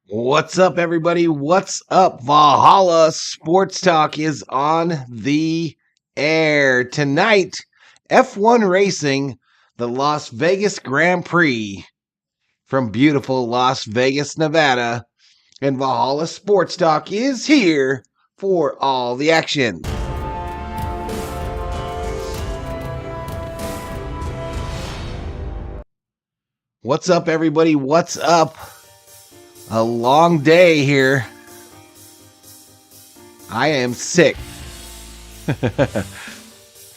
What's up, everybody? What's up? Valhalla Sports Talk is on the air tonight. F1 racing, the Las Vegas Grand Prix from beautiful Las Vegas, Nevada. And Valhalla Sports Talk is here for all the action. What's up, everybody? What's up? A long day here. I am sick.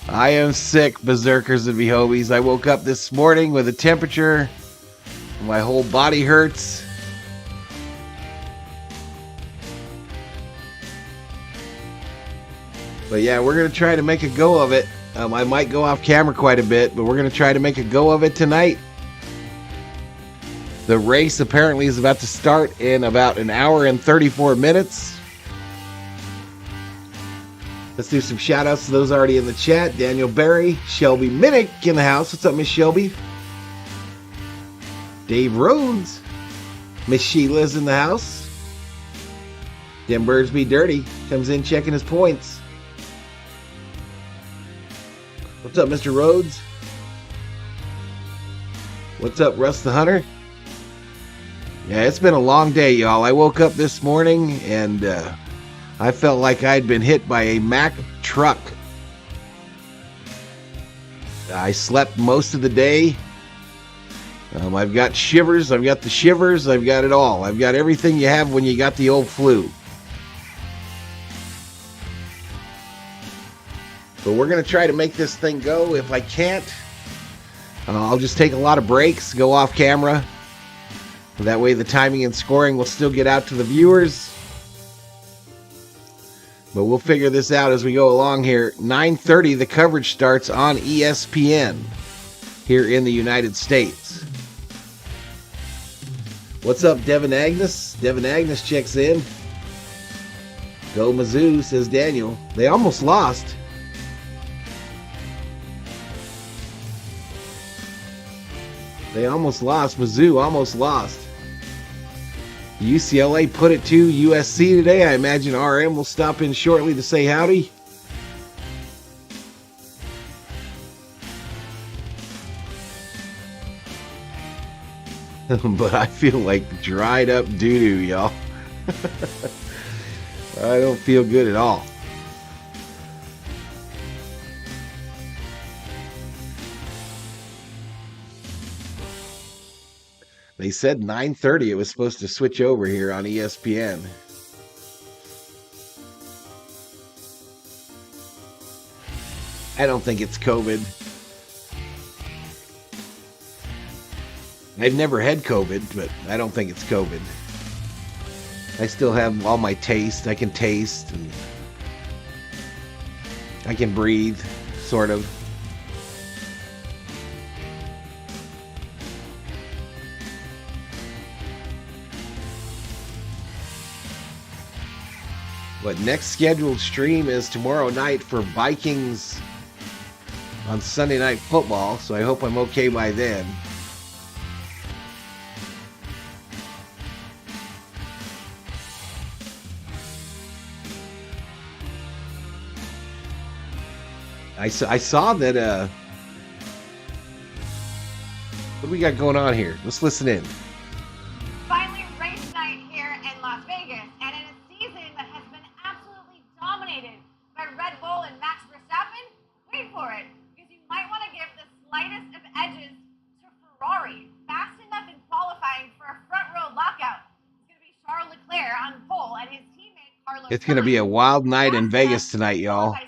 I am sick, berserkers and behobies. I woke up this morning with a temperature. My whole body hurts. But yeah, we're going to try to make a go of it. I might go off camera quite a bit, but we're going to try to make a go of it tonight. The race apparently is about to start in about an hour and 34 minutes. Let's do some shout outs to those already in the chat. Daniel Berry, Shelby Minnick in the house. What's up, Miss Shelby? Dave Rhodes. Miss Sheila's in the house. Them Birds Be Dirty comes in checking his points. What's up, Mr. Rhodes? What's up, Russ the Hunter? Yeah, it's been a long day, y'all. I woke up this morning and I felt like I'd been hit by a Mack truck. I slept most of the day. I've got shivers. I've got the shivers. I've got it all. I've got everything you have when you got the old flu. But we're going to try to make this thing go. If I can't, I'll just take a lot of breaks, go off camera. That way the timing and scoring will still get out to the viewers. But we'll figure this out as we go along here. 9:30, the coverage starts on ESPN here in the United States. What's up, Devin Agnes? Devin Agnes checks in. Go Mizzou, says Daniel. They almost lost. They almost lost. Mizzou almost lost. UCLA put it to USC today. I imagine RM will stop in shortly to say howdy. But I feel like dried up doo-doo, y'all. I don't feel good at all. They said 9:30 it was supposed to switch over here on ESPN. I don't think it's COVID. I've never had COVID, but I don't think it's COVID. I still have all my taste. I can taste and I can breathe, sort of. But next scheduled stream is tomorrow night for Vikings on Sunday Night Football, so I hope I'm okay by then. I saw that, what do we got going on here? Let's listen in. Finally, race night here in Las Vegas, and in a season that has been absolutely dominated by Red Bull and Max Verstappen, wait for it, because you might want to give the slightest of edges to Ferrari. Fast enough in qualifying for a front row lockout. It's going to be Charles Leclerc on pole, and his teammate Carlos. It's going to be a wild night in Vegas tonight, y'all. Here's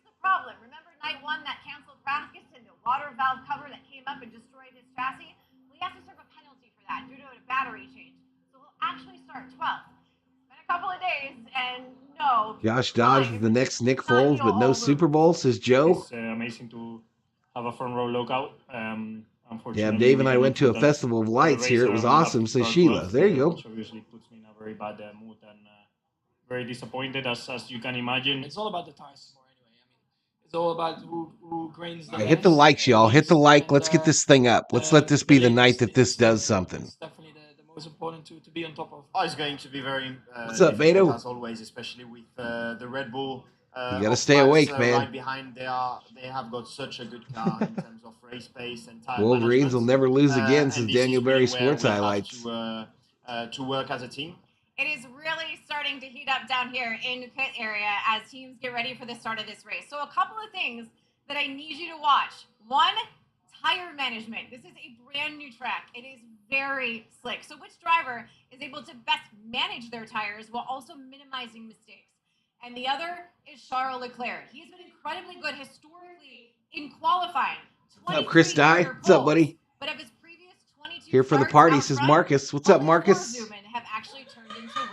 the problem. Remember night one that canceled practice and the water valve cover that came up and destroyed his chassis? We have to serve a penalty for that due to a battery change. So we'll actually start 12th. Been a couple of days, and no. Josh Dodge is the next Nick Foles, but no Super Bowl, says Joe. It's amazing to have a front row lockout. Yeah, Dave and I went to a festival of lights here. It was awesome, says Sheila. There you go. Which obviously puts me in a very bad mood and very disappointed, as you can imagine. It's all about the tires more anyway. I mean, it's all about who grains the Hit the likes, y'all. Hit the like. Let's get this thing up. Let's let this be the night that this does something. It's definitely the always important to be on top of. Oh, it's going to be very What's up, difficult Beto? as always, especially with the Red Bull. You gotta stay awake, man. Right behind, they have got such a good car in terms of race pace and tire Wolverines will management. never lose again, And says this Daniel is really Berry where Sports we have Highlights. to work as a team. It is really starting to heat up down here in pit area as teams get ready for the start of this race. So a couple of things that I need you to watch. One, tire management. This is a brand new track. It is very slick. So which driver is able to best manage their tires while also minimizing mistakes? And the other is Charles Leclerc. He's been incredibly good historically in qualifying. What's up, Chris Dye? What's up, buddy? But of his previous 22 Here for the starts party, out says front, Marcus. What's up, only Marcus? 4 of them have actually turned into wins.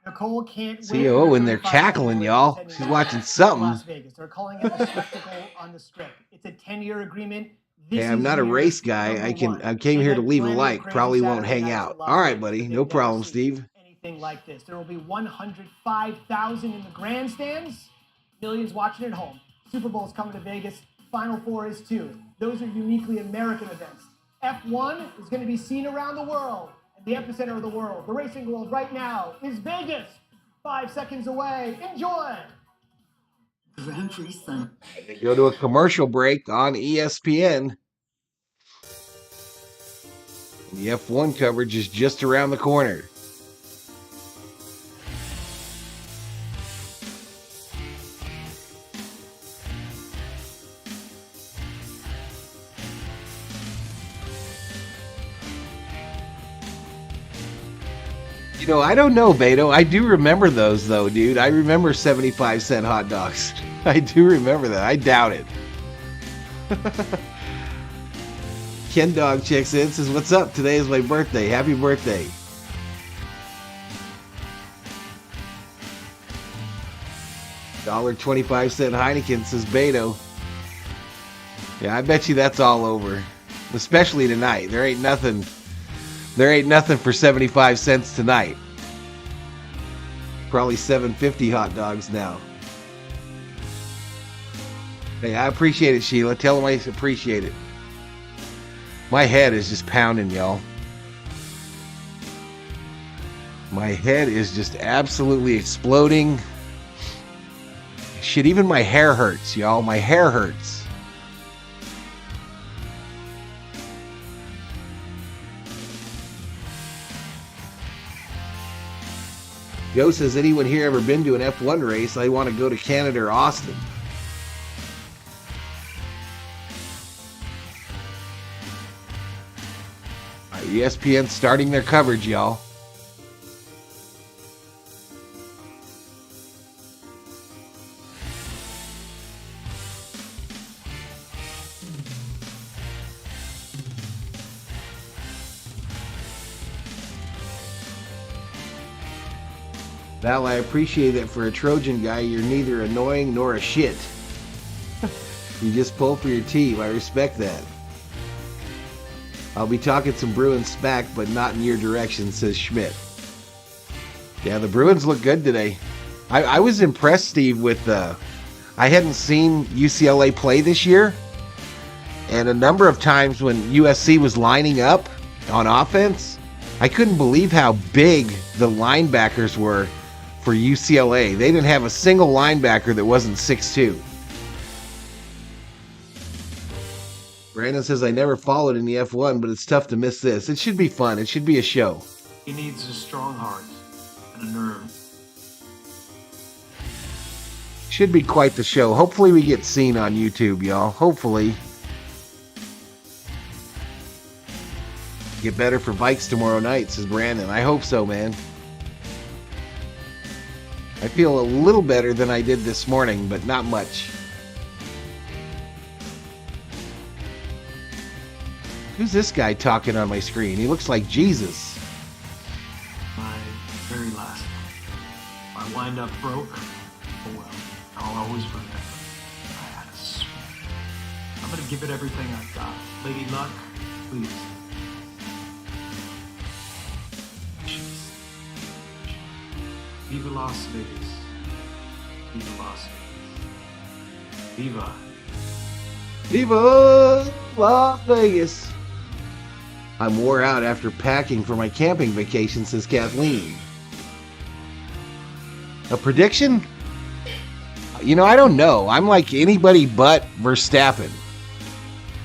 Nicole can't CEO in there cackling, y'all. She's watching something. Las Vegas. They're calling it a spectacle on the strip. It's a 10-year agreement. Hey, I'm not a race guy. I came here to leave a like. Probably won't hang out. All right, buddy. No problem, Steve. Anything like this. There will be 105,000 in the grandstands. Millions watching at home. Super Bowl is coming to Vegas. Final Four is too. Those are uniquely American events. F1 is going to be seen around the world. And the epicenter of the world, the racing world right now, is Vegas. 5 seconds away. Enjoy. Grand Prix Sun. Go to a commercial break on ESPN. The F1 coverage is just around the corner. You know, I don't know, Beto. I do remember those, though, dude. I remember 75-cent hot dogs. I do remember that. I doubt it. Ken Dog checks in, says, what's up? Today is my birthday. Happy birthday. $1.25 Heineken, says Beto. Yeah, I bet you that's all over. Especially tonight. There ain't nothing for 75 cents tonight. Probably $7.50 hot dogs now. Hey, I appreciate it, Sheila. Tell them I appreciate it. My head is just pounding, y'all. My head is just absolutely exploding. Shit, even my hair hurts, y'all. My hair hurts. Joe says, anyone here ever been to an F1 race? I want to go to Canada or Austin. All right, ESPN starting their coverage, y'all. Val, I appreciate that for a Trojan guy, you're neither annoying nor a shit. You just pull for your team. I respect that. I'll be talking some Bruins smack, but not in your direction, says Schmidt. Yeah, the Bruins look good today. I was impressed, Steve, with I hadn't seen UCLA play this year. And a number of times when USC was lining up on offense, I couldn't believe how big the linebackers were for UCLA. They didn't have a single linebacker that wasn't 6'2". Brandon says, I never followed in the F1, but it's tough to miss this. It should be fun. It should be a show. He needs a strong heart and a nerve. Should be quite the show. Hopefully we get seen on YouTube, y'all. Hopefully. Get better for Vikes tomorrow night, says Brandon. I hope so, man. I feel a little better than I did this morning, but not much. Who's this guy talking on my screen? He looks like Jesus. My very last one. My wind-up broke. Oh well, I'll always remember. I had a swing. I'm gonna give it everything I've got. Lady Luck, please. Viva Las Vegas. Viva Las Vegas. Viva. Viva Las Vegas. I'm wore out after packing for my camping vacation, says Kathleen. A prediction? You know, I don't know. I'm like anybody but Verstappen.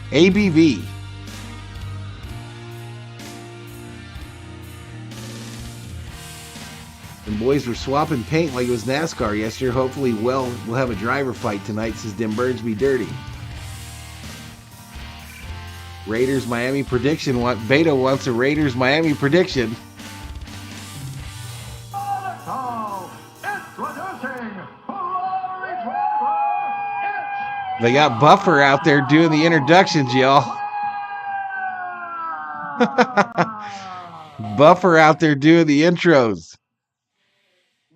ABV. And boys were swapping paint like it was NASCAR yesterday. Hopefully, we'll have a driver fight tonight, says Dim Birds Be Dirty. Raiders Miami prediction. Beto wants a Raiders Miami prediction. They got Buffer out there doing the introductions, y'all. Buffer out there doing the intros.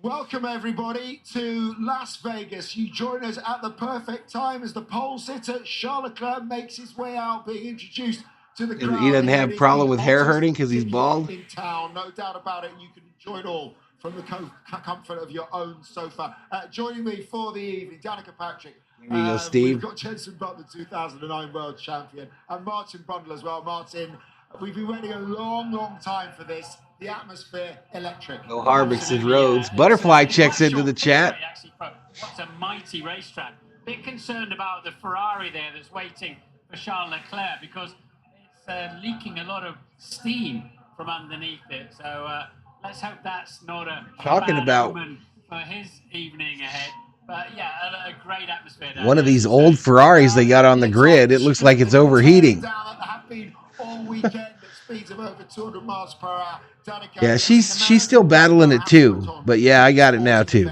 Welcome, everybody, to Las Vegas. You join us at the perfect time as the pole sitter, Charles Leclerc, makes his way out, being introduced to the crowd. He doesn't have a problem with hair hurting because he's bald. In town, no doubt about it. You can enjoy it all from the comfort of your own sofa. Joining me for the evening, Danica Patrick. There you go, Steve. We've got Jensen Butler, 2009 world champion, and Martin Brundle as well. Martin, we've been waiting a long, long time for this. The atmosphere, electric. No Harvick says Rhodes. Butterfly checks into the chat. What's a mighty racetrack. Bit concerned about the Ferrari there that's waiting for Charles Leclerc because it's leaking a lot of steam from underneath it. So let's hope that's not a bad omen for his evening ahead. But yeah, a great atmosphere. One of these old Ferraris they got on the grid, it looks like it's overheating. All weekend at speeds of over 200 miles per hour. Yeah, she's still battling it too. But yeah, I got it now too.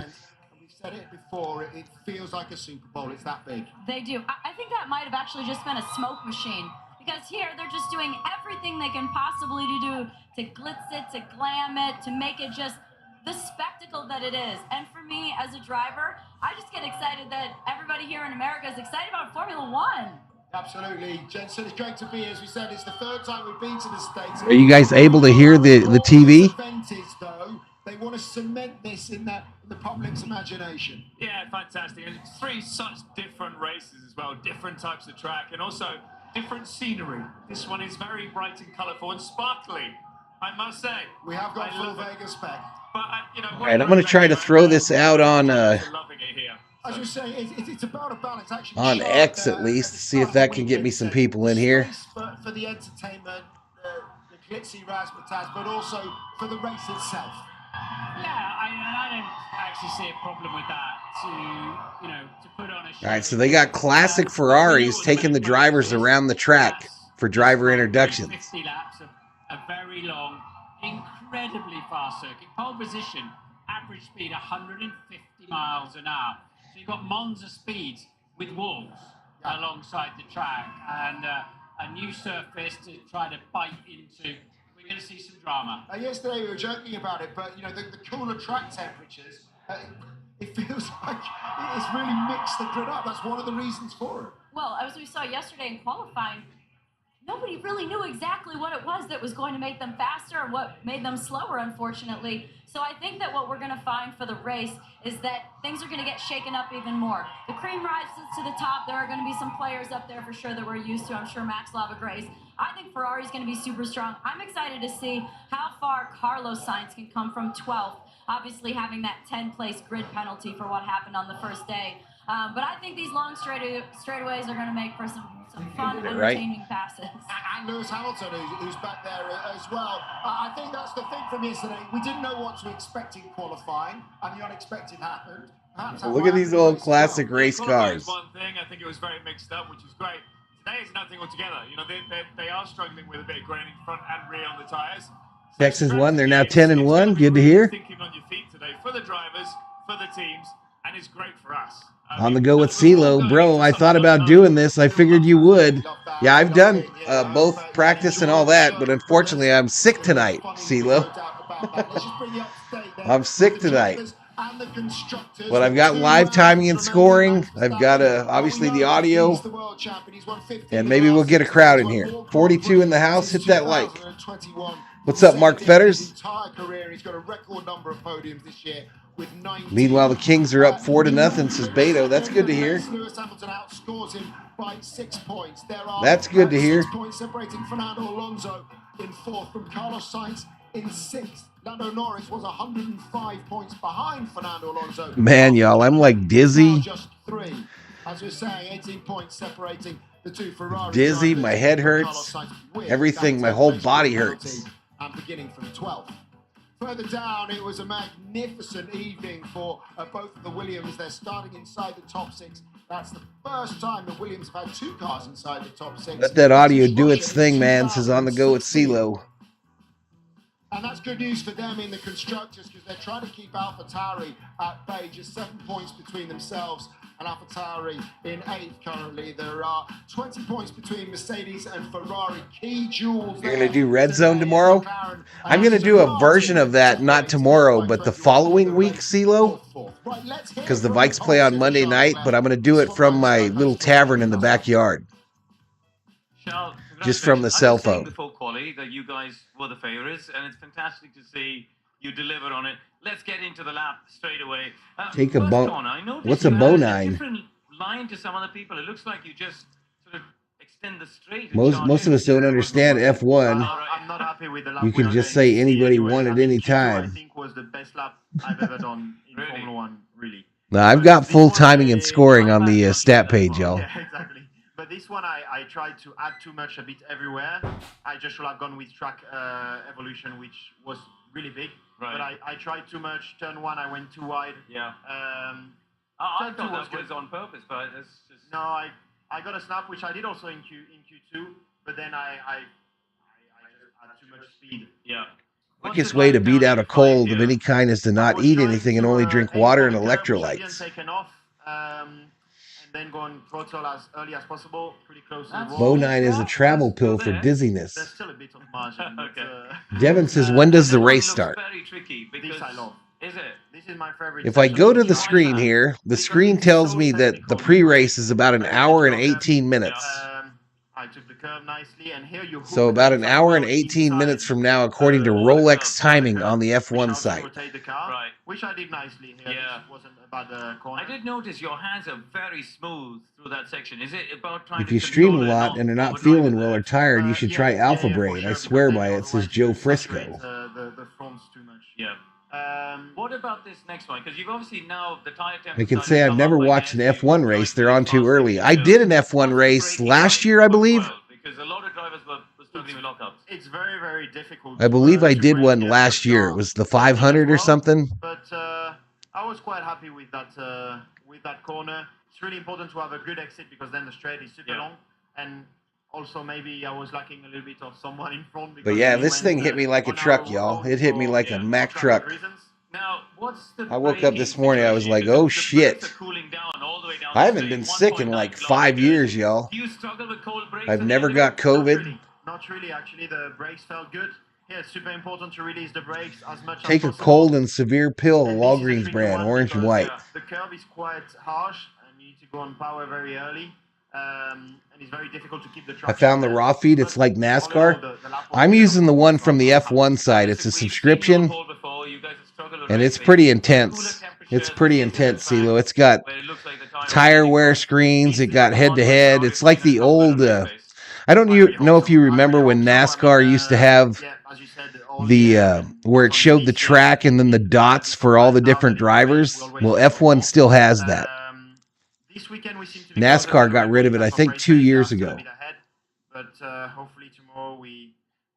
We've said it before, it feels like a Super Bowl. It's that big. They do. I think that might have actually just been a smoke machine. Because here, they're just doing everything they can possibly do to glitz it, to glam it, to make it just the spectacle that it is. And for me, as a driver, I just get excited that everybody here in America is excited about Formula One. Absolutely, Jensen. It's great to be, as we said, it's the third time we've been to the States. Are you guys able to hear the TV? Though, they want to cement this in the public's imagination. Yeah, fantastic. And 3 such different races as well, different types of track, and also different scenery. This one is very bright and colourful and sparkly, I must say. We have got full Vegas spec. But, all right, I'm going to try to throw this out on as you say, it's about a balance. Actually, on X at least, see if that can get me some people in here. For the entertainment, the glitzy razzmatazz, but also for the race itself. Yeah, I don't actually see a problem with that. To put on a show. All right, so they got classic Ferraris taking the drivers around the track for driver introductions. 50 laps of a very long, incredibly fast circuit. Pole position, average speed 150 miles an hour. So you've got Monza speeds with wolves alongside the track and a new surface to try to bite into. We're going to see some drama. Yesterday we were joking about it, but the cooler track temperatures, it feels like it's really mixed the grid up. That's one of the reasons for it. Well, as we saw yesterday in qualifying, nobody really knew exactly what it was that was going to make them faster or what made them slower, unfortunately. So I think that what we're going to find for the race is that things are going to get shaken up even more. The cream rises to the top. There are going to be some players up there for sure that we're used to. I'm sure Max will have a grace. I think Ferrari's going to be super strong. I'm excited to see how far Carlos Sainz can come from 12th, obviously having that 10th-place grid penalty for what happened on the first day. But I think these long straightaways are going to make for some fun, entertaining passes. And Lewis Hamilton, who's back there as well. I think that's the thing from yesterday. We didn't know what to expect in qualifying, and the unexpected happened. Look at these old classic race cars. One thing, I think it was very mixed up, which is great. Today is nothing altogether. They are struggling with a bit of graining front and rear on the tyres. Texas won. They're now 10-1. Good to hear. Thinking on your feet today for the drivers, for the teams, and it's great for us. On the go with CeeLo. Bro, I thought about doing this. I figured you would. Yeah, I've done both practice and all that, but unfortunately I'm sick tonight, CeeLo. I'm sick tonight. But I've got live timing and scoring. I've got obviously the audio. And maybe we'll get a crowd in here. 42 in the house. Hit that like. What's up, Mark Fetters? Meanwhile, the Kings are up 4-0, says Beto. That's good to hear. That's good to hear. in 4th from Carlos Sainz in 6th. Lando Norris was 105 points behind Fernando Alonso. Man, y'all, I'm like dizzy. Just 3. As we're saying, 18 points separating the 2 Ferrari Dizzy, drivers. my head hurts. Everything, my whole body hurts. And beginning from 12th. Further down, it was a magnificent evening for both of the Williams. They're starting inside the top 6. That's the first time the Williams have had 2 cars inside the top 6. Let that audio do its thing, man. Says on the go with CeeLo. And that's good news for them in the constructors because they're trying to keep AlphaTauri at bay, just 7 points between themselves and AlphaTauri in 8th currently. There are 20 points between Mercedes and Ferrari. Key jewels. You're going to do Red Zone tomorrow? I'm going to do a version of that, not tomorrow, but the following week, CeeLo. Because the Vikes play on Monday night, but I'm going to do it from my little tavern in the backyard. Just from the cell phone. I was saying before quali that you guys were the favorites, and it's fantastic to see you deliver on it. Let's get into the lap straight away. Take a bone. What's a bone-9? Different line to some other people. It looks like you just sort of extend the straight. Most of us don't understand F1. I'm not happy with the lap. You can just say anybody won at any time. I think was the best lap I've ever done in Formula 1, really. Now, I've got full timing and scoring on the stat page, y'all. Yeah, exactly. But this one, I tried to add too much a bit everywhere. I just should have gone with track evolution, which was really big. Right. But I tried too much. Turn 1, I went too wide. Yeah. I thought that was on purpose, but it's just... No, I got a snap, which I did also in Q2, but then I just had too much speed. Yeah. Quickest way to beat out a cold of any kind is to not eat anything and only drink water and electrolytes. Then go on throttle as early as possible, pretty close to the Bo9 is a travel pill for dizziness. There's still a bit of margin. But, Devin says, when does the race start? Very tricky because this I love. Is it? This is my favorite. If I go to the screen here, the screen tells me that the pre-race is about an hour and 18 minutes. I took the curve nicely, and here you. So about an hour and 18 minutes from now, according to Rolex timing on the F1 site. Right. Which I did nicely here. Yeah. This wasn't a bad corner. I did notice your hands are very smooth through that section. Is it about trying If you stream a lot and are not feeling well or tired, you should try Alpha Brain. I swear by it, says Joe Frisco. The fronts too much. Yeah. What about this next one? Because you've obviously now the tire temp. I can say I've never watched an F1 race. They're on too early. I did an F1 race last year, I believe. Because a lot of drivers were struggling with lockups. It's very, very difficult. I believe I did one last year. It was the 500 or something. But I was quite happy with that corner. It's really important to have a good exit because then the straight is super long. And also maybe I was lacking a little bit of someone in front. But yeah, this thing hit me like a truck, y'all. It hit me like a Mack truck. Now, I woke up this morning, I was like, oh shit. I haven't been sick in like 5 years, y'all. I've never got COVID. Not really, actually. The brakes felt good. Yeah, it's super important to release the brakes as much as Take a cold and severe pill, Walgreens brand, orange and white. The curve is quite harsh, and you need to go on power very early. And it's very difficult to keep the I found the raw feed. It's like NASCAR. I'm using the one from the F1 side. It's a subscription, and it's pretty intense. It's pretty intense, CeeLo. It's got tire wear screens. It got head-to-head. It's like the old... I don't know if you remember when NASCAR used to have the where it showed the track and then the dots for all the different drivers. Well, F1 still has that. NASCAR got rid of it, I think, 2 years ago. But hopefully tomorrow we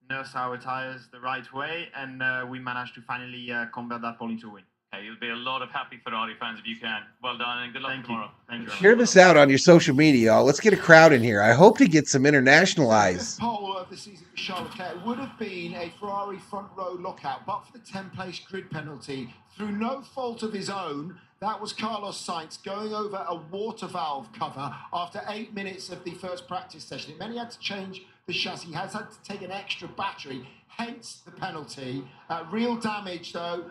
nurse our tires the right way and we manage to finally convert that pole into a win. Hey, you'll be a lot of happy Ferrari fans if you can. Well done and good luck tomorrow. Thank you. Share this out on your social media, y'all. Let's get a crowd in here. I hope to get some international eyes. The pole of the season for Charles Leclerc would have been a Ferrari front row lockout, but for the 10-place grid penalty, through no fault of his own. That was Carlos Sainz going over a water valve cover after 8 minutes of the first practice session. It meant he had to change the chassis. He has had to take an extra battery, hence the penalty. Real damage, though.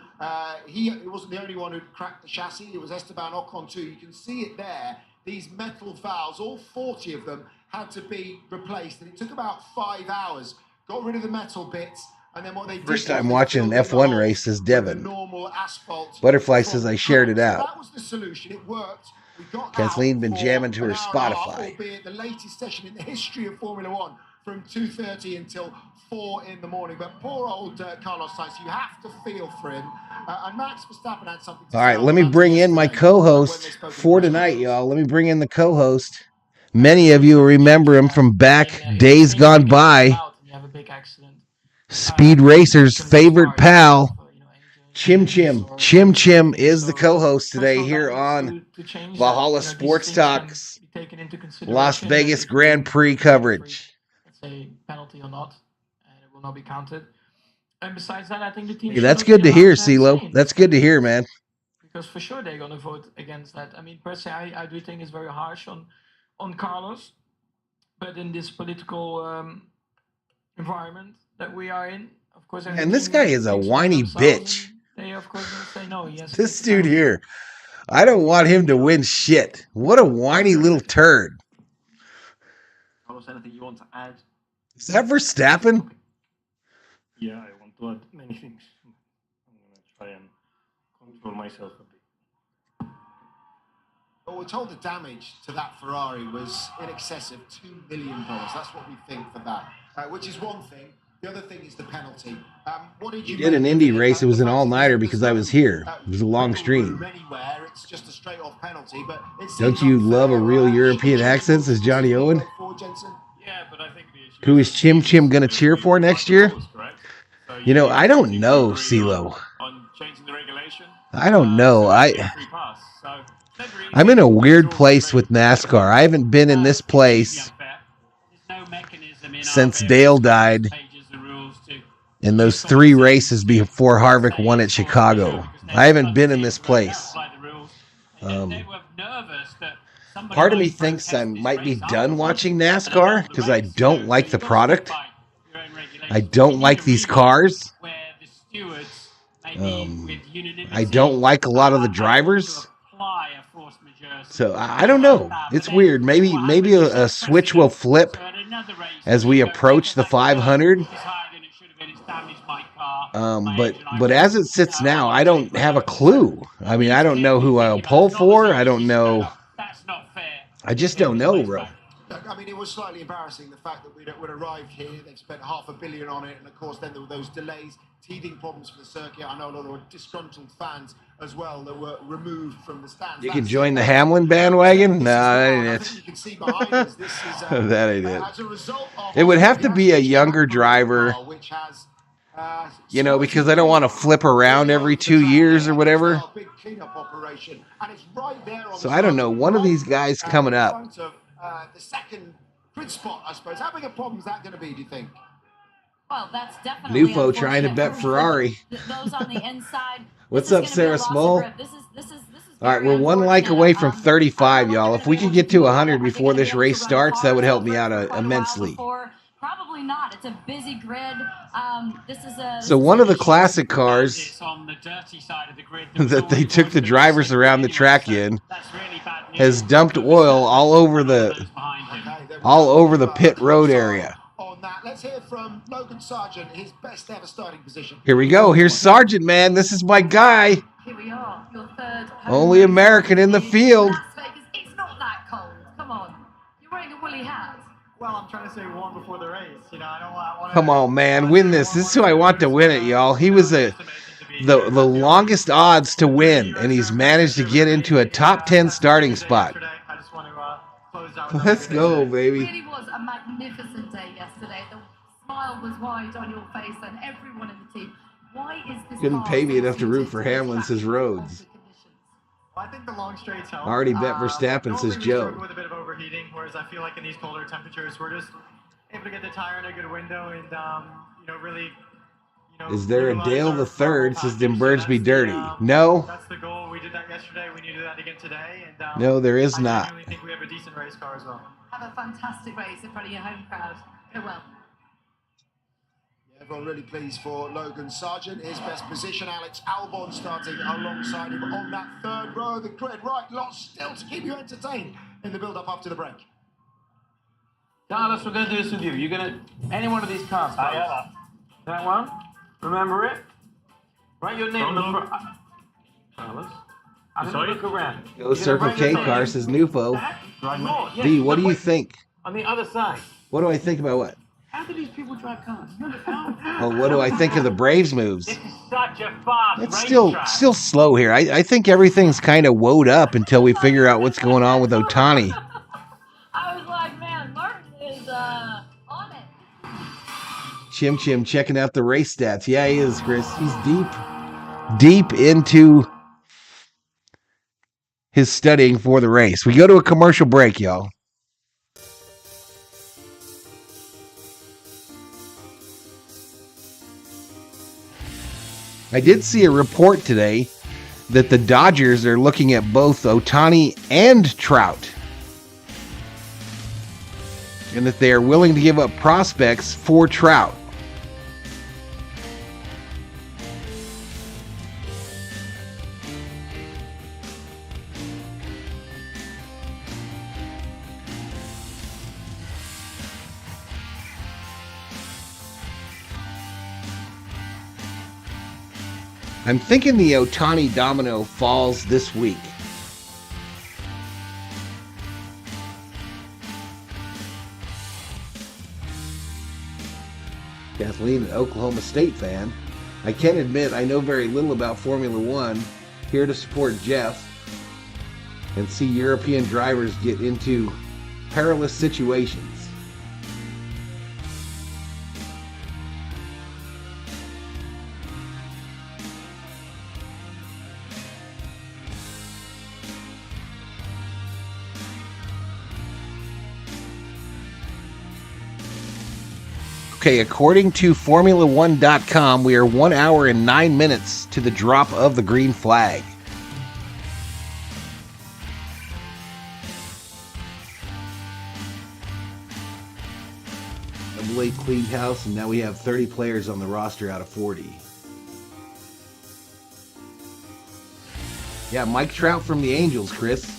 He wasn't the only one who cracked the chassis. It was Esteban Ocon, too. You can see it there. These metal valves, all 40 of them, had to be replaced. And it took about 5 hours. Got rid of the metal bits. And then what they did First time watching an F1 race, says Devin. Butterfly says I shared it out. That was the solution. It worked. We got Kathleen been jamming to her Spotify. Albeit the latest session in the history of Formula 1 from 2:30 until 4 in the morning. But poor old Carlos Sainz, you have to feel for him. And Max Verstappen had something to All say. right, let me bring in my co-host for tonight, y'all. Let me bring in the co-host. Many of you remember him from back days gone by. You have a big accident. Speed Racer's favorite pal, Chim Chim. Chim Chim is the co-host today here on Valhalla Sports Talk's Las Vegas Grand Prix coverage. Let's say penalty or not, and it will not be counted. And besides that, I think the team. Hey, that's good to hear, CeeLo. That's good to hear, man. Because for sure they're going to vote against that. I mean, personally, I do think it's very harsh on Carlos, but in this political environment that we are in, of course. And this guy is a whiny bitch. They of course will say no. Yes. This dude here, I don't want him to win shit. What a whiny little turd. Carlos, anything you want to add? Is that Verstappen? Yeah, I want to add many things. I'm going to try and control myself a bit. Well, we're told the damage to that Ferrari was in excess of $2 million. That's what we think for that, which is one thing. The other thing is the penalty. What did you did an Indy race. It was an all-nighter because I was here. It was a long stream. Anywhere. It's just a straight-off penalty. But don't you love a real European accent, says Johnny Owen? Yeah, but I think the issue Who is Chim Chim going to cheer for next year? You know, I don't know, CeeLo. On changing the regulation. I don't know. I'm in a weird place with NASCAR. I haven't been in this place since Dale died in those 3 races before Harvick won at Chicago. I haven't been in this place. Part of me thinks I might be done watching NASCAR because I don't like the product. I don't like these cars. I don't like a lot of the drivers. So I don't know. It's weird. Maybe a switch will flip as we approach the 500. But as it sits now, I don't have a clue. I mean, I don't know who I'll pull for. I don't know. I just don't know, bro. I mean, it was slightly embarrassing, the fact that we'd arrived here, they've spent $500 million on it, and of course then there were those delays, teething problems for the circuit. I know a lot of disgruntled fans as well that were removed from the stands. You can join the Hamlin bandwagon? No, that ain't it. You can see behind us, this is, that ain't it. as a result of It would have to be a younger driver, which has, you know, because I don't want to flip around every 2 years or whatever. So I don't know. One of these guys coming up. The second grid spot, I suppose. How big a problem is that going to be, do you think? Well, that's definitely Nufo trying to bet Ferrari. Those on the inside. What's up, Sarah Small? All right, we're 1 like away from 35, y'all. If we could get to 100 before this race starts, that would help me out immensely. Probably not. It's a busy grid. So one of the classic cars that they took the drivers around the track in has dumped oil all over the pit road area. On that, let's hear from Logan Sargent, his best ever starting position. Here we go. Here's Sargent, man. This is my guy. Here we are. Your third. Only American in the field. Las Vegas. It's not that cold. Come on. You're wearing a woolly hat. Well, I'm trying to say one before the race. You know, I don't want to. Come on, man. Win this. This is who I want to win it, y'all. He was the longest odds to win, and he's managed to get into a top 10 starting spot. Let's go, baby. It really was a magnificent day yesterday. The smile was wide on your face and everyone in the team. Why is this? Couldn't pay me enough to root for Hamlin, says Rhodes. I think the long straights help. Already bet Verstappen, says Joe. With a bit of overheating, whereas I feel like in these colder temperatures, we're just able to get the tire in a good window and really. Is there a Dale the Third? Says them birds be dirty. No. That's the goal. We did that yesterday. We need to do that again today. And no, there is not. I think we have a decent race car as well. Have a fantastic race in front of your home crowd. Go well. Everyone really pleased for Logan Sargent. His best position, Alex Albon starting alongside him on that third row of the grid. Right, lots still to keep you entertained in the build-up after the break. Carlos, we're going to do this with you. You're going to, any one of these cars. That one? Remember it? Write your name on the front. Carlos? I'm going to look around. Go Circle K car, says Nufo. Right. D, what do you think? On the other side. What do I think about what? How do these people drive cars? How? Well, what do I think of the Braves moves? This is such a fast It's racetrack. still slow here. I think everything's kind of woed up until we figure out what's going on with Ohtani. I was like, man, Martin is on it. Chim Chim checking out the race stats. Yeah, he is, Chris. He's deep into his studying for the race. We go to a commercial break, y'all. I did see a report today that the Dodgers are looking at both Ohtani and Trout, and that they are willing to give up prospects for Trout. I'm thinking the Ohtani domino falls this week. Kathleen, an Oklahoma State fan. I can admit I know very little about Formula One. Here to support Jeff and see European drivers get into perilous situations. Okay, according to Formula1.com, we are 1 hour and 9 minutes to the drop of the green flag. Double-A cleaned house, and now we have 30 players on the roster out of 40. Yeah, Mike Trout from the Angels, Chris.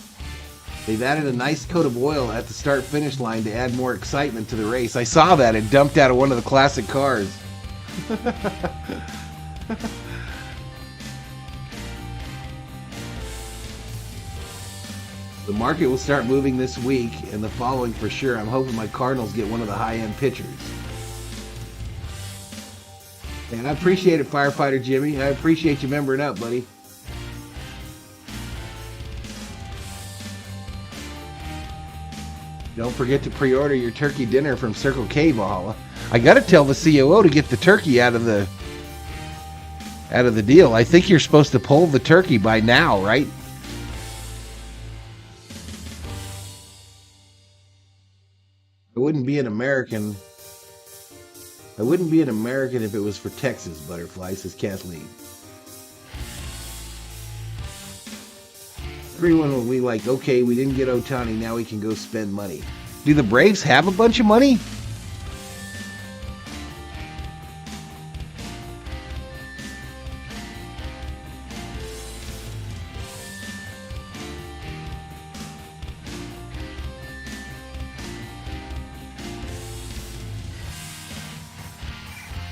They've added a nice coat of oil at the start-finish line to add more excitement to the race. I saw that. It dumped out of one of the classic cars. The market will start moving this week and the following for sure. I'm hoping my Cardinals get one of the high-end pitchers. And I appreciate it, Firefighter Jimmy. I appreciate you membering up, buddy. Don't forget to pre-order your turkey dinner from Circle K, Valhalla. I got to tell the COO to get the turkey out of the deal. I think you're supposed to pull the turkey by now, right? I wouldn't be an American if it was for Texas, Butterfly, says Kathleen. Everyone will be like, okay, we didn't get Ohtani, now we can go spend money. Do the Braves have a bunch of money?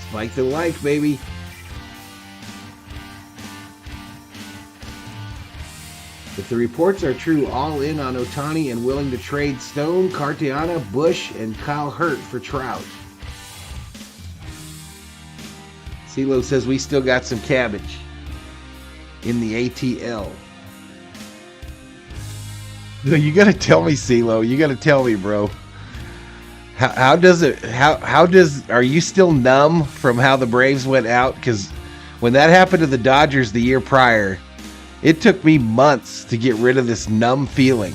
Spike the like, baby. If the reports are true, all in on Ohtani and willing to trade Stone, Cartagena, Bush, and Kyle Hurt for Trout. CeeLo says we still got some cabbage in the ATL. You got to tell me, CeeLo. You got to tell me, bro. How are you still numb from how the Braves went out? Because when that happened to the Dodgers the year prior, it took me months to get rid of this numb feeling.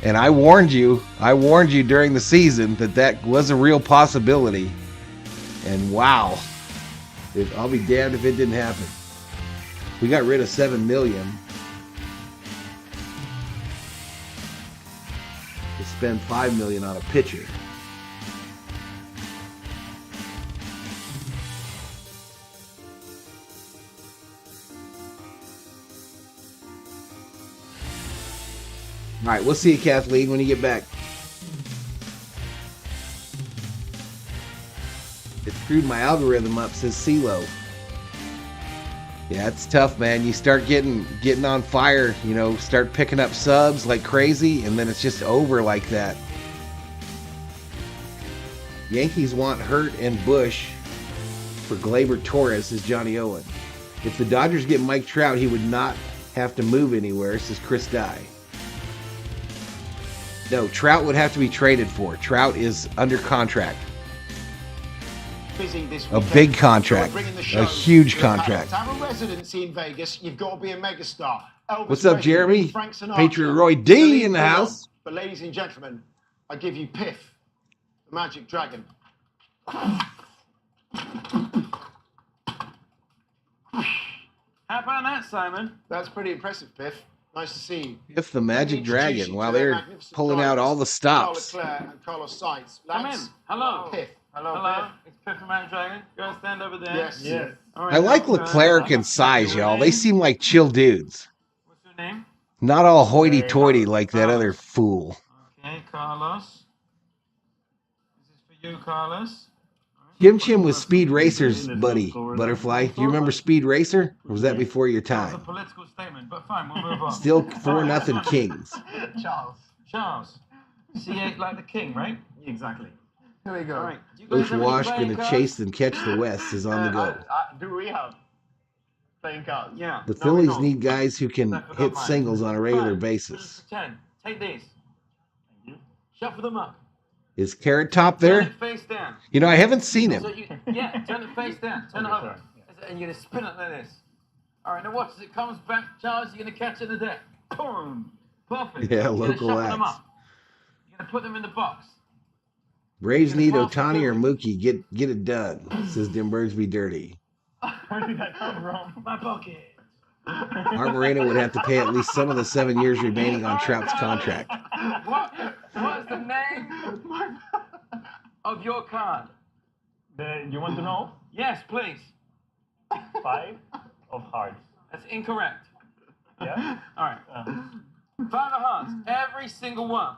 And I warned you during the season that was a real possibility. And wow, I'll be damned if it didn't happen. We got rid of $7 million to spend $5 million on a pitcher. All right, we'll see you, Kathleen, when you get back. It screwed my algorithm up, says CeeLo. Yeah, it's tough, man. You start getting on fire, start picking up subs like crazy, and then it's just over like that. Yankees want Hurt and Bush for Gleyber Torres, says Johnny Owen. If the Dodgers get Mike Trout, he would not have to move anywhere, says Chris Dye. No, Trout would have to be traded for. Trout is under contract. Busy this A weekend. big contract. Bringing the A show huge to the paddock. contract. To have a residency in Vegas, you've got to be a megastar. Elvis What's up, Presley, Jeremy? Frank Sinatra, Patriot Roy D Celine in the Dion. house. But ladies and gentlemen, I give you Piff, the Magic Dragon. How about that, Simon? That's pretty impressive, Piff. Nice to see you. If the Magic Introduce Dragon, you while to their they're magnificent pulling out all the drivers, stops. Charles Leclerc and Carlos Sainz. Come in. Lads, Hello. Piff. Hello. It's Piff from Magic Dragon. Go and stand over there. Yes. Yes. All right, I like Carlos, Leclerc and Size, y'all. They seem like chill dudes. What's your name? Not all hoity-toity like that other fool. Okay, Carlos. This is for you, Carlos. Jim Chim was Speed Racer's buddy, Butterfly. Do you remember Speed Racer? Or was that before your That was a time? political statement, but fine, we'll move on. Still 4-0 Kings. Charles. C8 like the king, right? Exactly. Here we go. All right. Do you guys Coach have any Wash playing gonna cards? chase and catch the West is on the go. Do we have playing cards? Yeah. The No, we Phillies don't. need guys who can I forgot hit mine. singles on a regular Fine. basis. 10. Take these. Shuffle them up. Is Carrot Top Turn there? it face down. You know, I haven't seen So him. yeah, turn it face down. Turn it over. And you're going to spin it like this. All right, now watch. As it comes back, Charles, you're going to catch it in the deck. Boom. Perfect. Yeah, You're gonna local shuffle them acts. up. You're going to put them in the box. Braves need Otani or Mookie. Get it done, says Dimbergs be dirty. Where did that come from? My pocket. Art Moreno would have to pay at least some of the 7 years remaining on Trout's contract. What's the name of your card? You want to know? Yes, please. 5 of hearts. That's incorrect. Yeah? All right. 5 of hearts. Every single one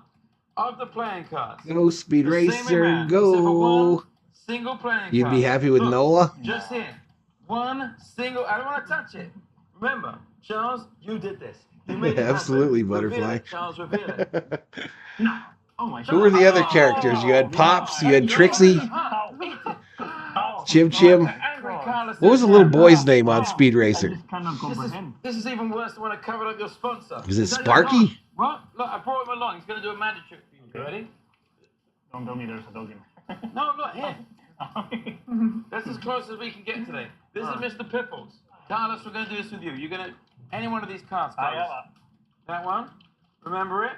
of the playing cards. Go Speed The same Racer, amount, except for go. one single playing You'd card. be happy with Look, Nola? Just here. One single. I don't want to touch it. Remember, Charles, you did this. You made it happen. Absolutely, Reveal Butterfly. it, Charles, reveal it. Oh my Who were the other characters? You had Pops, you had Trixie, Chim Chim. Angry Carlos What was the little boy's name on Speed Racer? just cannot comprehend. This is even worse than when I covered up your sponsor. Is it Is that your Sparky? dog? What? Look, I brought him along. He's going to do a magic trick for you. You ready? Don't tell me there's a dog in No, I'm not here. That's as close as we can get today. This is Mr. Pipples. Carlos, we're going to do this with you. You're going to... Any one of these cards, Carlos. That one? Remember it?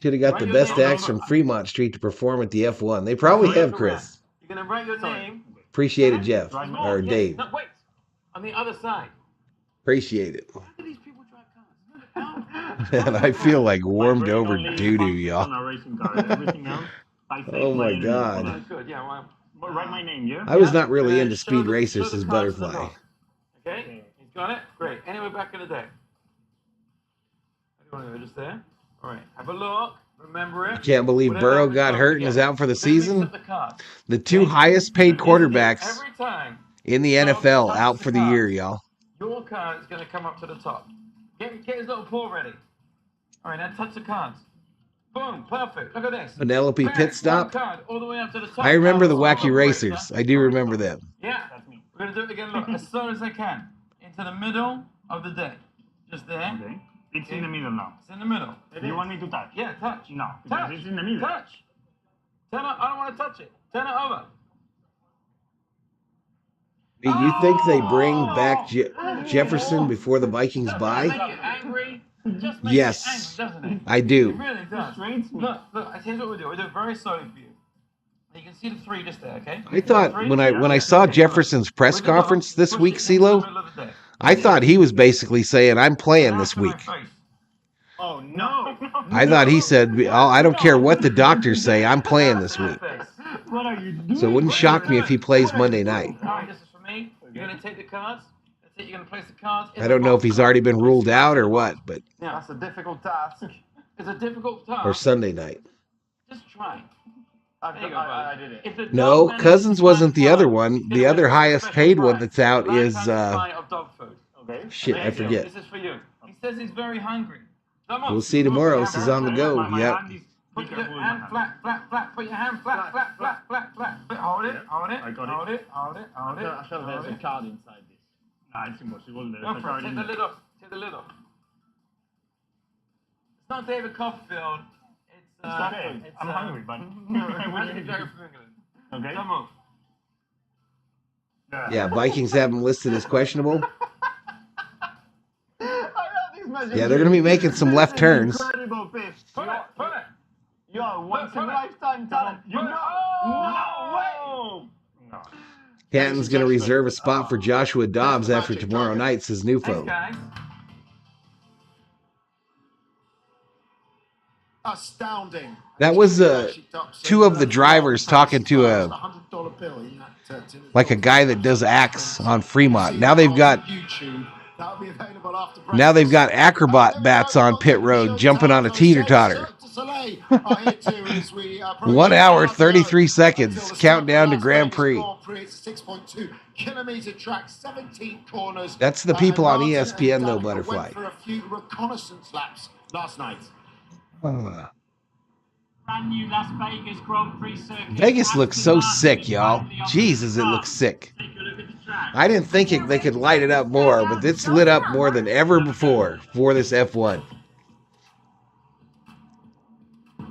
Should have got the best acts from Fremont Street to perform at the F1. They probably have, Chris. You're going to write your name. Appreciate it, Jeff. Or Yes. Dave. No, wait. On the other side. Appreciate it. How do these people drive cars? Man, I feel like warmed over Only doo-doo, on y'all. a racing car. Everything else, I say Oh my play it in the God. corner. Good, yeah, well... But write my name, yeah? I was not really Yeah, into show Speed the- Racers, show the says cards to the Butterfly. dog. Okay? He's got it? Great. Anyway, back in the day. Everyone just there? All right. Have a look. Remember it. Can't believe Whatever Burrow happens, got don't hurt and forget. is out for the Then mix season. up the cards. The two highest paid quarterbacks Every time in the NFL out for the year, y'all. your card is going to come up to the top. Get his little paw ready. All right, now touch the cards. Boom, perfect. Look at this. Penelope Bang, Pit Stop. one card all the way up to the top. I remember the Now, Wacky look, Racers. I do remember them. Yeah, we're going to do it again. Look, as slow as I can. Into the middle of the deck. Just there. Okay. It's in the middle now. It's in the middle. You want me to touch? Yeah, touch. No, because Touch. it's in the middle. Touch. Turn it. I don't want to touch it. Turn it over. Do you think they bring back Jefferson before the Vikings buy? Make it angry. Just make Yes, it angry, doesn't it? I It do. really does. Look, here's what we do. We do it very slowly for you. You can see the 3 just there, okay? I thought when I saw Jefferson's press conference this week, CeeLo, I thought he was basically saying, "I'm playing this week." Oh, no. I thought he said, "Oh, I don't care what the doctors say, I'm playing this week." What are you doing? So it wouldn't shock me if he plays Monday night. All right, this is for me. You're going to take the cards. That's it. You're going to place the cards. I don't know if he's already been ruled out or what, but Yeah, That's a difficult task. it's a difficult task. or Sunday night. Just try. I There you go, I buddy. did it. If the No, dog manages Cousins to wasn't the find other one, one. get The a other highest special paid one prize. that's out Black is Country supply of dog food. Okay. shit, I forget. This is for you. He says he's very hungry. Come on. We'll see tomorrow. This is on the go. My Yep. hand is Put your hand flat, flat, flat. Put your hand flat, flat, flat, flat, flat. Hold it, hold it. I got hold it, hold it, hold it. I felt there's a card inside this. Nah, it's impossible. There's Go a for card it. in Take the there. lid off. Take the lid off. It's not David Copperfield. It's Okay, I'm hungry, but Jerry England. Okay. Don't move. Yeah, Vikings have him listed as questionable. Yeah, they're going to be making some left turns. Incredible, Biff. Put it, put it. You're once in a lifetime talent. You know. No way. No. Canton's going to reserve a spot for Joshua Dobbs after tomorrow night, says Thanks, Newfo. guys. Astounding. That was two of the drivers talking to a guy that does acts on Fremont. Now they've got acrobat bats on pit road jumping on a teeter-totter. 1 hour, 33 seconds. Countdown to Grand Prix. It's a 6.2 kilometer track, 17 corners. That's the people on ESPN, though, Butterfly. Went for a few reconnaissance laps last night. Brand new Las Vegas Grand Prix circuit. Vegas looks so sick, y'all. Jesus, it looks sick. Take a look at the track. I didn't think they could light it up more, but it's lit up more than ever before for this F1. Really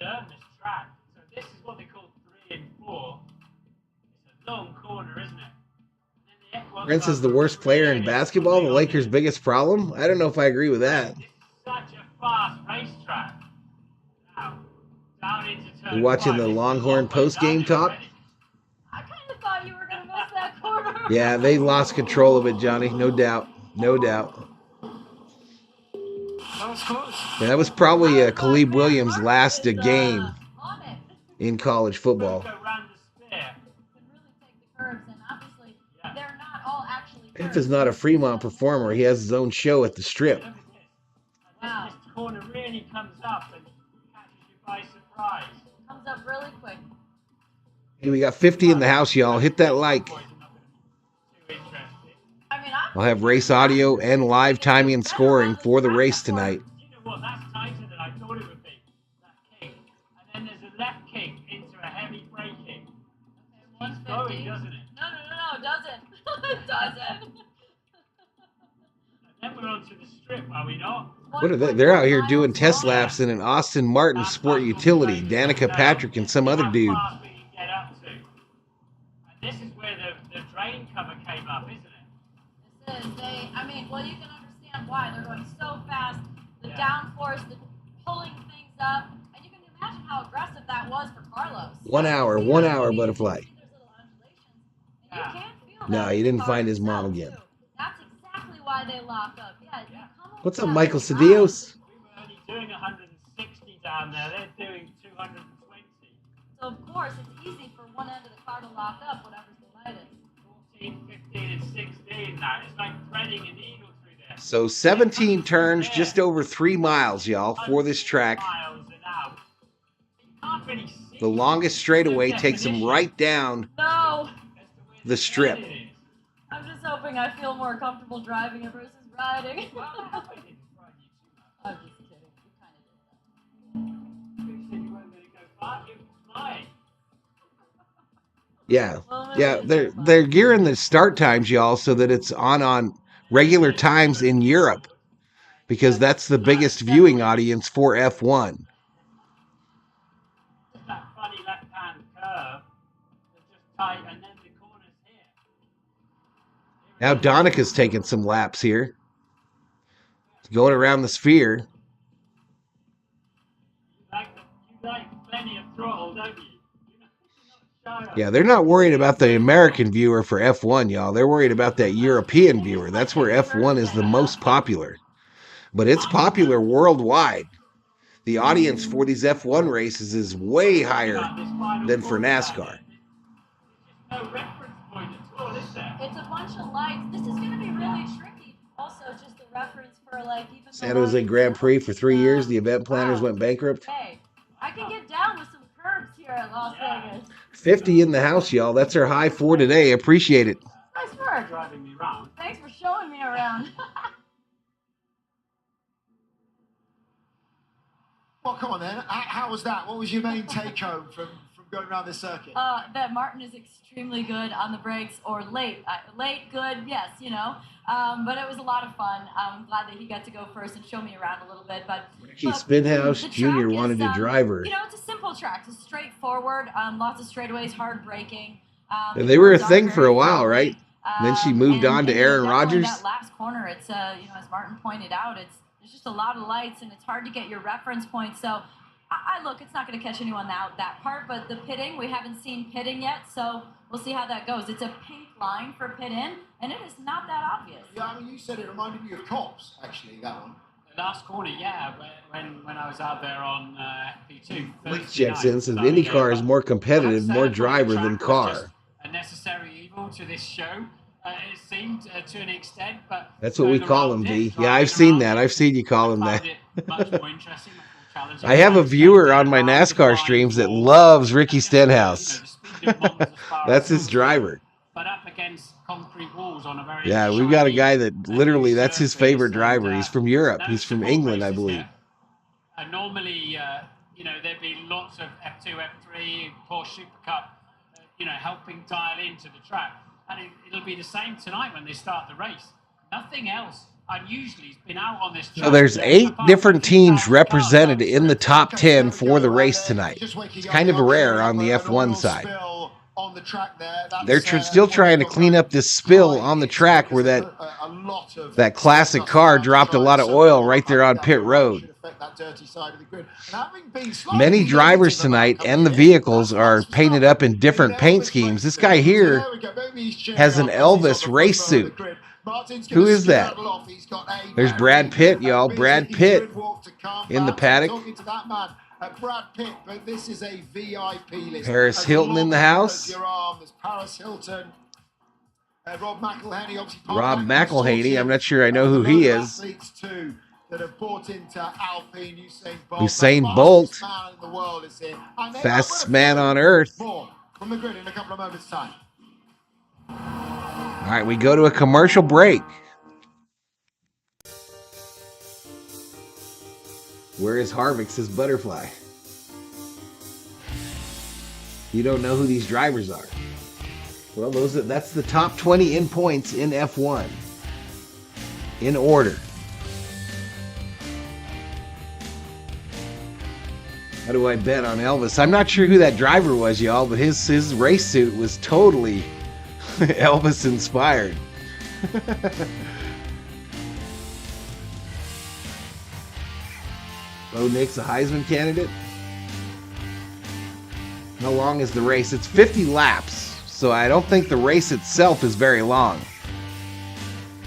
learn this track. So this is what they call 3 and 4. It's a long corner, isn't it? Prince is the worst player in basketball, the Lakers' biggest problem? I don't know if I agree with that. This is such a fast racetrack. Now, down into turn You watching 5, the this is Longhorn all the way post-game down talk? already. I kind of thought you were going to miss that corner. Yeah, they lost control of it, Johnny. No doubt. No doubt. That was close. Yeah, that was probably Khalib Williams' last game On it. in college football. Go round the sphere. Can really take the curves, and obviously they're not all actually If curves. is not a Fremont performer, he has his own show at the Strip. Look at this. Wow. This corner really comes up and catches you by surprise. Comes up really quick. Hey, we got 50 in the house, y'all. Hit that like. Boys are not going to be too interested. I mean, I'll have race audio and live timing and scoring for the race tonight. Do you know what? That's tighter than I thought it would be. That kick. And then there's a left kick into a heavy braking. It's going, doesn't it? No, it doesn't. It doesn't. And then we're onto the strip, are we not? What are they? They're out here doing test laps in an Austin Martin Sport Utility. Danica Patrick and some other dude. How fast we can get up to. And this is where the drain cover came up, isn't it? This is, well, you can understand why. They're going so fast. The downforce, the pulling things up. And you can imagine how aggressive that was for Carlos. 1 hour, Butterfly. You can feel No, that he didn't car find his mom itself, again. too. That's exactly why they lock up. Yeah. You come over What's up, that Michael drive. Cedillos? We were only doing 160 down there. They're doing 220. So, of course, it's easy for one end of the car to lock up, whatever's the lightest. 14, 15, and 16 now. It's like threading a needle through there. So 17 turns, just over 3 miles, y'all, for this track. Miles an hour. You can't really see The longest straightaway takes him right down No. the strip. I'm just hoping I feel more comfortable driving it versus riding. I'm just kidding. We kind of did that. Yeah, they're gearing the start times, y'all, so that it's on regular times in Europe, because that's the biggest viewing audience for F1. Just that funny left-hand curve that's just tight, and then the corners here. Now Donica's taking some laps here, going around the sphere. You like plenty of throttle, don't you? Yeah, they're not worried about the American viewer for F1, y'all. They're worried about that European viewer. That's where F1 is the most popular. But it's popular worldwide. The audience for these F1 races is way higher than for NASCAR. No reference point at all, is there? It's a bunch of lights. This is going to be really tricky. Also, just a reference for like even San Jose Grand Prix for 3 years. The event planners went bankrupt. Hey, I can get down with some curbs here at Las Vegas. 50 in the house, y'all. That's our high for today. Appreciate it. Nice for driving me around. Thanks for showing me around. Well, come on then. How was that? What was your main take home from going around this circuit? That Martin is extremely good on the brakes, or late. Late, good, yes, you know. But it was a lot of fun. I'm glad that he got to go first and show me around a little bit. But Ricky Spinhouse Jr. wanted to drive her. You know, it's a simple track. It's straightforward. Lots of straightaways, hard braking. And they were a thing for a while, right? Then she moved on to Aaron Rodgers. That last corner, it's you know, as Martin pointed out, there's just a lot of lights and it's hard to get your reference point. So I look, it's not going to catch anyone out that part, but the pitting, we haven't seen pitting yet, so we'll see how that goes. It's a pink line for pit in, and it is not that obvious. Yeah, I mean, you said it reminded me of Cops, actually, that one. The last corner, yeah, when I was out there on P2. Mike Jackson says IndyCar is more competitive, more driver than car. A necessary evil to this show. It seemed to an extent, but that's what we call him, V. Yeah, I've seen that. I've seen you call him that. Much more interesting, much more challenging. I have a viewer on my NASCAR streams that loves Ricky Stenhouse. That's his driver. But up against concrete walls on a very yeah, we've got a guy that literally that's his favorite driver. He's from Europe. He's from England, I believe. Normally, you know, there'd be lots of F2, F3, Porsche Super Cup, you know, helping dial into the track. And it'll be the same tonight when they start the race. Nothing else unusually has been out on this track. So there's 8 different teams represented in the top 10 for the race tonight. It's kind of rare on the F1 side. They're still trying to clean up this spill on the track where that classic car dropped a lot of oil right there on pit road. Many drivers tonight and the vehicles are painted up in different paint schemes. This guy here has an Elvis race suit. Who is that? There's Brad Pitt, y'all. Brad Pitt in the paddock. Brad Pitt, but this is a VIP list. Paris Hilton in the house. Paris Hilton. Rob McElhenney, obviously. Rob McElhenney. I'm not sure I know who he is. That have bought into Alpine. Usain Bolt. Man in the world is here. Fastest man on earth. More from the grid in a couple of moments' time. All right, we go to a commercial break. Where is Harvick's his butterfly? You don't know who these drivers are. Well, that's the top 20 in points in F1. In order. How do I bet on Elvis? I'm not sure who that driver was, y'all, but his race suit was totally Elvis inspired. Bo Nick's a Heisman candidate. How long is the race? It's 50 laps, so I don't think the race itself is very long.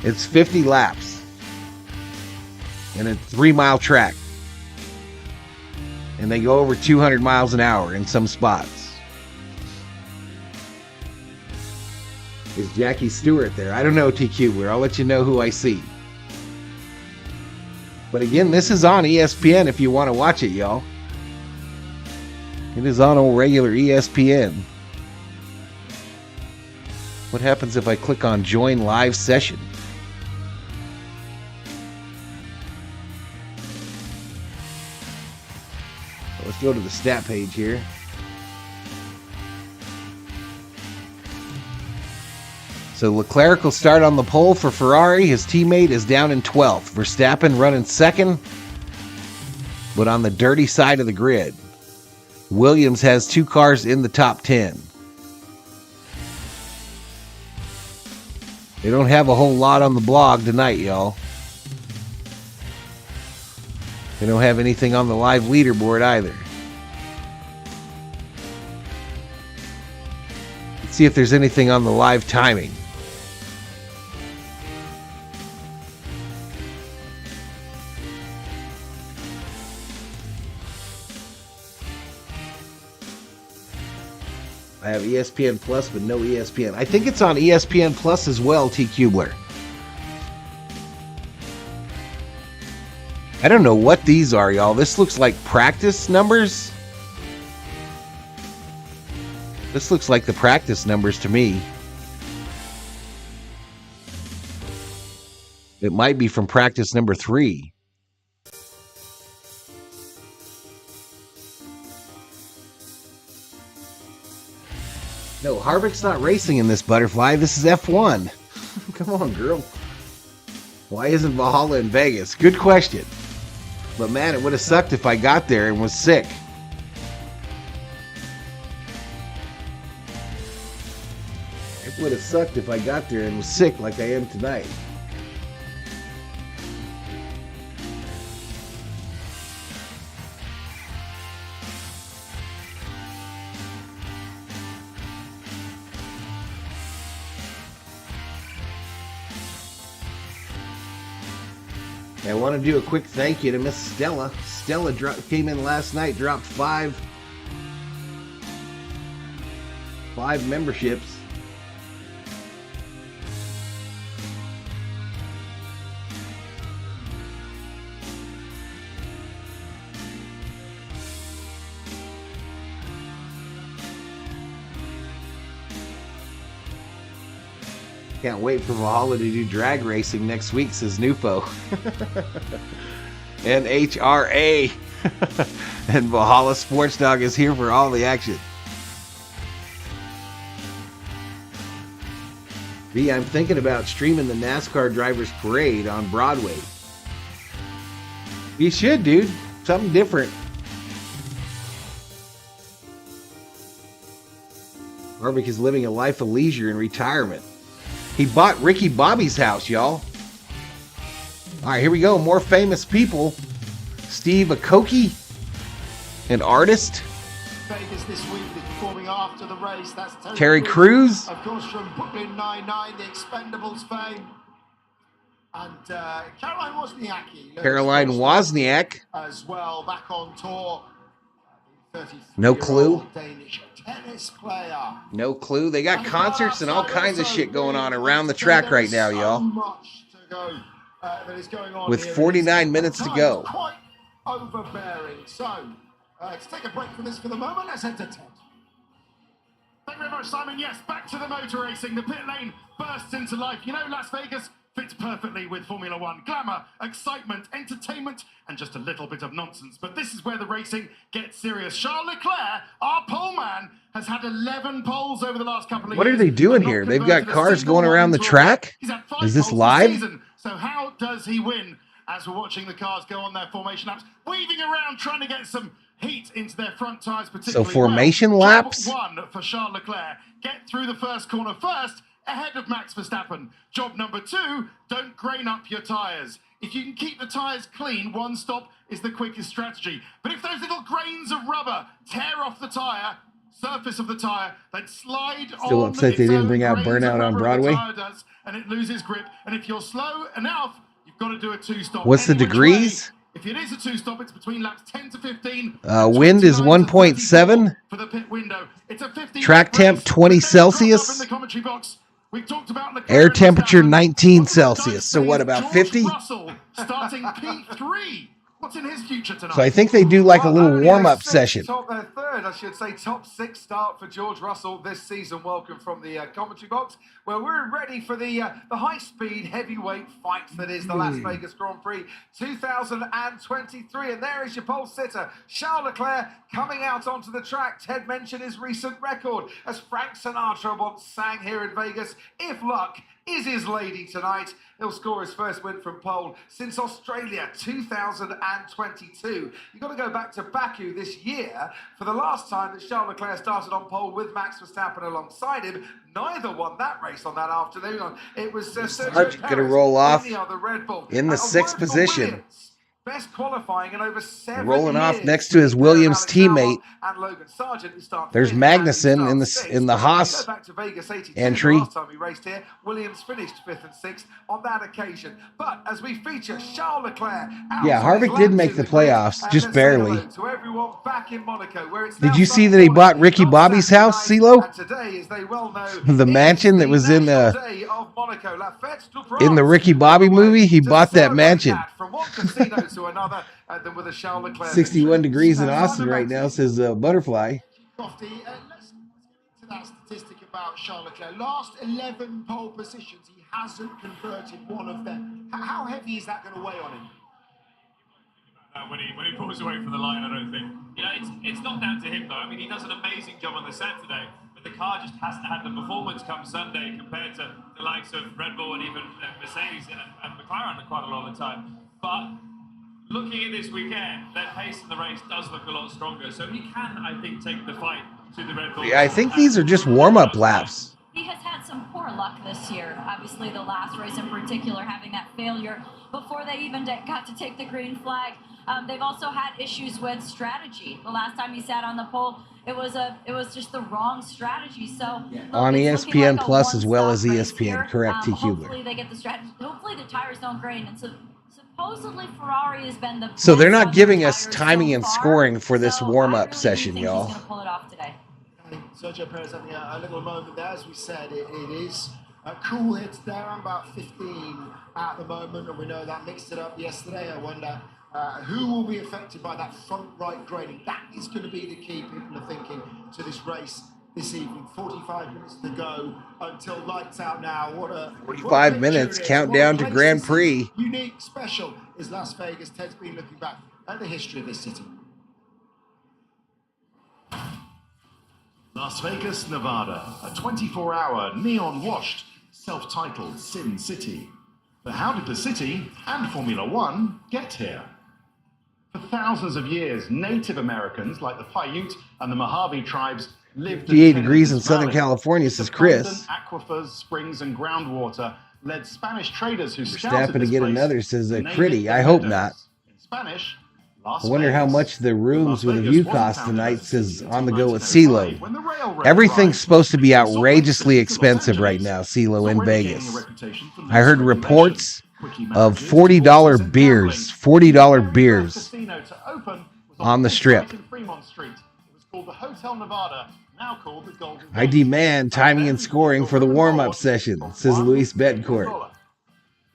It's 50 laps. And a 3-mile track. And they go over 200 miles an hour in some spots. Is Jackie Stewart there? I don't know, TQ. I'll let you know who I see. But again, this is on ESPN if you want to watch it, y'all. It is on old regular ESPN. What happens if I click on join live session? Let's go to the stat page here. So Leclerc will start on the pole for Ferrari. His teammate is down in 12th. Verstappen running second, but on the dirty side of the grid. Williams has 2 cars in the top 10. They don't have a whole lot on the blog tonight, y'all. They don't have anything on the live leaderboard either. Let's see if there's anything on the live timing. I have ESPN Plus, but no ESPN. I think it's on ESPN Plus as well, T. Kubler. I don't know what these are, y'all. This looks like practice numbers. This looks like the practice numbers to me. It might be from practice number 3. No, Harvick's not racing in this butterfly. This is F1. Come on, girl. Why isn't Valhalla in Vegas? Good question. But man, it would have sucked if I got there and was sick. It would have sucked if I got there and was sick like I am tonight. I want to do a quick thank you to Miss Stella. Stella came in last night, dropped five memberships. Can't wait for Valhalla to do drag racing next week, says Nufo. And HRA. And Valhalla Sports Talk is here for all the action. B, I'm thinking about streaming the NASCAR Drivers Parade on Broadway. You should, dude. Something different. Harvick is living a life of leisure in retirement. He bought Ricky Bobby's house, y'all. All right, here we go. More famous people. Steve Aoki, an artist. Vegas this week is performing after the race. That's Terry Crews. Of course, from Brooklyn Nine-Nine, the Expendables fame. And Caroline Wozniacki. Caroline Wozniak. As well, back on tour. No clue. Danish tennis player. No clue. They got concerts and all kinds of shit going on around the track right now, y'all. Much to go, that is going on with here. 49 minutes to go. Quite overbearing. So, let's take a break from this for the moment. Let's head to Ted. Thank you very much, Simon. Yes, back to the motor racing. The pit lane bursts into life. You know, Las Vegas fits perfectly with Formula One. Glamour, excitement, entertainment, and just a little bit of nonsense. But this is where the racing gets serious. Charles Leclerc, our pole man, has had 11 poles over the last couple of years. What are they doing here? They've got cars going around the track? Is this live? So how does he win as we're watching the cars go on their formation laps, weaving around, trying to get some heat into their front tires particularly So formation laps? Job 1 for Charles Leclerc. Get through the first corner first, ahead of Max Verstappen. Job number 2, don't grain up your tires. If you can keep the tires clean, one stop is the quickest strategy. But if those little grains of rubber tear off the tire, surface of the tire, then slide Still on upset they didn't bring out Burnout on Broadway? The tire does, and it loses grip. And if you're slow enough, you've got to do a 2-stop. What's the degrees? If it is a 2-stop, it's between laps 10 to 15. Wind is 1.7. For the pit window. It's a 15 Track temp 20 Celsius. In the commentary box. We talked about Air temperature 19 Celsius. So what, about 50? Russell starting P3. What's in his future tonight? So I think they do like a little warm-up session. Third, I should say, top 6 start for George Russell this season. Welcome from the commentary box, where we're ready for the high-speed heavyweight fight that is the Las Vegas Grand Prix 2023. And there is your pole sitter, Charles Leclerc, coming out onto the track. Ted mentioned his recent record, as Frank Sinatra once sang here in Vegas. If luck is his lady tonight, he'll score his first win from pole since Australia 2022. You've got to go back to Baku this year for the last time that Charles Leclerc started on pole with Max Verstappen alongside him. Neither won that race on that afternoon. It was Sergio going to roll off in the 6th position. Williams. Best qualifying in over 7 rolling years. off next to his Williams teammate. And Logan Sargent, who started There's Magnussen in the Haas entry. Last time we raced here, Williams finished 5th and 6th on that occasion. But as we feature Charles Leclerc, yeah, Harvick did make the playoffs, just barely. To everyone back in Monaco, where it's did you see that he bought Ricky Bobby's house, CeeLo? And today, as they well know, the mansion that was in the Ricky Bobby movie? He bought that mansion. From one casino to another, and then with a Charles Leclerc 61 degrees in Austin right now, says Butterfly. Let's get into that statistic about Charles Leclerc. Last 11 pole positions, he hasn't converted one of them. How heavy is that going to weigh on him? When he pulls away from the line, I don't think. You know, it's not down to him, though. I mean, he does an amazing job on the Saturday. but the car just hasn't had the performance come Sunday compared to the likes of Red Bull and even Mercedes and McLaren quite a lot of the time. But looking at this weekend, their pace in the race does look a lot stronger. So he can, I think, take the fight to the Red Bull. Yeah, I think these are just warm-up laps. He has had some poor luck this year. Obviously, the last race in particular, having that failure before they even got to take the green flag. They've also had issues with strategy. The last time he sat on the pole, it was just the wrong strategy. So on ESPN like Plus as well as ESPN, correct, T. Hubler. Hopefully they get the strategy. Hopefully the tires don't grain. And so supposedly Ferrari has been the. So they're not giving us timing and scoring for this warm-up session, y'all. He's going to pull it off today. Sergio Perez having a little moment there. As we said, it is cool here today, around about 15 at the moment, and we know that mixed it up yesterday. I wonder who will be affected by that front right graining. That is going to be the key, people are thinking, to this race this evening. 45 minutes to go until lights out now. 45 minutes, countdown to Grand Prix. Unique, special is Las Vegas. Ted's been looking back at the history of this city. Las Vegas, Nevada, a 24-hour, neon-washed, self-titled Sin City. But how did the city and Formula One get here? For thousands of years, Native Americans like the Paiute and the Mojave tribes lived 58 degrees in Southern California, says Chris. Aquifers, springs, and groundwater led Spanish traders who scouted Snapping to this get place another, says to name Pretty. it I their hope meadows. not. In Spanish, I wonder how much the rooms with a view cost tonight, says on the go with CeeLo. Everything's supposed to be outrageously expensive right now, CeeLo in Vegas. I heard reports of $40 beers, $40 beers on the strip. I demand timing and scoring for the warm-up session, says Luis Bedcourt.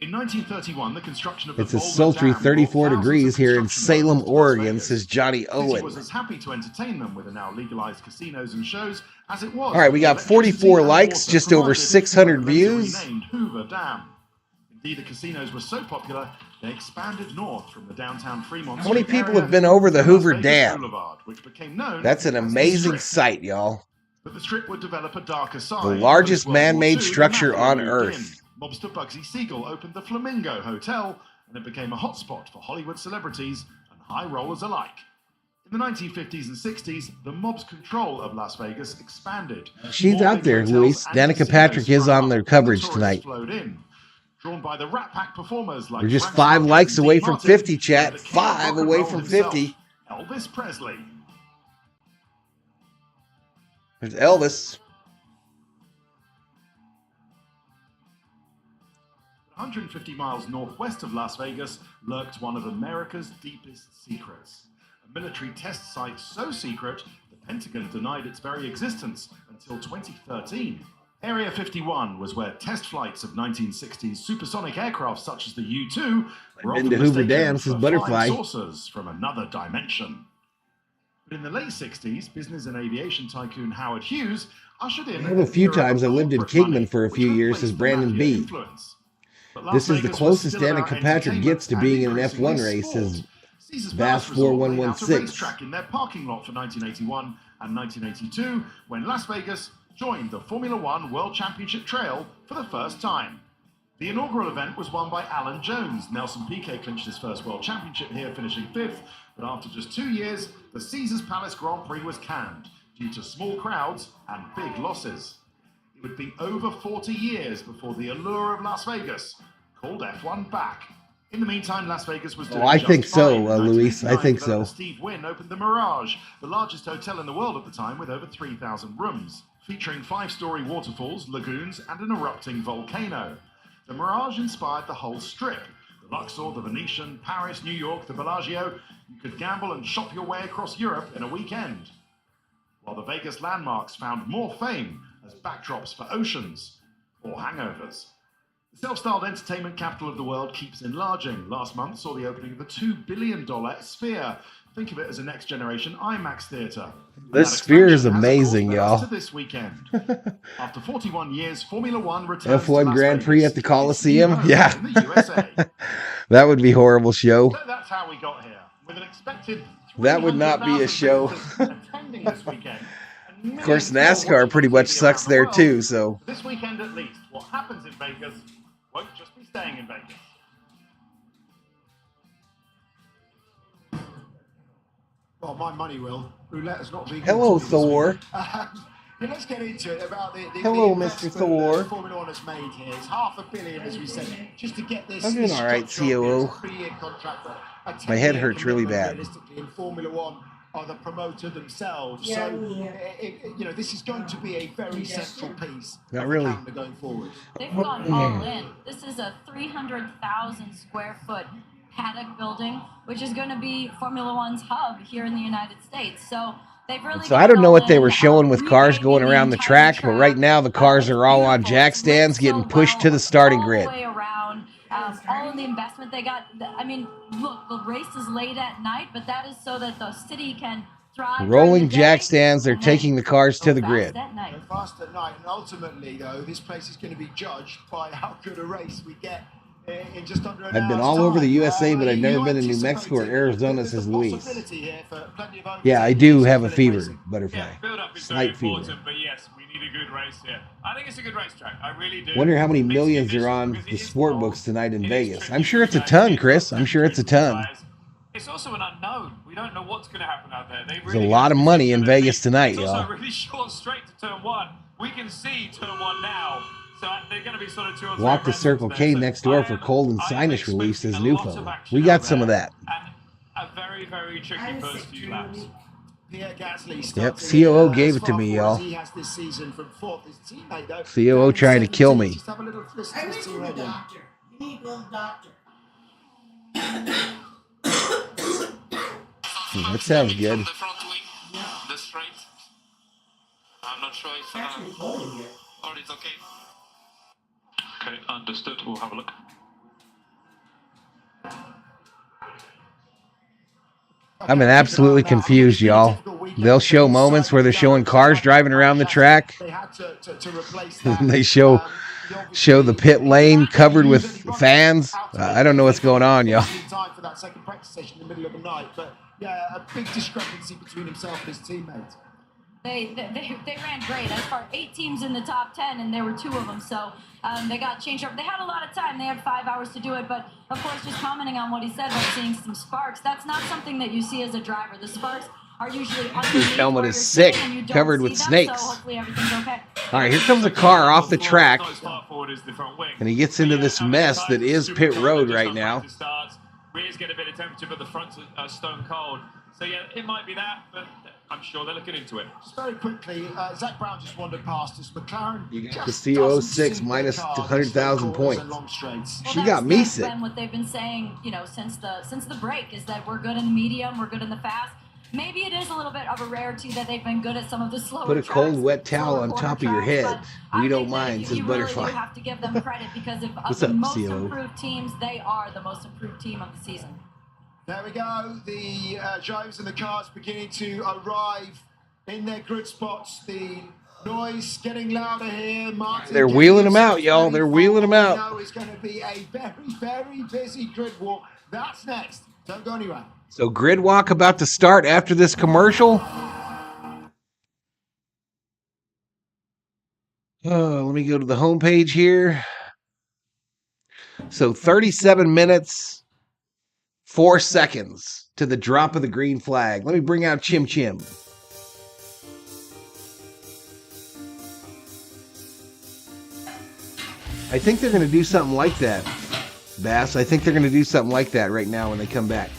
In 1931, the construction of the It's a sultry 34 degrees here in Salem, Oregon, says Johnny Owen. was as happy to entertain them with the now legalized casinos and shows as it was. All right, we got 44 likes, just over 600 views. Hoover Dam. Indeed, the casinos were so popular, they expanded north from the downtown Fremont. How many people have been over the Hoover Dam? Boulevard, which became known That's an amazing sight, y'all. But the strip would develop a darker side. The largest man-made structure on Earth. Mobster Bugsy Siegel opened the Flamingo Hotel, and it became a hotspot for Hollywood celebrities and high rollers alike. In the 1950s and 60s, the mob's control of Las Vegas expanded. She's out there, Luis. Danica Patrick is on their coverage tonight. Drawn by the Rat Pack performers like We're just 5 likes away from 50, chat. 5 away from 50. Elvis Presley. There's Elvis. 150 miles northwest of Las Vegas lurked one of America's deepest secrets. A military test site so secret, the Pentagon denied its very existence until 2013. Area 51 was where test flights of 1960s supersonic aircraft such as the U-2 were often Been to Hoover mistaken Dam, for says Butterfly. flying saucers from another dimension. But in the late 60s, business and aviation tycoon Howard Hughes ushered in... I know a few times I lived in Kingman for a few years, says Brandon B. This is the closest Danica Patrick gets to being in an F1 race, says Bass 4116. Track in their parking lot for 1981 and 1982 when Las Vegas joined the Formula One World Championship Trail for the first time. The inaugural event was won by Alan Jones. Nelson Piquet clinched his first World Championship here, finishing 5th, but after just 2 years, the Caesars Palace Grand Prix was canned due to small crowds and big losses. It would be over 40 years before the allure of Las Vegas called F1 back. In the meantime, Las Vegas was doing I just think so, fine. Luis. I think so. Steve Wynn opened the Mirage, the largest hotel in the world at the time with over 3,000 rooms, featuring 5-story waterfalls, lagoons, and an erupting volcano. The Mirage inspired the whole strip. The Luxor, the Venetian, Paris, New York, the Bellagio. You could gamble and shop your way across Europe in a weekend. While the Vegas landmarks found more fame as backdrops for oceans or hangovers. The self-styled entertainment capital of the world keeps enlarging. Last month saw the opening of the $2 billion Sphere. Think of it as a next-generation IMAX theater. This Sphere is amazing, y'all. This weekend. After 41 years, Formula One returns F1 to Las Grand Prix Vegas. at the Coliseum? Yeah. In the USA. That would be a horrible show. So that's how we got here. With an expected That would not be a show. attending this weekend. Of course, NASCAR pretty much sucks there too, so. This weekend at least, what happens in Vegas won't just be staying in Vegas. Well, my money will. Roulette has not been. Hello, Thor. Let's get into it about the Hello, Mr. Thor. Formula One has made here. It's $500 million, as we said, just to get this. I'm doing all right, COO. My head hurts really bad. Realistically, in Formula One are the promoter themselves. So, you know, this is going to be a very central piece. Not really. Going forward. They've gone all in. This is a 300,000 square foot paddock building, which is going to be Formula One's hub here in the United States. So they've really. So I don't know what they were showing with cars going around the track, but right now the cars are all on jack stands getting pushed to the starting grid. All the way around, all of the investment they got. I mean, look, the race is late at night, but that is so that the city can thrive. Rolling jack stands, they're taking the cars to the grid. Fast at night, and ultimately, though, this place is going to be judged by how good a race we get. In just under an I've been all over the USA, but I've never been in New Mexico or Arizona, says Luis. Yeah, I do have a fever, Butterfly. Yeah, build-up is Slight very fever. important, but yes, we need a good race here. I think it's a good racetrack. I really do. Wonder how many millions are on the sport books tonight in Vegas. I'm sure it's a ton, Chris. I'm sure it's a ton. It's also an unknown. We don't know what's going to happen out there. There's a lot of money in Vegas tonight, It's y'all. also a really short straight to turn one. We can see turn one now. So they're going to be sort of 2 or 3 Walk to Circle K next door for cold and sinus relief, says Newfound. We got some of that. A very, very tricky first few laps. Pierre Gasly. Yep, COO gave it to me, y'all. He has this season from fourth. His teammate, though, COO trying to kill me. Just have a little listen to this team radio. You need a doctor. That sounds good. The front wing, the straight. I'm not sure if or it's okay. Okay, understood. We'll have a look. I'm absolutely confused, y'all. They'll show moments where they're showing cars driving around the track. And they show the pit lane covered with fans. I don't know what's going on, y'all. Time for that second practice session in the middle of the night, but yeah, a big discrepancy between himself and his teammates. They ran great. As far 8 teams in the top 10, and there were 2 of them. So they got changed up. They had a lot of time. They had 5 hours to do it. But of course, just commenting on what he said about seeing some sparks, that's not something that you see as a driver. The sparks are usually His helmet is sick, covered with snakes. So hopefully everything's okay. All right, here comes a car off the track, and he gets into this mess that is pit road right now. Rears get a bit of temperature, but the fronts are stone cold. So yeah, it might be that, but I'm sure they're looking into it. Just very quickly, Zach Brown just wandered past us. McLaren. You got the CO6 minus 100,000 points. She got me sick. Been what they've been saying, you know, since the break is that we're good in the medium, we're good in the fast. Maybe it is a little bit of a rarity that they've been good at some of the slower Put a tracks, cold, wet towel on top of your head. We don't mind, you says really Butterfly. do have to give them credit because of What's the up, most CO? improved teams, they are the most improved team of the season. There we go. The drivers and the cars beginning to arrive in their grid spots. The noise getting louder here. Martin, They're wheeling them out, y'all. They're wheeling them out. It's going to be a very, very busy grid walk. That's next. Don't go anywhere. So grid walk about to start after this commercial. Let me go to the homepage here. So 37 minutes, 4 seconds to the drop of the green flag. Let me bring out Chim Chim. I think they're going to do something like that, Bass. I think they're going to do something like that right now when they come back.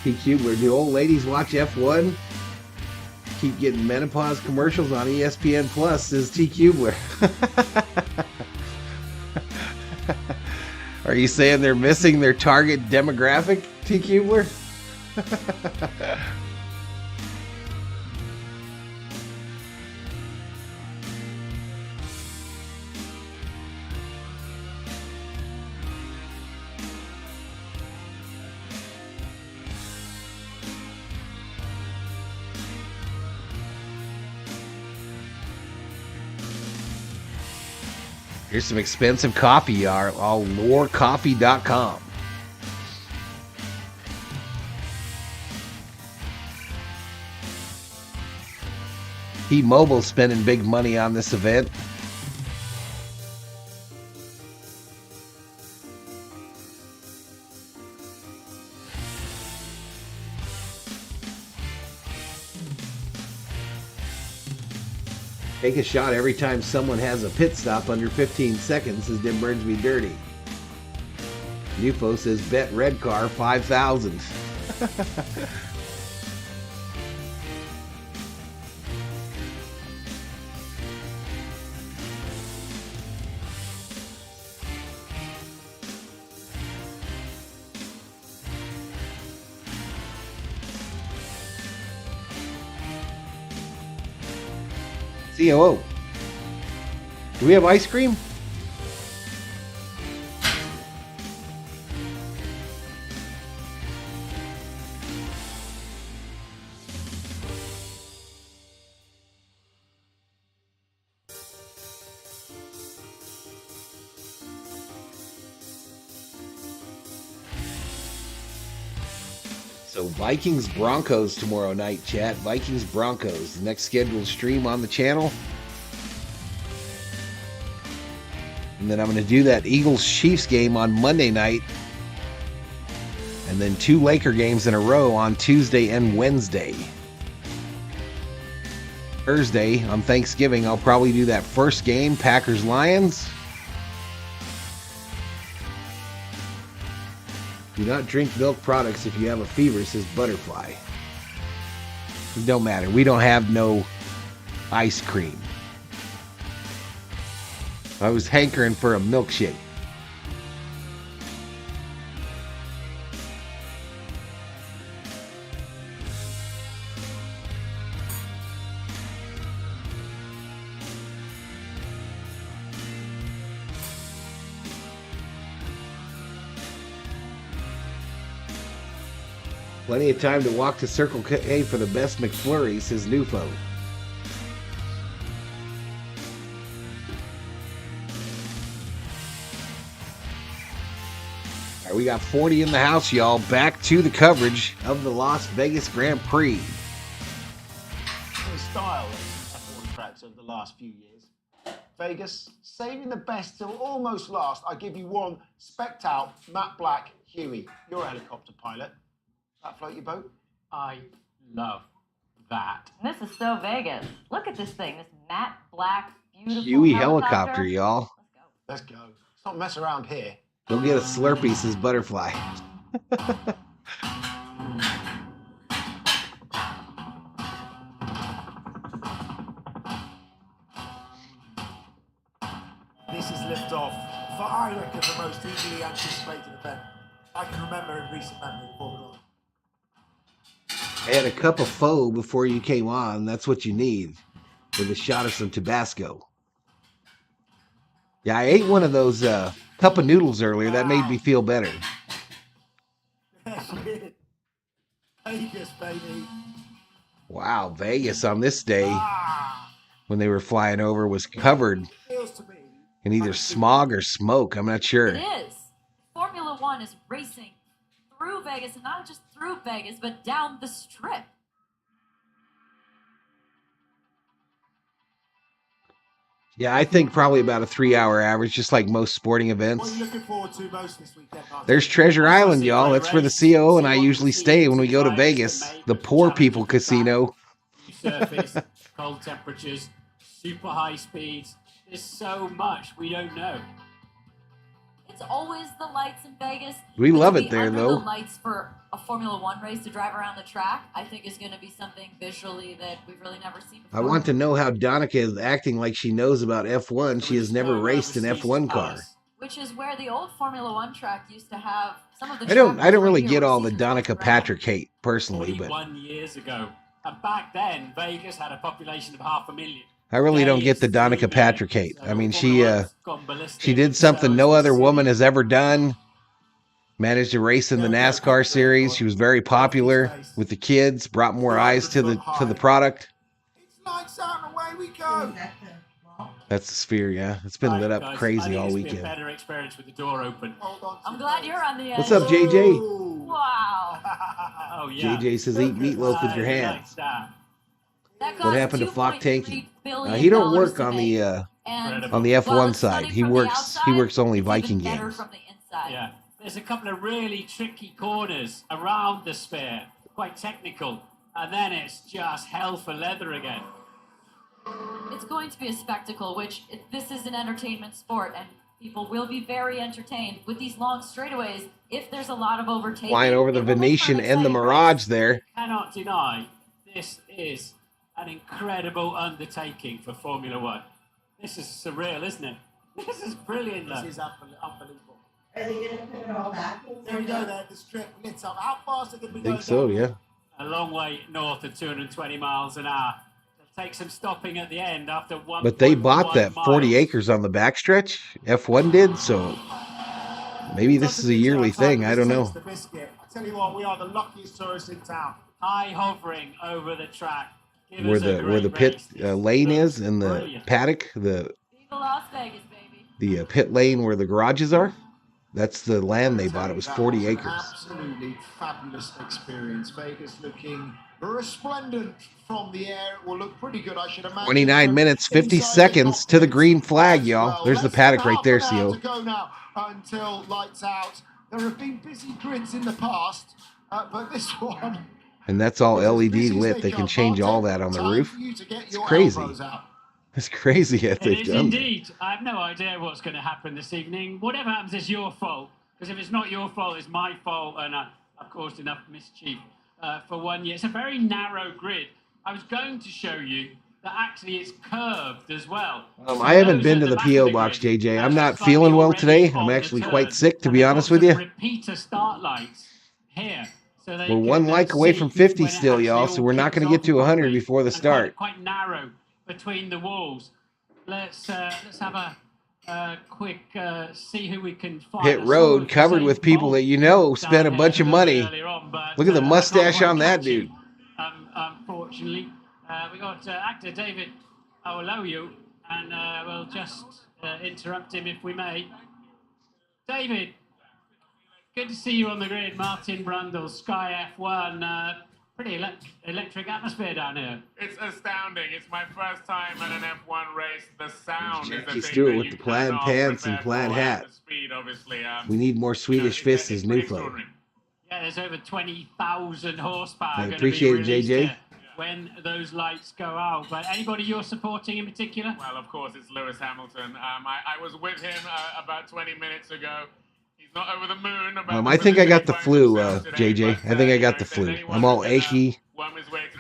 TQ, where do old ladies watch F1? Keep getting menopause commercials on ESPN Plus, says TQ. Are you saying they're missing their target demographic, TQ? Here's some expensive coffee, y'all. All lorecoffee.com. T-Mobile spending big money on this event. Take a shot every time someone has a pit stop under 15 seconds, says Dim Burnsby Dirty. Nufo says bet red car 5,000. COO. Do we have ice cream? So Vikings Broncos tomorrow night, chat. Vikings Broncos, the next scheduled stream on the channel. And then I'm going to do that Eagles Chiefs game on Monday night. And then 2 Laker games in a row on Tuesday and Wednesday. Thursday on Thanksgiving, I'll probably do that first game, Packers Lions. Do not drink milk products if you have a fever, says Butterfly. It don't matter. We don't have no ice cream. I was hankering for a milkshake. Plenty of time to walk to Circle K for the best McFlurry, says Nufo. All right, we got 40 in the house, y'all. Back to the coverage of the Las Vegas Grand Prix. The style of F1 tracks over the last few years. Vegas, saving the best till almost last. I give you one specced out, matte black Huey. You're a helicopter pilot. That float your boat? I love that. And this is so Vegas. Look at this thing, this matte black, beautiful Huey helicopter, y'all. Let's go. Let's not mess around here. Go get a Slurpee, says Butterfly. This is liftoff for, I reckon, the most eagerly anticipated event I can remember in recent memory of Formula 1. I had a cup of pho before you came on. That's what you need with a shot of some Tabasco. Yeah, I ate one of those cup of noodles earlier. That made me feel better. Vegas, baby. Wow, Vegas on this day when they were flying over was covered in either smog or smoke. I'm not sure. It is. Formula One is racing through Vegas, and not just through Vegas, but down the strip. Yeah, I think probably about a 3-hour average, just like most sporting events. What are you looking forward to most this weekend, Martin? There's Treasure Island, y'all. That's where the COO and I usually stay when we go to Vegas, the poor people casino. Surface, cold temperatures, super high speeds. There's so much we don't know. It's always the lights in Vegas. We love it be there, under though. The lights for a Formula One race to drive around the track, I think, is going to be something visually that we've really never seen before. I want to know how Donica is acting like she knows about F1. She has never raced an F1 car. Which is where the old Formula One track used to have some of the. I don't really get all the Donica Patrick hate personally, but 41 years ago, and back then Vegas had a population of 500,000. I really don't get the Donica Patrick hate. I mean, she did something no other woman has ever done. Managed to race in the NASCAR series. She was very popular with the kids. Brought more eyes to the product. It's lights out and away we go. That's the Sphere, yeah. It's been lit up guys, crazy all I think it's weekend. been a better experience with the door open. I'm glad you're on the edge. What's up, JJ? Wow. Oh, yeah. JJ says eat meatloaf with your hands. That What happened to Flock Tanky? He don't work on the F1 side. He works only Viking games. Yeah. There's a couple of really tricky corners around the Sphere, quite technical, and then it's just hell for leather again. It's going to be a spectacle, which this is an entertainment sport, and people will be very entertained with these long straightaways. If there's a lot of overtaking, Flying over the Venetian and the Mirage there. Cannot deny this is an incredible undertaking for Formula One. This is surreal, isn't it? This is brilliant. This is unbelievable. Are they going to put it all back? There we go, there. The strip lit up. How fast are they going to be I think so, yeah. A long way north of 220 miles an hour. It'll take some stopping at the end after one. But they bought that 40 acres on the backstretch. F1 did, so maybe this is a yearly thing. I don't know. I tell you what, we are the luckiest tourists in town. High hovering over the track. Where the pit lane is and the paddock, the Las Vegas, baby. The pit lane where the garages are. That's the land they bought. It was 40 acres. Absolutely fabulous experience. Vegas looking resplendent from the air. It will look pretty good, I should imagine. 29 minutes, 50 seconds to the green flag, y'all. There's the paddock right there, CO. To go now until lights out. There have been busy grids in the past, but this one. And that's all LED lit. They can change all that on the roof. It's crazy. It's crazy that they've done. Indeed. I have no idea what's going to happen this evening. Whatever happens is your fault. Because if it's not your fault, it's my fault. And I've caused enough mischief for 1 year. It's a very narrow grid. I was going to show you that actually it's curved as well. I haven't been to the PO box, JJ. I'm not feeling well today. I'm actually quite sick, to be honest with you. Repeater start lights here. So we're one like away from 50 still, y'all. So we're not going to get to 100 before the start. Quite narrow between the walls. Let's have a quick see who we can find. Pit road covered with people that you know spent a bunch of money. Look at the mustache on that dude. Unfortunately, we got actor David Owolowo, and we'll just interrupt him if we may. David, good to see you on the grid. Martin Brundle, Sky F1. Pretty electric atmosphere down here. It's astounding. It's my first time at an F1 race. The sound is the Jackie thing Stewart that with you the plaid cannot pants and prepare plaid for. hat. The speed, obviously. We need more Swedish Fists as new flow. Yeah, there's over 20,000 horsepower. I appreciate it, JJ. When those lights go out. But anybody you're supporting in particular? Well, of course, it's Lewis Hamilton. I was with him about 20 minutes ago. He's not over the moon. I think I got the flu, JJ. I think I got the flu. I'm all achy.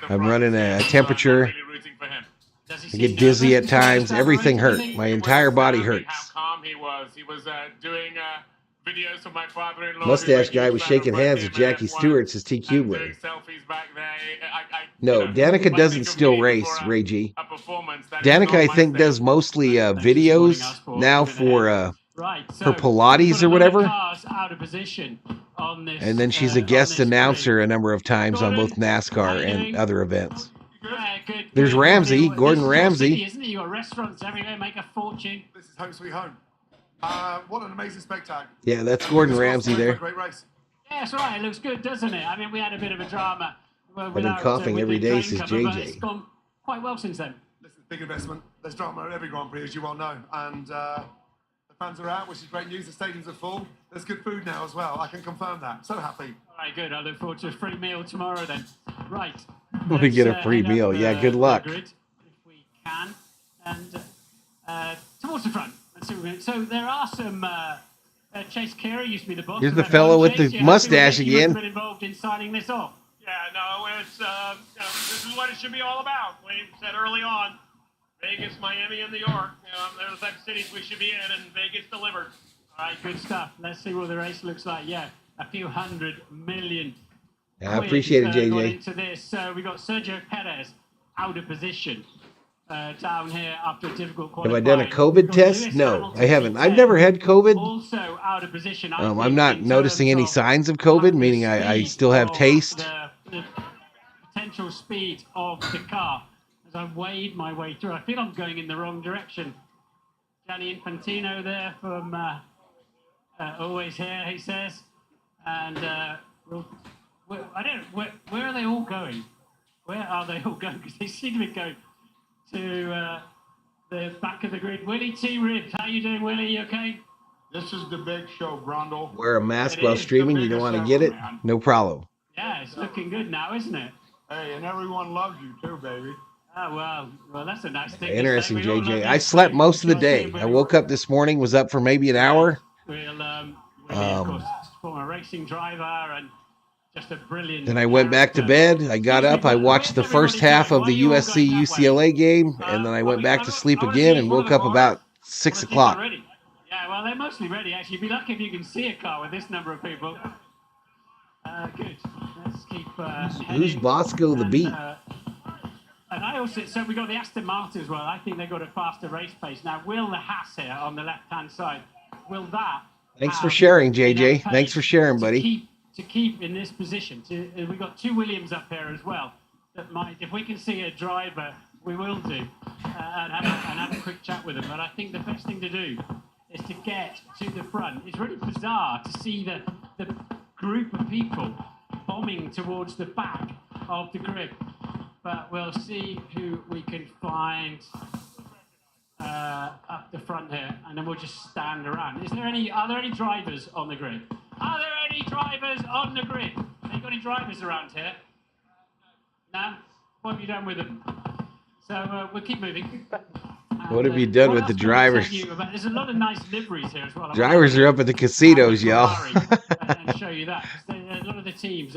I'm running a temperature. I get dizzy at times. Everything hurts. My entire body hurts. How calm he was. He was doing videos of my father-in-law. Mustache guy was shaking hands with Jackie Stewart, says T Cube with No, Danica doesn't still race, Ray G. Danica, I think, does mostly videos now for Pilates or whatever. And then she's a guest announcer a number of times on both NASCAR and other events. There's Ramsey, Gordon Ramsay. Isn't it? You got restaurants everywhere, make a fortune. This is home sweet home. What an amazing spectacle. Yeah, that's Gordon Ramsay there. Great race. Yeah, that's right. It looks good, doesn't it? I mean, we had a bit of a drama. I've been coughing every day, says JJ. It's gone quite well since then. Listen, big investment. There's drama at every Grand Prix, as you well know. And the fans are out, which is great news. The stadiums are full. There's good food now as well. I can confirm that. So happy. All right, good. I look forward to a free meal tomorrow then. Right. We get a free meal. Yeah, good luck. Grid, if we can. And towards the front. Let's see what we're going to. So there are some... Chase Carey used to be the boss. Here's the fellow with the mustache again. Been involved in signing this off. Yeah, no, it's this is what it should be all about. We said early on, Vegas, Miami, and New York. They're the type of cities we should be in, and Vegas delivered. All right, good stuff. Let's see what the race looks like. Yeah, a few $100 million. Yeah, I appreciate it, JJ. Into this, so we got Sergio Perez out of position. Down here after a difficult qualifying. Have I done a COVID test? No, I haven't. I've never had COVID. Also out of position. I'm not noticing any signs of COVID, meaning I still have taste. The potential speed of the car as I wade my way through. I feel I'm going in the wrong direction. Danny Infantino there from Always Here, he says. And where are they all going? Where are they all going? Because they seem to be going to the back of the grid. Willie T. Ribs, how you doing, Willie? You okay? This is the big show, Brundle. Wear a mask while streaming. You don't want to get it? No problem. Yeah, it's looking good now, isn't it? Hey, and everyone loves you too, baby. Oh, well, that's a nice thing. Interesting, JJ. I slept most of the day. I woke up this morning, was up for maybe an hour. Willie, of course, former racing driver and just a brilliant. Then I went back to bed. I got up. I watched the first half of the USC UCLA game, and then I went back to sleep again and woke up about 6 o'clock. Yeah, well, they're mostly ready, actually. You'd be lucky if you can see a car with this number of people. Good. Let's keep Who's Bosco the Beat? And I also, so we got the Aston Martin as well. I think they got a faster race pace. Now, will the Haas here on the left-hand side, will that... Thanks for sharing, JJ. Thanks for sharing, buddy. To keep in this position. We've got 2 Williams up here as well. That might, if we can see a driver, we will do. And have a quick chat with them. But I think the best thing to do is to get to the front. It's really bizarre to see the group of people bombing towards the back of the grid. But we'll see who we can find up the front here, and then we'll just stand around. Are there any drivers on the grid? Are there any drivers on the grid? Have you got any drivers around here? No? What have you done with them? So we'll keep moving. What have you done with the drivers? There's a lot of nice liveries here as well. Drivers are up at the casinos, y'all. And show you that. A lot of the teams,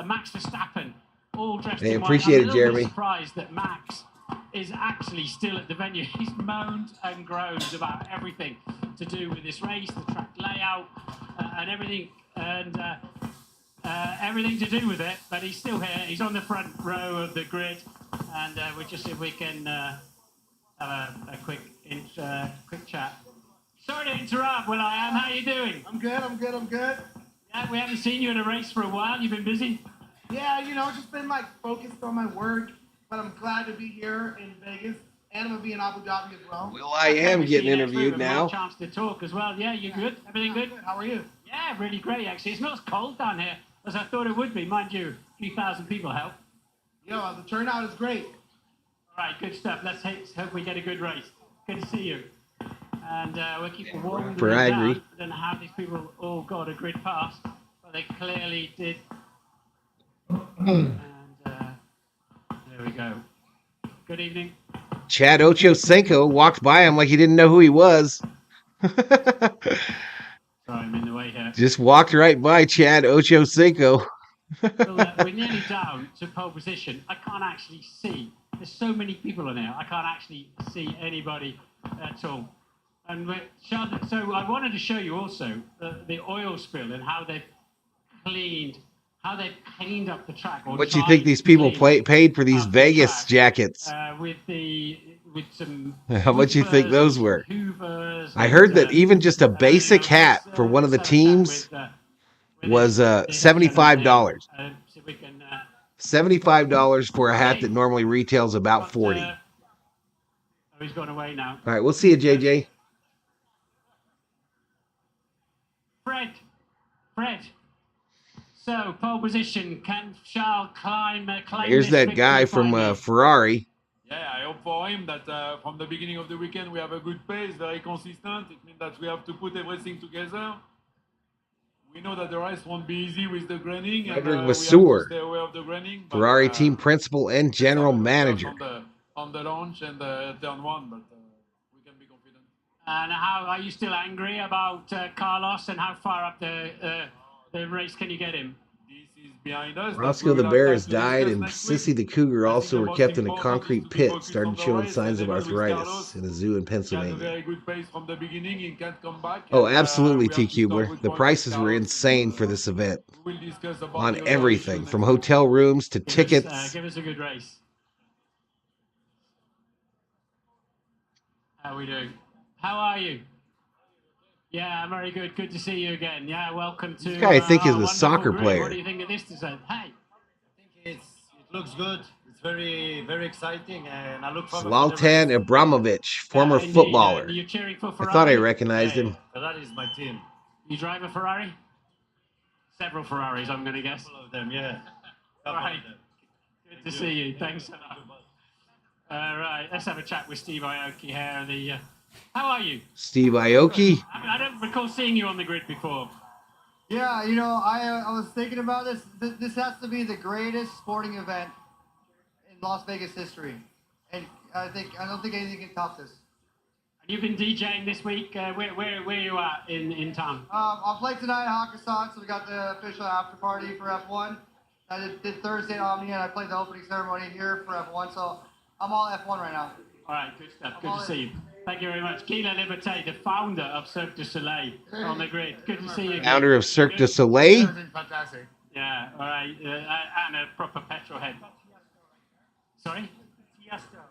Max Verstappen, all dressed They in white. appreciate I'm it, a little bit Jeremy. surprised that Max is actually still at the venue. He's moaned and groaned about everything to do with this race, the track layout, and everything, and everything to do with it. But he's still here. He's on the front row of the grid, and we'll just see if we can have a quick chat. Sorry to interrupt, Will.i.am. How you doing? I'm good. Yeah, we haven't seen you in a race for a while. You've been busy? Yeah, just been focused on my work, but I'm glad to be here in Vegas, and I'm gonna be in Abu Dhabi as well. Will.i.am getting interviewed now. Chance to talk as well. Yeah, you good? Everything good? How are you? Yeah, really great actually. It's not as cold down here as I thought it would be. Mind you, a few thousand people help. The turnout is great. All right, good stuff. Let's hope we get a good race. Good to see you. And we'll keep the warm For I agree. I don't know how these people all got a grid pass, but they clearly did. And there we go. Good evening. Chad Ochocinco walked by him like he didn't know who he was. Sorry, I'm in the way here. Just walked right by Chad Ochocinco. We're nearly down to pole position. I can't actually see. There's so many people in here. I can't actually see anybody at all. And so I wanted to show you also the oil spill and how they've cleaned up the track. What do you think these people paid for these Vegas jackets? With some. How much you think those were? Hoovers, I heard that even just a basic hat for one of the teams was $75. $75 for a hat that normally retails about $40. He's gone away now. All right, we'll see you, JJ. Fred. So, pole position. Can Charles claim Here's that guy from Ferrari. Yeah, I hope for him that from the beginning of the weekend we have a good pace, very consistent. It means that we have to put everything together. We know that the race won't be easy with the graining. Frederick We Vasseur, have to stay aware of the graining. But, Ferrari team principal and general manager. On the launch and turn one, but we can be confident. And how are you still angry about Carlos, and how far up the race can you get him? This is behind us. Roscoe the Bear has died, and Sissy the Cougar also were kept in a concrete pit, started showing signs of arthritis in a zoo in Pennsylvania. Very good pace from the beginning. He can't come back. Oh, absolutely, T. Kubler. The prices were insane for this event. On everything, from hotel rooms to tickets. Give us a good race. How are we doing? How are you? Yeah, I'm very good. Good to see you again. Yeah, welcome to. This guy I think is a soccer grid. player. What do you think of this design? Hey. It looks good. it's very, very exciting, and I look forward to Zlatan Ibrahimovic, former Indeed, footballer. and you're cheering for I Ferrari? thought I recognized him. Ferrari is my team. You drive a Ferrari? Several Ferraris, I'm going to guess. All of them, yeah. All right. Good to see you. Thanks a lot. All right, let's have a chat with Steve Aoki here. How are you? Steve Aoki. I don't recall seeing you on the grid before. Yeah, you know, I was thinking about this. This has to be the greatest sporting event in Las Vegas history, and I don't think anything can top this. You've been DJing this week. Where are you at in town? I played tonight at Hakkasan, so we got the official after party for F1. I did Thursday at Omni, and I played the opening ceremony here for F1. So I'm all F1 right now. All right, good stuff. Good to see you. Thank you very much. Gila Liberté, the founder of Cirque du Soleil, on the grid. Good to see you. Founder of Cirque du Soleil. Fantastic. Yeah, all right. And a proper petrol head. Sorry? Tiesto.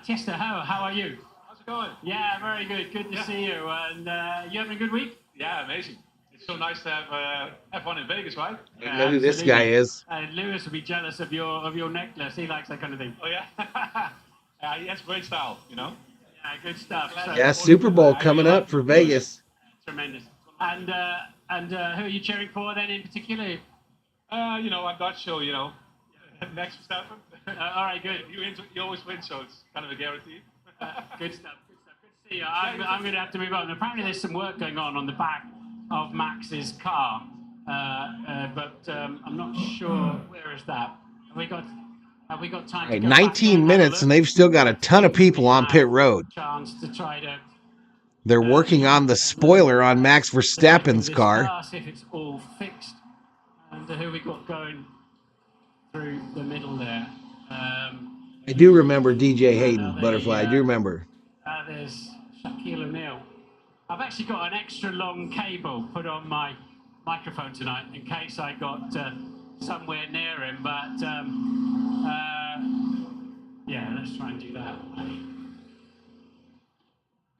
Tiesto, how are you? How's it going? Yeah, very good. Good to see you. And you having a good week? Yeah, amazing. It's so nice to have F1 in Vegas, right? I know who this guy is. Lewis will be jealous of your necklace. He likes that kind of thing. Oh, yeah? Yeah, he has great style, you know? Yeah, good stuff. Yeah, Super Bowl coming up for Vegas. Tremendous. And who are you cheering for then in particular? You know, I'm Dutch, so, you know, next Verstappen. All right, good. You always win, so it's kind of a guarantee. Good stuff. Good stuff. Good to see you. I'm going to have to move on. Apparently, there's some work going on the back of Max's car, but I'm not sure where is that. Have we got time? Right, 19 minutes, and they've still got a ton of people on pit road. Chance to try to. They're working on the spoiler on Max Verstappen's car. See if it's all fixed. And who we got going through the middle there? I do remember DJ Hayden, Butterfly. I do remember. There's Shaquille O'Neal. I've actually got an extra long cable put on my microphone tonight in case I got somewhere near him. But yeah, let's try and do that.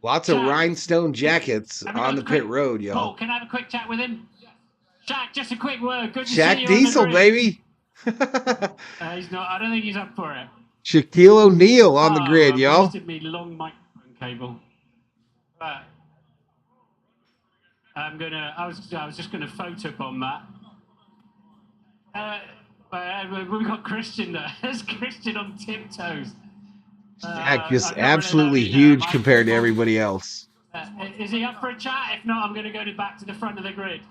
Lots of rhinestone jackets on the pit road, Paul, y'all. can I have a quick chat with him? Shaq, just a quick word. Good to see Shaq you Diesel, on the baby. He's not. I don't think he's up for it. Shaquille O'Neal on the grid, y'all. Wasted me long microphone cable. Right. I was just gonna photobomb that. We got Christian there. There's Christian on tiptoes. Shaq is absolutely huge compared to everybody else. Is he up for a chat? If not, I'm going to go back to the front of the grid.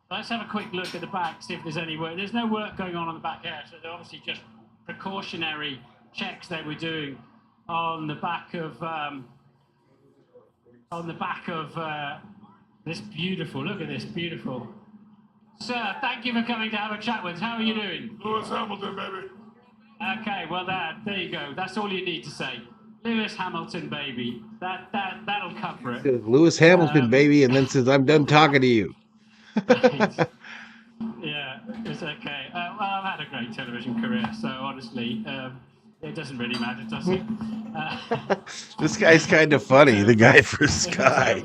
Let's have a quick look at the back, see if there's any work. There's no work going on the back here, so they're obviously just precautionary checks they were doing on the back of this beautiful. Look at this beautiful. Sir, thank you for coming to have a chat with us. How are you doing? Lewis Hamilton, baby. Okay, well there you go. That's all you need to say. Lewis Hamilton, baby. That'll cover it. Says Lewis Hamilton, baby, and then says, I'm done talking to you. Yeah, it's okay. Well, I've had a great television career, so honestly, it doesn't really matter, does it? This guy's kind of funny, the guy for Sky.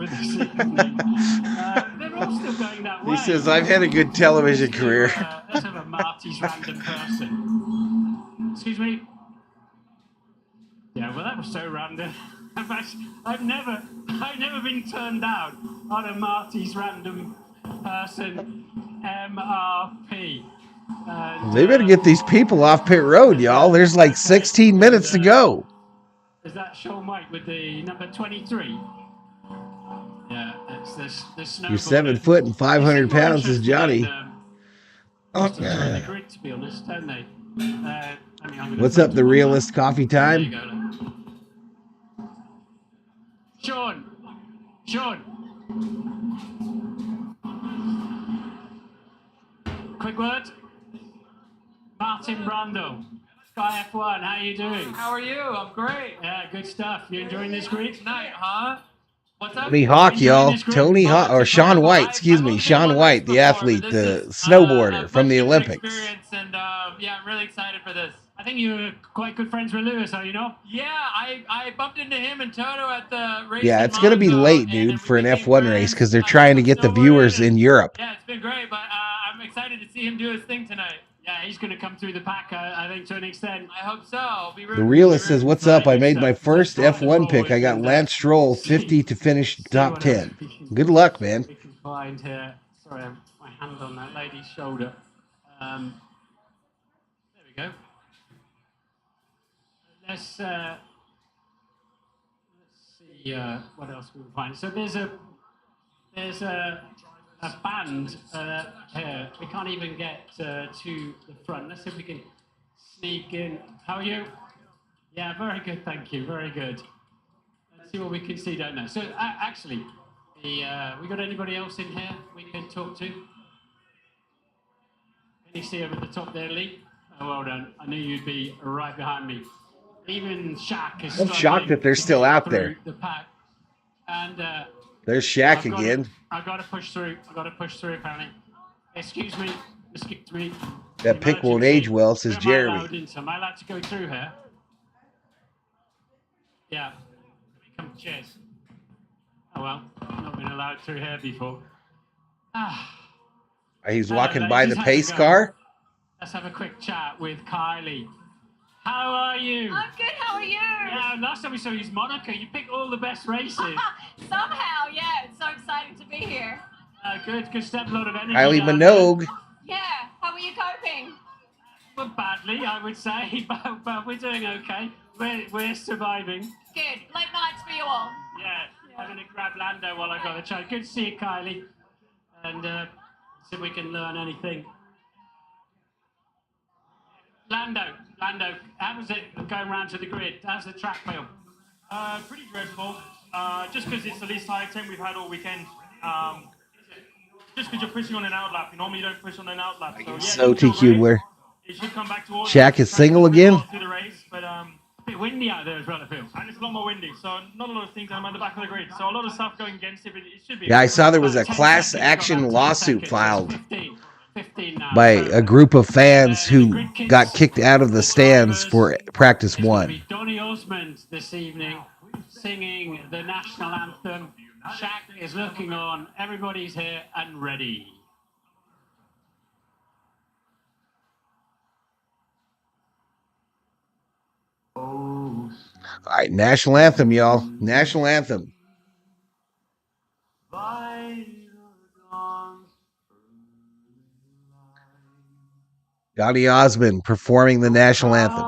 They're all still going that way. He says, I've had a good television career. Let's have a Marty's random person. Excuse me? Yeah, well, that was so random. I've never been turned down on a Marty's random person MRP. They better get these people off pit road, y'all. There's like 16 minutes to go. Is that Shawn White with the number 23? Yeah, it's the snow. You're 7 foot and 500 pounds is Johnny. Just enjoy the grid, to be honest, don't they? What's up, the realist coffee There you time? go. Sean. Quick word. Martin Brundle, Sky F1, how you doing? How are you? I'm great. Yeah, good stuff. You enjoying this grid? Tonight, huh? What's up? Tony Hawk, y'all. Tony Hawk, or Shaun White, excuse me. Shaun White, the athlete, the snowboarder from the Olympics. Experience, and yeah, I'm really excited for this. I think you're quite good friends with Lewis, are you not? Yeah, I bumped into him and Toto at the race. Yeah, it's going to be late, dude, for an F1 race because they're trying to get the viewers in Europe. Yeah, it's been great, but I'm excited to see him do his thing tonight. Yeah, he's going to come through the pack, I think, to an extent. I hope so. I'll be The realist says, "What's up? I made my first F1 pick. I got Lance Stroll 50 to finish top 10. Good luck, man." We can find here. Sorry, my hand on that lady's shoulder. There we go. Let's see what else we can find. So there's a band here. We can't even get to the front. Let's see if we can sneak in. How are you? Yeah, very good, thank you. Very good. Let's see what we can see down there. So actually, we got anybody else in here we can talk to? Can you see over the top there, Lee? Oh, well done. I knew you'd be right behind me. Even Shaq is. I'm shocked that they're still out there. The pack. And there's Shaq again. I've got to push through. Apparently. Excuse me. That pick won't age well, says Jeremy. Am I allowed to go through here? Yeah. Come, cheers. Oh well, I've not been allowed through here before. He's walking by the pace car. Let's have a quick chat with Kylie. How are you? I'm good, how are you? Yeah, last time we saw you was Monaco. You picked all the best races. Somehow, yeah, it's so exciting to be here. Good step, a lot of energy. Kylie Minogue. Yeah, how are you coping? Well, badly, I would say, but we're doing okay. We're surviving. Good, late nights for you all. Yeah, I'm going to grab Lando while I got the chat. Good to see you, Kylie. And see if we can learn anything. Lando, how was it going around to the grid? How's the track feel? Pretty dreadful. Just because it's the least high temp we've had all weekend. Just because you're pushing on an outlap. Normally you don't push on an outlap. So TQ where it should come back towards Shaq is single again. Through the race, but a bit windy out there as well, I feel. And it's a lot more windy, so not a lot of things. I'm at the back of the grid, so a lot of stuff going against it. But it should be. Yeah, I saw there was a class action lawsuit filed by a group of fans who got kicked out of the stands for practice one. Donny Osmond this evening singing the national anthem. Shaq is looking on. Everybody's here and ready. All right, national anthem, y'all. National anthem. Donny Osmond performing the national anthem.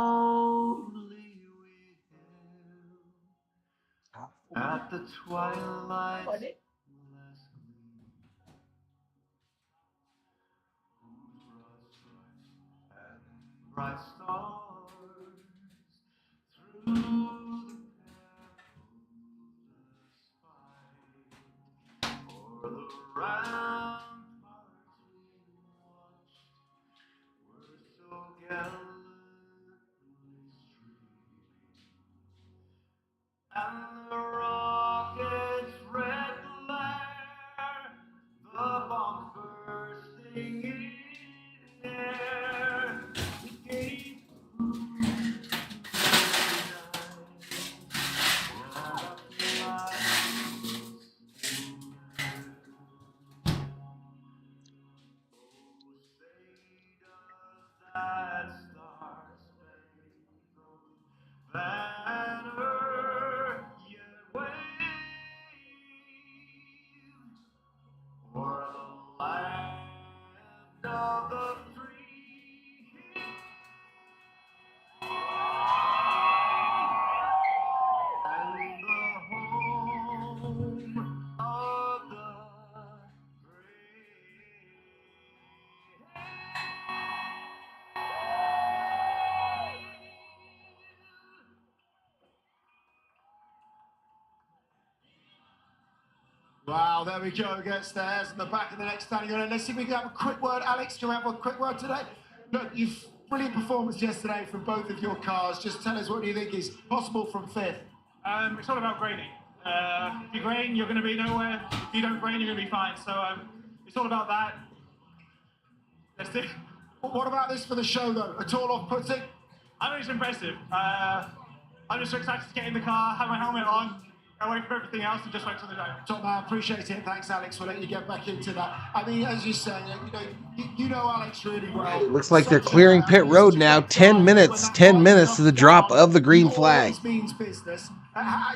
At the twilight, bright stars through the sky, o'er the ramparts we watched were so gallantly streaming, and the rocket's red glare, the bombs bursting in air, it gave that star-spangled banner yet wave o'er the land of the free and the home of the Wow, there we go. Gets theirs in the back of the next standing on. Let's see if we can have a quick word. Alex, do you have a quick word today? Look, you've brilliant performance yesterday from both of your cars. Just tell us what you think is possible from fifth. It's all about grading. If you grain, you're going to be nowhere. If you don't grain, you're going to be fine. So it's all about that. That's it. What about this for the show, though? At all off-putting? I think it's impressive. I'm just so excited to get in the car, have my helmet on, I'll wait for everything else and just wait till the day. Top man, appreciate it. Thanks, Alex. We'll let you get back into that. I mean, as you say, you know Alex really well. It looks like they're clearing pit road now. 10 minutes to the drop of the green flag. Means business.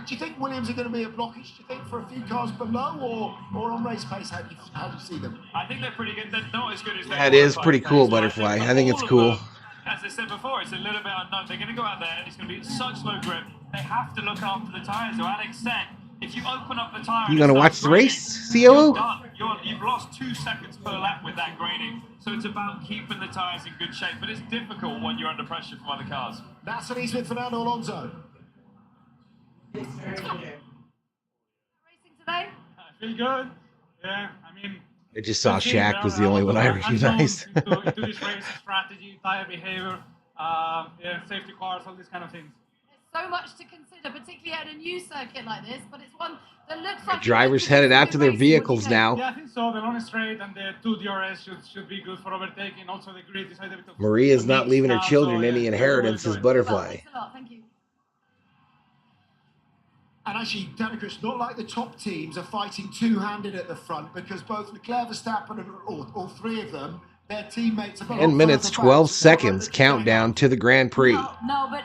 Do you think Williams are going to be a blockage? Do you think for a few cars below or on race pace? How do you see them? I think they're pretty good. They're not as good as they That is pretty cool, Butterfly. I think it's cool. As I said before, it's a little bit unknown. They're going to go out there. It's going to be such low grip. They have to look after the tires. So Alex said, if you open up the tire, you going to watch the race, COO? You've lost 2 seconds per lap with that grading. So it's about keeping the tires in good shape. But it's difficult when you're under pressure from other cars. That's what he's with Fernando Alonso. Racing today? I feel good. Yeah, I mean. I just saw Shaq was the only one I recognized. into this race strategy, tire behavior, safety cars, all these kind of things. There's so much to consider, particularly at a new circuit like this, but it's one that looks like... Drivers headed out to their vehicles now. Yeah, I think so. The long straight and the 2 DRS should be good for overtaking. Also, the grid is a bit of... Maria's not leaving her children any inheritance as Butterfly. Thanks a lot, thank you. And actually, Danica, it's not like the top teams are fighting two-handed at the front because both Leclerc, Verstappen, and all 3 of them, their teammates are... 10 minutes, 12 seconds countdown to the Grand Prix. No, but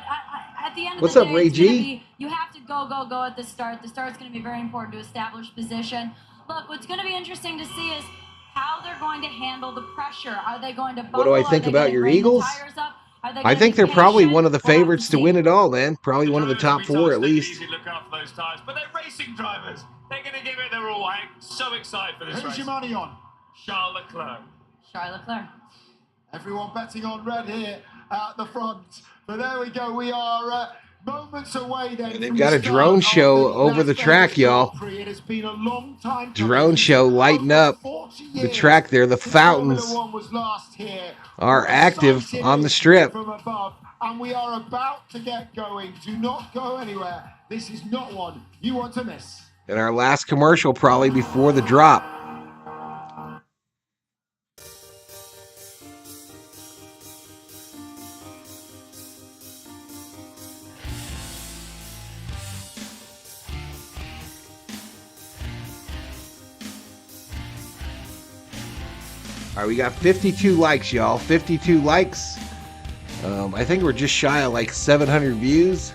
at the end of What's the up, day, Ray it's gonna G? be, you have to go at the start. The start's going to be very important to establish position. Look, what's going to be interesting to see is how they're going to handle the pressure. Are they going to bubble? What do I think about your Eagles? I think they're probably one of the favorites to win it all, man. Probably one of the top 4 at least. Easy look after those tires, but they're racing drivers. They're going to give it their all. I'm so excited for this race. Who's your money on? Charles Leclerc. Charles Leclerc. Everyone betting on red here at the front. But there we go. We are moments away then. They've got a drone show over the track, y'all. It has been a long time. Drone show lighting up the track there. The fountains are active on the strip. From above, and we are about to get going. Do not go anywhere. This is not one you want to miss. And our last commercial probably before the drop. All right, we got 52 likes, y'all. 52 likes. I think we're just shy of like 700 views.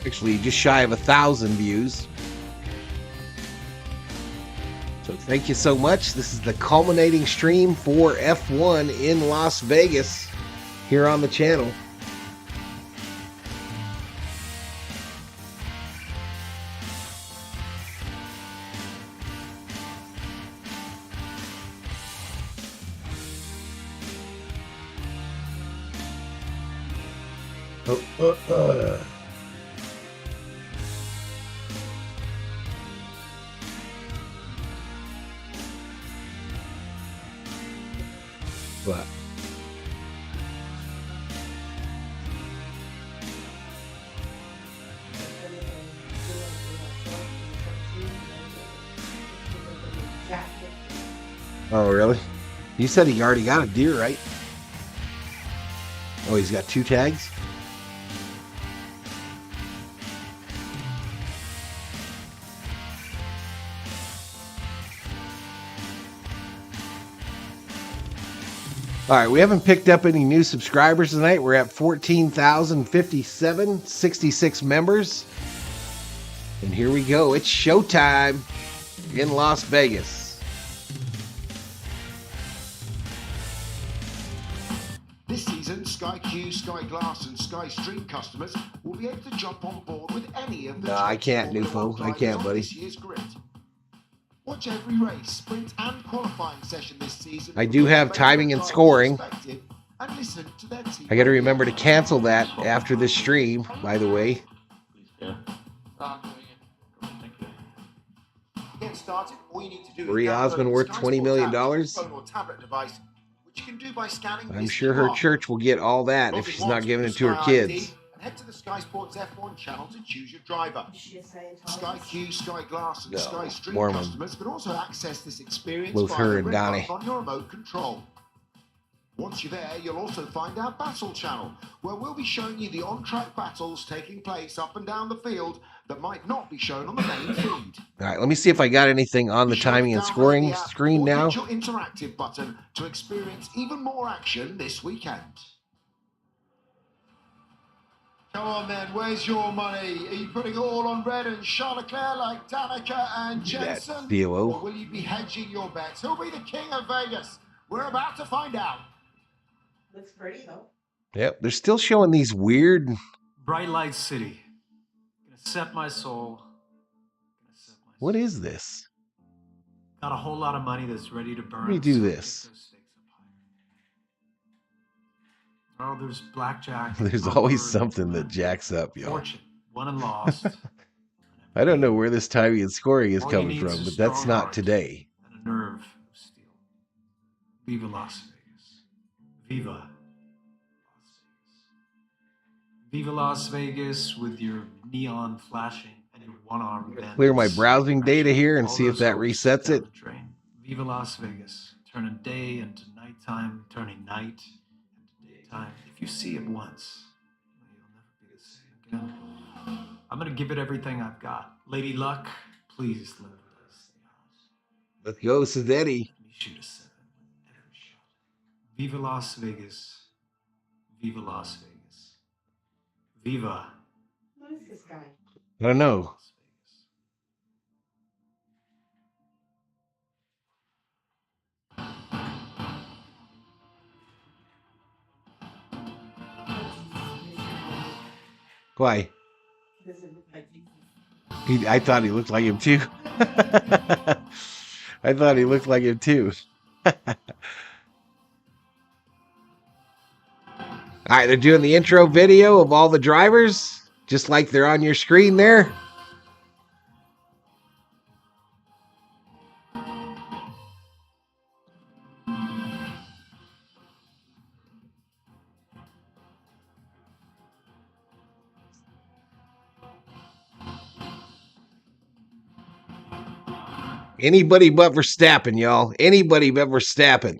Actually, just shy of 1,000 views. So thank you so much. This is the culminating stream for F1 in Las Vegas here on the channel. But oh, really? You said he already got a deer, right? Oh, he's got 2 tags? All right, we haven't picked up any new subscribers tonight. We're at 14,057, 66 members. And here we go. It's showtime in Las Vegas. This season, Sky Q, Sky Glass, and Sky Stream customers will be able to jump on board with any of the... No, I can't, Newfo. I can't, buddy. This year's grid. Watch every race, sprint, and qualifying session this season. I do have timing and scoring. And listen to their team. I got to remember to cancel that after this stream, by the way. Get started. All you need to do Marie is Osmond worth $20 million. phone or tablet device, which you can do by scanning. I'm this sure her QR. church will get all that if she's not giving it to her Sky kids. ID, and head to the Sky Sports F1 channel to choose your driver. Sky Q, Sky Glass, and No, Sky Stream Mormon. customers can also access this experience Both via her the and red Donnie. button on your remote control. Once you're there, you'll also find our Battle channel, where we'll be showing you the on-track battles taking place up and down the field that might not be shown on the main feed. All right, let me see if I got anything on the timing and scoring screen now. Hit your interactive button to experience even more action this weekend. Come on then, where's your money? Are you putting it all on red and Charles Leclerc like Danica and Jensen? duo. Or will you be hedging your bets? Who'll be the king of Vegas? We're about to find out. Looks pretty though. Yep, they're still showing these weird. Bright Light City. Gonna set my soul. What is this? Got a whole lot of money that's ready to burn. Let me do this. Oh, there's blackjack. There's always something that jacks up, y'all. Fortune, won and lost. I don't know where this timing and scoring is All you coming need from, is a but that's strong not heart today. and a nerve of steel. Viva Las Vegas. Viva. Viva Las Vegas with your neon flashing and your one-arm bend. Clear my browsing data here and see if that resets it. Viva Las Vegas. Turning day into nighttime, turning night into daytime. If you see it once, you'll never be the same again. I'm going to give it everything I've got. Lady Luck, please let us stay house. Let's go, Sazetti. Let me shoot a 7 with every shot. Viva Las Vegas. Viva Las Vegas. Viva. Who is this guy? I don't know. Why? Doesn't look like Jesus. I thought he looked like him too. I thought he looked like him too. All right, they're doing the intro video of all the drivers, just like they're on your screen there. Anybody but Verstappen, y'all. Anybody but Verstappen.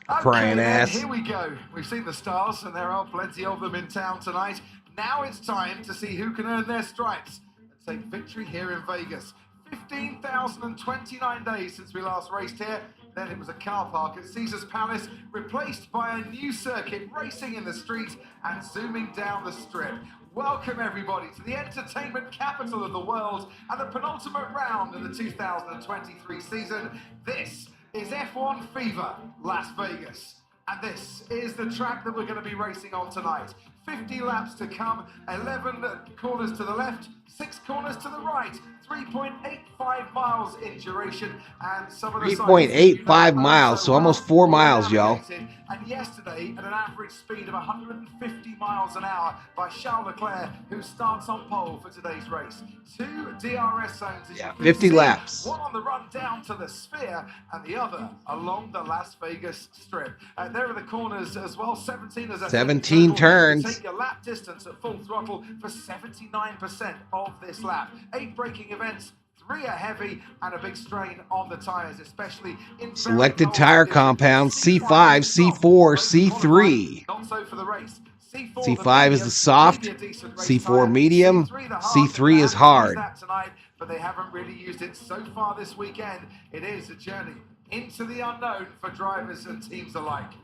Crying ass. Here we go. We've seen the stars, and there are plenty of them in town tonight. Now it's time to see who can earn their stripes and take victory here in Vegas. 15,029 days since we last raced here. Then it was a car park at Caesar's Palace, replaced by a new circuit, racing in the street and zooming down the strip. Welcome everybody to the entertainment capital of the world and the penultimate round of the 2023 season. This is F1 Fever, Las Vegas. And this is the track that we're going to be racing on tonight. 50 laps to come, 11 corners to the left, 6 corners to the right, 3.85 miles in duration, and some of the 3.85 miles, so almost 4 miles, y'all. And yesterday, at an average speed of 150 miles an hour by Charles Leclerc, who starts on pole for today's race. 2 DRS zones, as you can 50 see, laps. one on the run down to the Sphere, and the other along the Las Vegas Strip. There are the corners as well, 17 as I 17 turns. Take your lap distance at full throttle for 79% of this lap. 8 braking events. 3 are heavy and a big strain on the tires, especially in Selected tire compounds C5, C4, C3. Not so for the race. C5 is the soft, C4 medium, C3 is hard. Tonight, but they haven't really used it so far this weekend. It is a journey into the unknown for drivers and teams alike.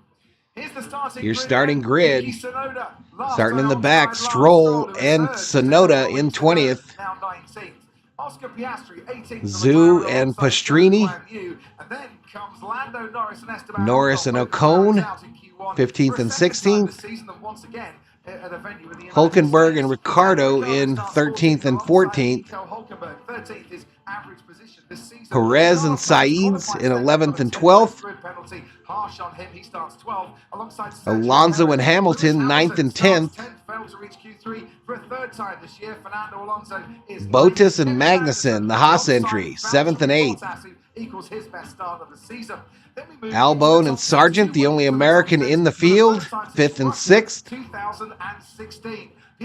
Here's the starting Your starting grid. Tsunoda, Starting in the back, Stroll and Tsunoda in 20th. Now 19th. Oscar Piastri, 18th. Zhu and Pastrini. And then comes Lando Norris and Esteban Norris and Ocon, 15th and 16th. Hulkenberg and Ricciardo in 13th and 14th. Perez and Sainz in 11th and 12th. Alonso and Hamilton 9th and 10th. Bottas and Magnussen, the Haas entry, 7th and 8th. Albon and Sargent, the only American in the field, 5th and 6th.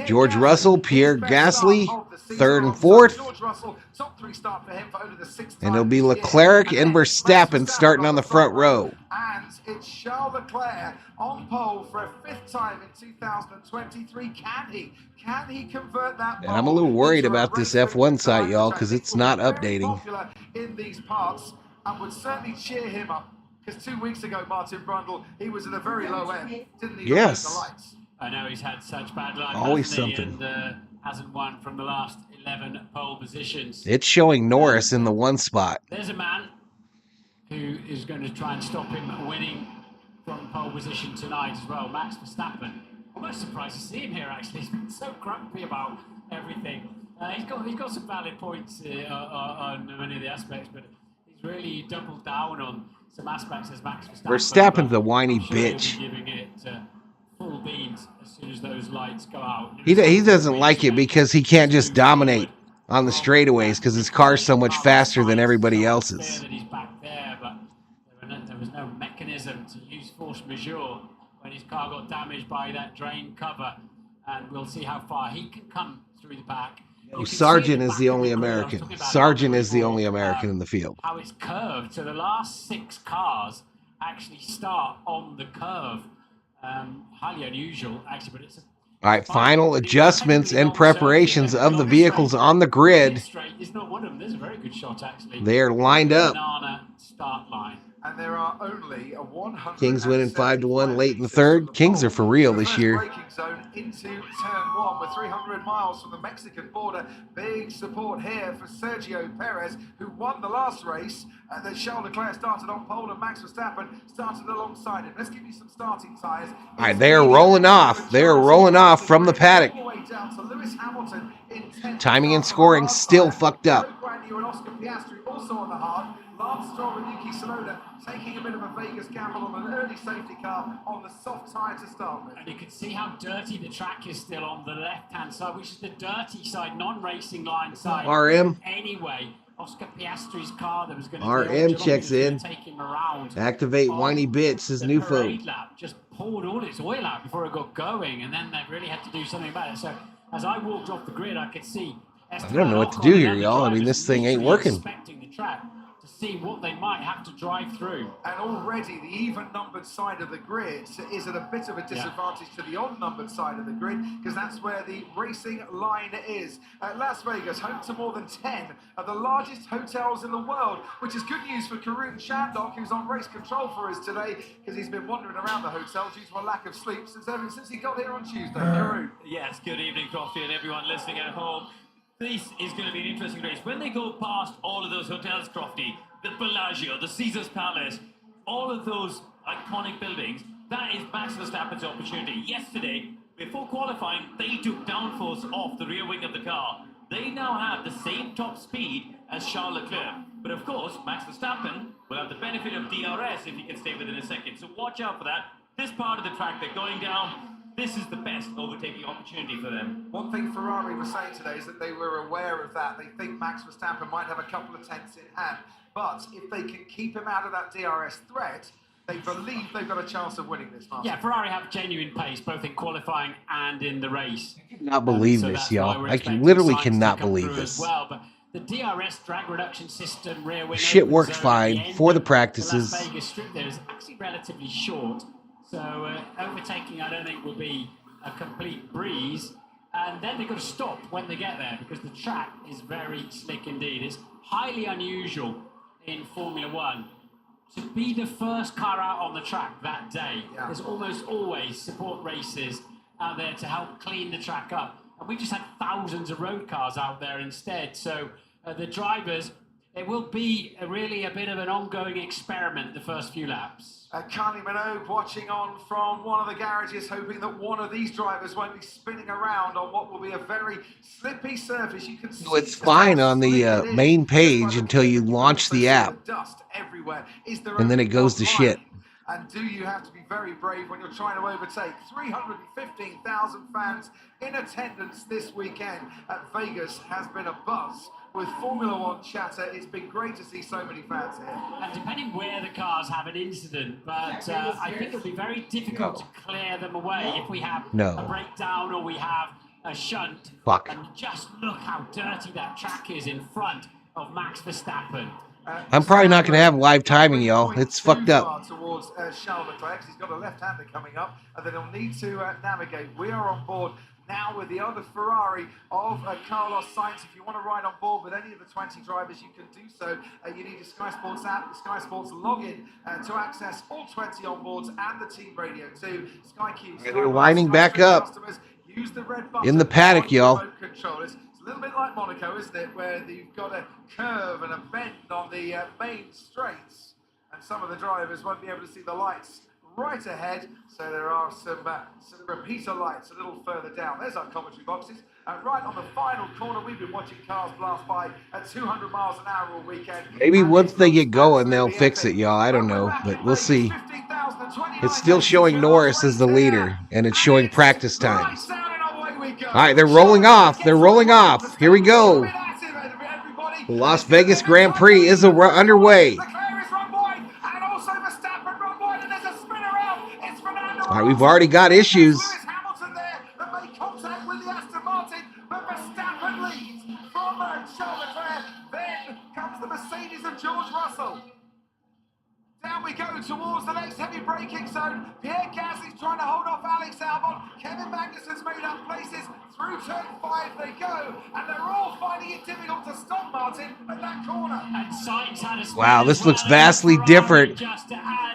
George Russell, Pierre Gasly, third and So fourth. George Russell, top 3 start for him for only the 6th And time it'll be this year. Leclerc And and then Max Verstappen starting on the front row. And it's Charles Leclerc on pole for a 5th time in 2023. Can he convert that And I'm a little worried about this F1 site, y'all, because it's not very updating. popular in these parts and would certainly cheer him up. Because 2 weeks ago, Martin Brundle, he was at a very low end. Didn't even Yes. the lights. I know he's had such bad luck, Always hasn't he? something. And hasn't won from the last 11 pole positions. It's showing Norris in the 1 spot. There's a man who is going to try and stop him winning from pole position tonight as well, Max Verstappen. Almost surprised to see him here, actually. He's been so grumpy about everything. He's got some valid points on many of the aspects, but he's really doubled down on some aspects as Max Verstappen. Verstappen's a whiny I'm sure he'll be bitch. giving it full beans as soon as those lights go out. He doesn't like it because he can't just dominate on the straightaways because his car's so much faster than everybody else's. That he's back there, but there was no mechanism to use force majeure when his car got damaged by that drain cover, and we'll see how far he can come through the back. Oh, Sargent is the only American. Sargent is the only American in the field. How it's curved, so the last 6 cars actually start on the curve. Highly unusual, actually, but it's All right, final adjustments and preparations of the vehicles on the grid. It's not one of them. There's a very good shot, actually. They are lined up. Banana start line. And there are only 100 Kings winning 5-1 late in the third. Kings are for real this year. braking zone into turn 1. We're 300 miles from the Mexican border. Big support here for Sergio Perez, who won the last race. That Charles Leclerc started on pole and Max Verstappen started alongside him. Let's give you some starting tyres. All right, they are rolling off. They are rolling off from the paddock. All the way down to Lewis Hamilton in 10th. Timing and scoring still fucked up. And Oscar Piastri also on the hard. Lance Stroll and Yuki Tsunoda taking a bit of a Vegas gamble on an early safety car on the soft tyre to start with. And you can see how dirty the track is still on the left-hand side, which is the dirty side, non-racing line side. RM. Anyway, Oscar Piastri's car that was going to RM checks in. take him around. Activate whiny bitch, his new phone. The lap just poured all its oil out before it got going, and then they really had to do something about it. So as I walked off the grid, I could see I don't know what to do here, y'all. I mean, this thing ain't working. Inspecting the track to see what they might have to drive through. And already the even-numbered side of the grid is at a bit of a disadvantage to the odd-numbered side of the grid, because that's where the racing line is. Las Vegas, home to more than 10 of the largest hotels in the world, which is good news for Karun Chandok, who's on race control for us today, because he's been wandering around the hotel due to a lack of sleep since he got here on Tuesday. Karun. Yes, good evening, Crofty, and everyone listening at home. This is going to be an interesting race. When they go past all of those hotels, Crofty, the Bellagio, the Caesars Palace, all of those iconic buildings, that is Max Verstappen's opportunity. Yesterday, before qualifying, they took downforce off the rear wing of the car. They now have the same top speed as Charles Leclerc. But of course, Max Verstappen will have the benefit of DRS if he can stay within a second. So watch out for that. This part of the track, they're going down. This is the best overtaking opportunity for them. One thing Ferrari was saying today is that they were aware of that. They think Max Verstappen might have a couple of tenths in hand. But if they can keep him out of that DRS threat, they believe they've got a chance of winning this, Martin. Yeah, Ferrari have genuine pace, both in qualifying and in the race. I cannot believe this, y'all. I literally cannot believe this. Well, but the DRS drag reduction system, rear wing Shit worked fine for the practices. The Las Vegas Strip there is actually relatively short. So overtaking, I don't think, will be a complete breeze. And then they've got to stop when they get there because the track is very slick indeed. It's highly unusual in Formula One to be the first car out on the track that day. Yeah. There's almost always support races out there to help clean the track up. And we just had thousands of road cars out there instead. So the drivers, it will be really a bit of an ongoing experiment the first few laps. Carly Minogue watching on from one of the garages, hoping that one of these drivers won't be spinning around on what will be a very slippy surface. You can see it's fine on the main page until you launch the app. Dust everywhere. And then it goes to shit. And do you have to be very brave when you're trying to overtake? 315,000 fans in attendance this weekend at Vegas has been a buzz. With Formula One chatter, it's been great to see so many fans here. And depending where the cars have an incident, but I think it'll be very difficult to clear them away if we have a breakdown or we have a shunt. Fuck. And just look how dirty that track is in front of Max Verstappen. I'm probably not going to have live timing, y'all. It's fucked up. Towards Charles Leclerc, 'cause he's got a left-hander coming up, and then he'll need to navigate. We are on board now with the other Ferrari of Carlos Sainz. If you want to ride on board with any of the 20 drivers, you can do so. You need a Sky Sports app, the Sky Sports login to access all 20 onboards and the team radio too. Sky Q. They're lining back up Use the red button in the paddock, on your y'all. remote control. It's a little bit like Monaco, isn't it? Where you've got a curve and a bend on the main straights, and some of the drivers won't be able to see the lights right ahead. So there are some repeater lights a little further down. There's our commentary boxes. Right on the final corner, we've been watching cars blast by at 200 miles an hour all weekend. Maybe once they get going, they'll fix it, y'all. I don't know, but we'll see. It's still showing Norris as the leader, and it's showing practice times. All right, they're rolling off. They're rolling off. Here we go. The Las Vegas Grand Prix is underway. All right, we've already got issues. Then comes the Mercedes of George Russell. Down we go towards the next heavy braking zone. Pierre Gasly's trying to hold off Alex Albon. Kevin Magnussen's made up places. Through turn 5 they go. And they're all finding it difficult to stop Martin at that corner. And Sainz had a Wow, this looks vastly different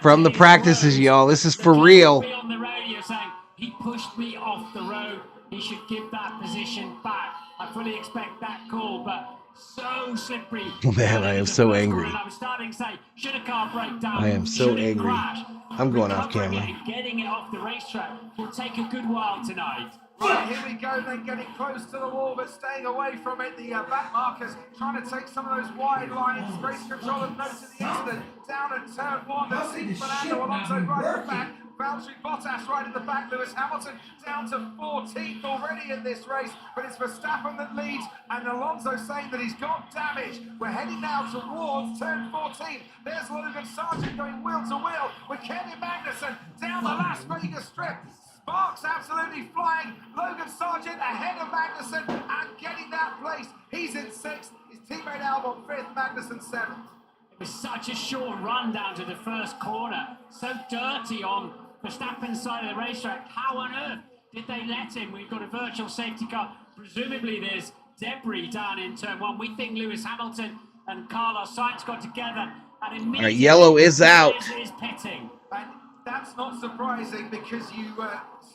from the practices, y'all. This is for real. On the radio saying, he pushed me off the road. He should give that position back. I fully expect that call, but so slippery. Man, I am so angry. I'm starting to say, should a car break down? I am so Should it angry. crash? I'm going off camera. And getting it off the racetrack will take a good while tonight. Right, here we go, then getting close to the wall, but staying away from it. The back markers trying to take some of those wide lines. Race control have noted the incident down at turn 1. They'll see Fernando Alonso right at the back. Valtteri Bottas right at the back. Lewis Hamilton down to 14th already in this race, but it's Verstappen that leads, and Alonso saying that he's got damage. We're heading now towards turn 14. There's Logan Sargent going wheel to wheel with Kevin Magnussen down the Las Vegas Strip. Sparks absolutely flying. Logan Sargent ahead of Magnussen and getting that place. He's in 6th. His teammate Albon 5th. Magnussen 7th. It was such a short run down to the first corner. So dirty on Verstappen's side of the racetrack. How on earth did they let him? We've got a virtual safety car. Presumably there's debris down in turn 1. We think Lewis Hamilton and Carlos Sainz got together and immediately... All right, yellow is out. ...is pitting. And that's not surprising because you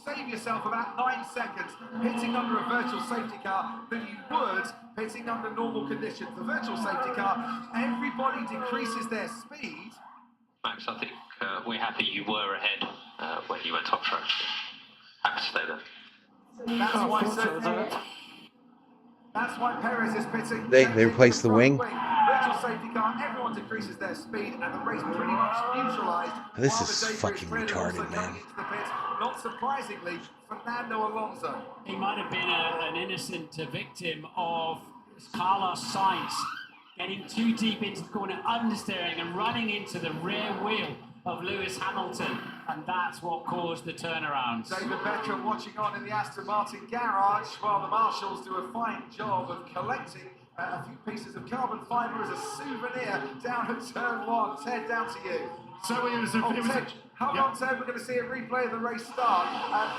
save yourself about 9 seconds pitting under a virtual safety car than you would pitting under normal conditions. The virtual safety car, everybody decreases their speed. Max, I think we're happy you were ahead when you went top track. Happy to stay there. That's why Perez is pitting. They replaced the wing. Virtual safety car, everyone decreases their speed, and the race pretty much neutralized. This is fucking retarded, man. Not surprisingly, Fernando Alonso. He might have been an innocent victim of Carlos Sainz getting too deep into the corner, understeering and running into the rear wheel of Lewis Hamilton, and that's what caused the turnaround. David Beckham watching on in the Aston Martin garage while the marshals do a fine job of collecting a few pieces of carbon fibre as a souvenir down at turn 1. Ted, down to you. So it was Ted, hold on, Ted, we're going to see a replay of the race start.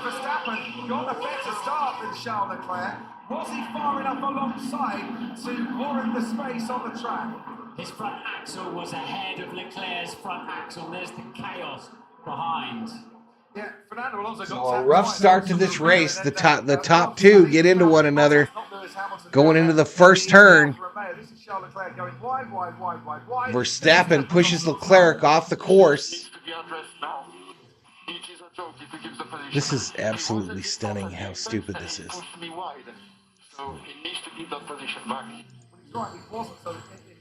Verstappen got a better start than Charles Leclerc. Was he far enough alongside to warrant the space on the track? His front axle was ahead of Leclerc's front axle. There's the chaos behind. Yeah, Fernando Alonso got So a rough start to this race. The top two get into one another going into the first turn. Verstappen pushes Leclerc off the course. This is absolutely stunning how stupid this is. So he needs to keep that position back. He wasn't so in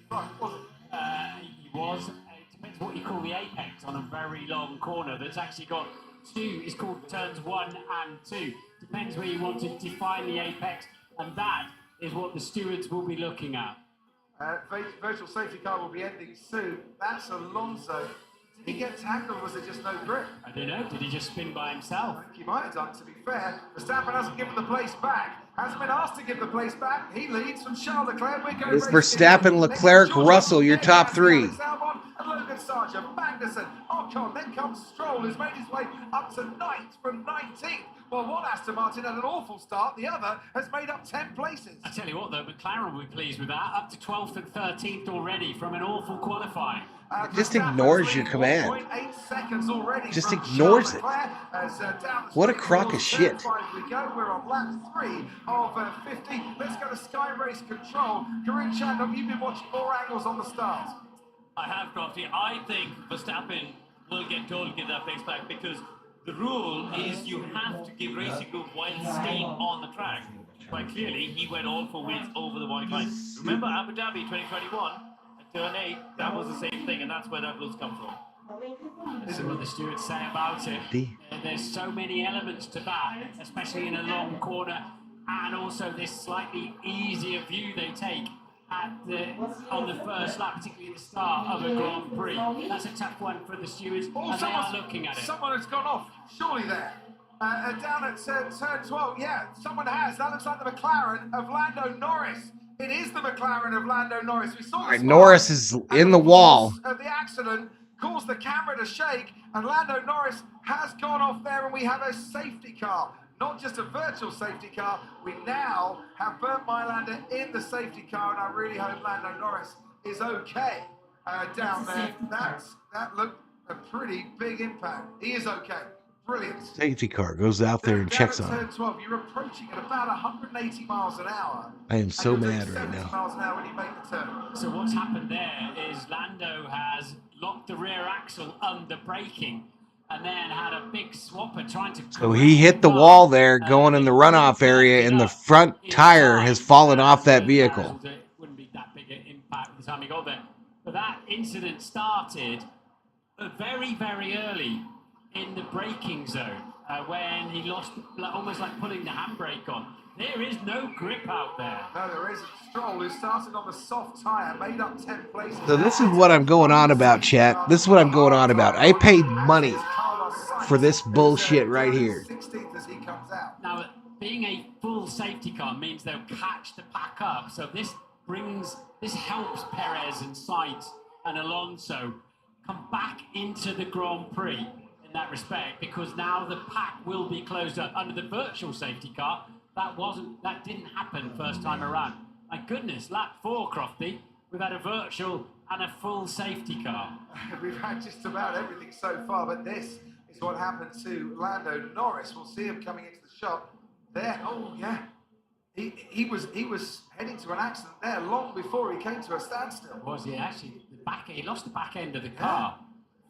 front, was it? He was. It depends what you call the apex on a very long corner that's actually got 2. It's called turns 1 and 2. Depends where you want to define the apex, and that is what the stewards will be looking at. Virtual safety car will be ending soon. That's Alonso. Did he get tackled, or was there just no grip? I don't know. Did he just spin by himself? I think he might have done, to be fair. Verstappen hasn't given the place back. Hasn't been asked to give the place back. He leads from Charles Leclerc. We're going It's Verstappen, Leclerc, Russell, your top three. And Logan Sargent, Magnussen, Ocon, then comes Stroll, who's made his way up to 9th from 19th. Well, one Aston Martin had an awful start, the other has made up 10 places. I tell you what, though, McLaren will be pleased with that. Up to 12th and 13th already from an awful qualifying. Just ignores your command. 1.8 seconds already. Just ignores it. Down What a crock of shit. We go. We're on lap 3 of 50. Let's go to Sky Race Control. Karun Chandler, you've been watching more angles on the start. I have, Crofty. I think Verstappen will get told to get that place back because the rule is you have to give racing group while staying on the track. Quite clearly, he went all for wins over the white line. Remember Abu Dhabi 2021? Turn 8, that was the same thing, and that's where that rules come from. This is what the stewards say about it. There's so many elements to that, especially in a long corner, and also this slightly easier view they take on the first lap, particularly at the start of a Grand Prix. That's a tough one for the stewards, and they are looking at it. Someone has gone off, surely there. Down at turn 12, yeah, someone has. That looks like the McLaren of Lando Norris. It is the McLaren of Lando Norris. We saw this. Norris is in the wall. The accident caused the camera to shake, and Lando Norris has gone off there, and we have a safety car. Not just a virtual safety car. We now have Bernd Mailander in the safety car, and I really hope Lando Norris is okay down there. That looked a pretty big impact. He is okay. Brilliant. Safety car goes out there and checks on turn him. 12, you're approaching at about 180 miles an hour. I am so mad right now. Miles an hour when you make the turn. So what's happened there is Lando has locked the rear axle under braking and then had a big swapper trying to... So he hit the wall there going in the runoff area, and the front tire has fallen off that vehicle. It wouldn't be that big an impact by the time he got there. But that incident started very, very early in the braking zone when he lost, almost like putting the handbrake on. There is no grip out there. No, there isn't. Stroll, who started on the soft tyre, made up 10 places. So this is what I'm going on about, chat. This is what I'm going on about. I paid money for this bullshit right here. 16th as he comes out. Now, being a full safety car means they'll catch the pack up. So this helps Perez and Sainz and Alonso come back into the Grand Prix in that respect, because now the pack will be closed up. Under the virtual safety car, that didn't happen first time around. My goodness, lap 4, Crofty, we've had a virtual and a full safety car. We've had just about everything so far, but this is what happened to Lando Norris. We'll see him coming into the shot there. Oh yeah, he was heading to an accident there long before he came to a standstill. Was he actually? He lost the back end of the car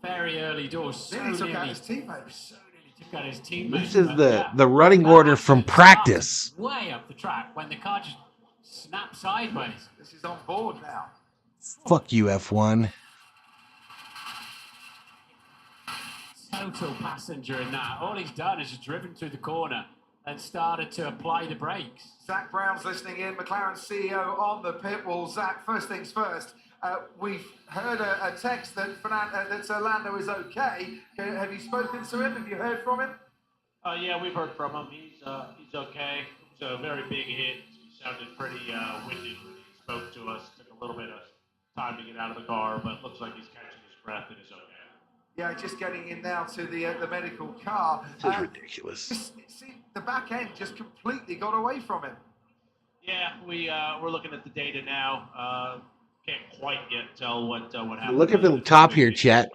very early doors. So nearly took out his teammates. Took out his teammates. This is the running order from practice. Way up the track when the car just snapped sideways. This is on board now. Fuck you, F1. Total passenger in that. All he's done is just driven through the corner and started to apply the brakes. Zach Brown's listening in, McLaren CEO on the pit wall. Zach, first things first. We've heard a text that Lando is okay. Have you spoken to him? Have you heard from him? Yeah, we've heard from him. He's okay. It's a very big hit. He sounded pretty winded when he spoke to us. Took a little bit of time to get out of the car, but looks like he's catching his breath and is okay. Yeah, just getting in now to the medical car. This is ridiculous. See, the back end just completely got away from him. Yeah, we're looking at the data now. Can't quite yet tell what happened. Look at the top here, chat.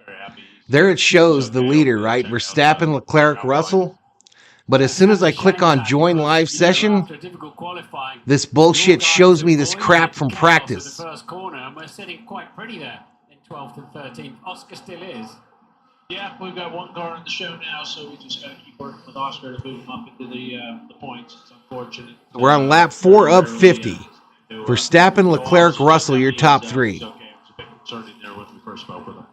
There it shows the leader, right? Verstappen, Leclerc, Russell. But as soon as I click on join live session, this bullshit shows me this crap from practice. The first corner, and we're sitting quite pretty there in 12th and 13th. Oscar still is. Yeah, we've got one car in the show now, so we just got to keep working with Oscar to move him up into the points. It's unfortunate. We're on lap 4 of 50. Verstappen, Leclerc, Russell, your top 3. It's okay. It was a bit concerning there when we first spoke with him.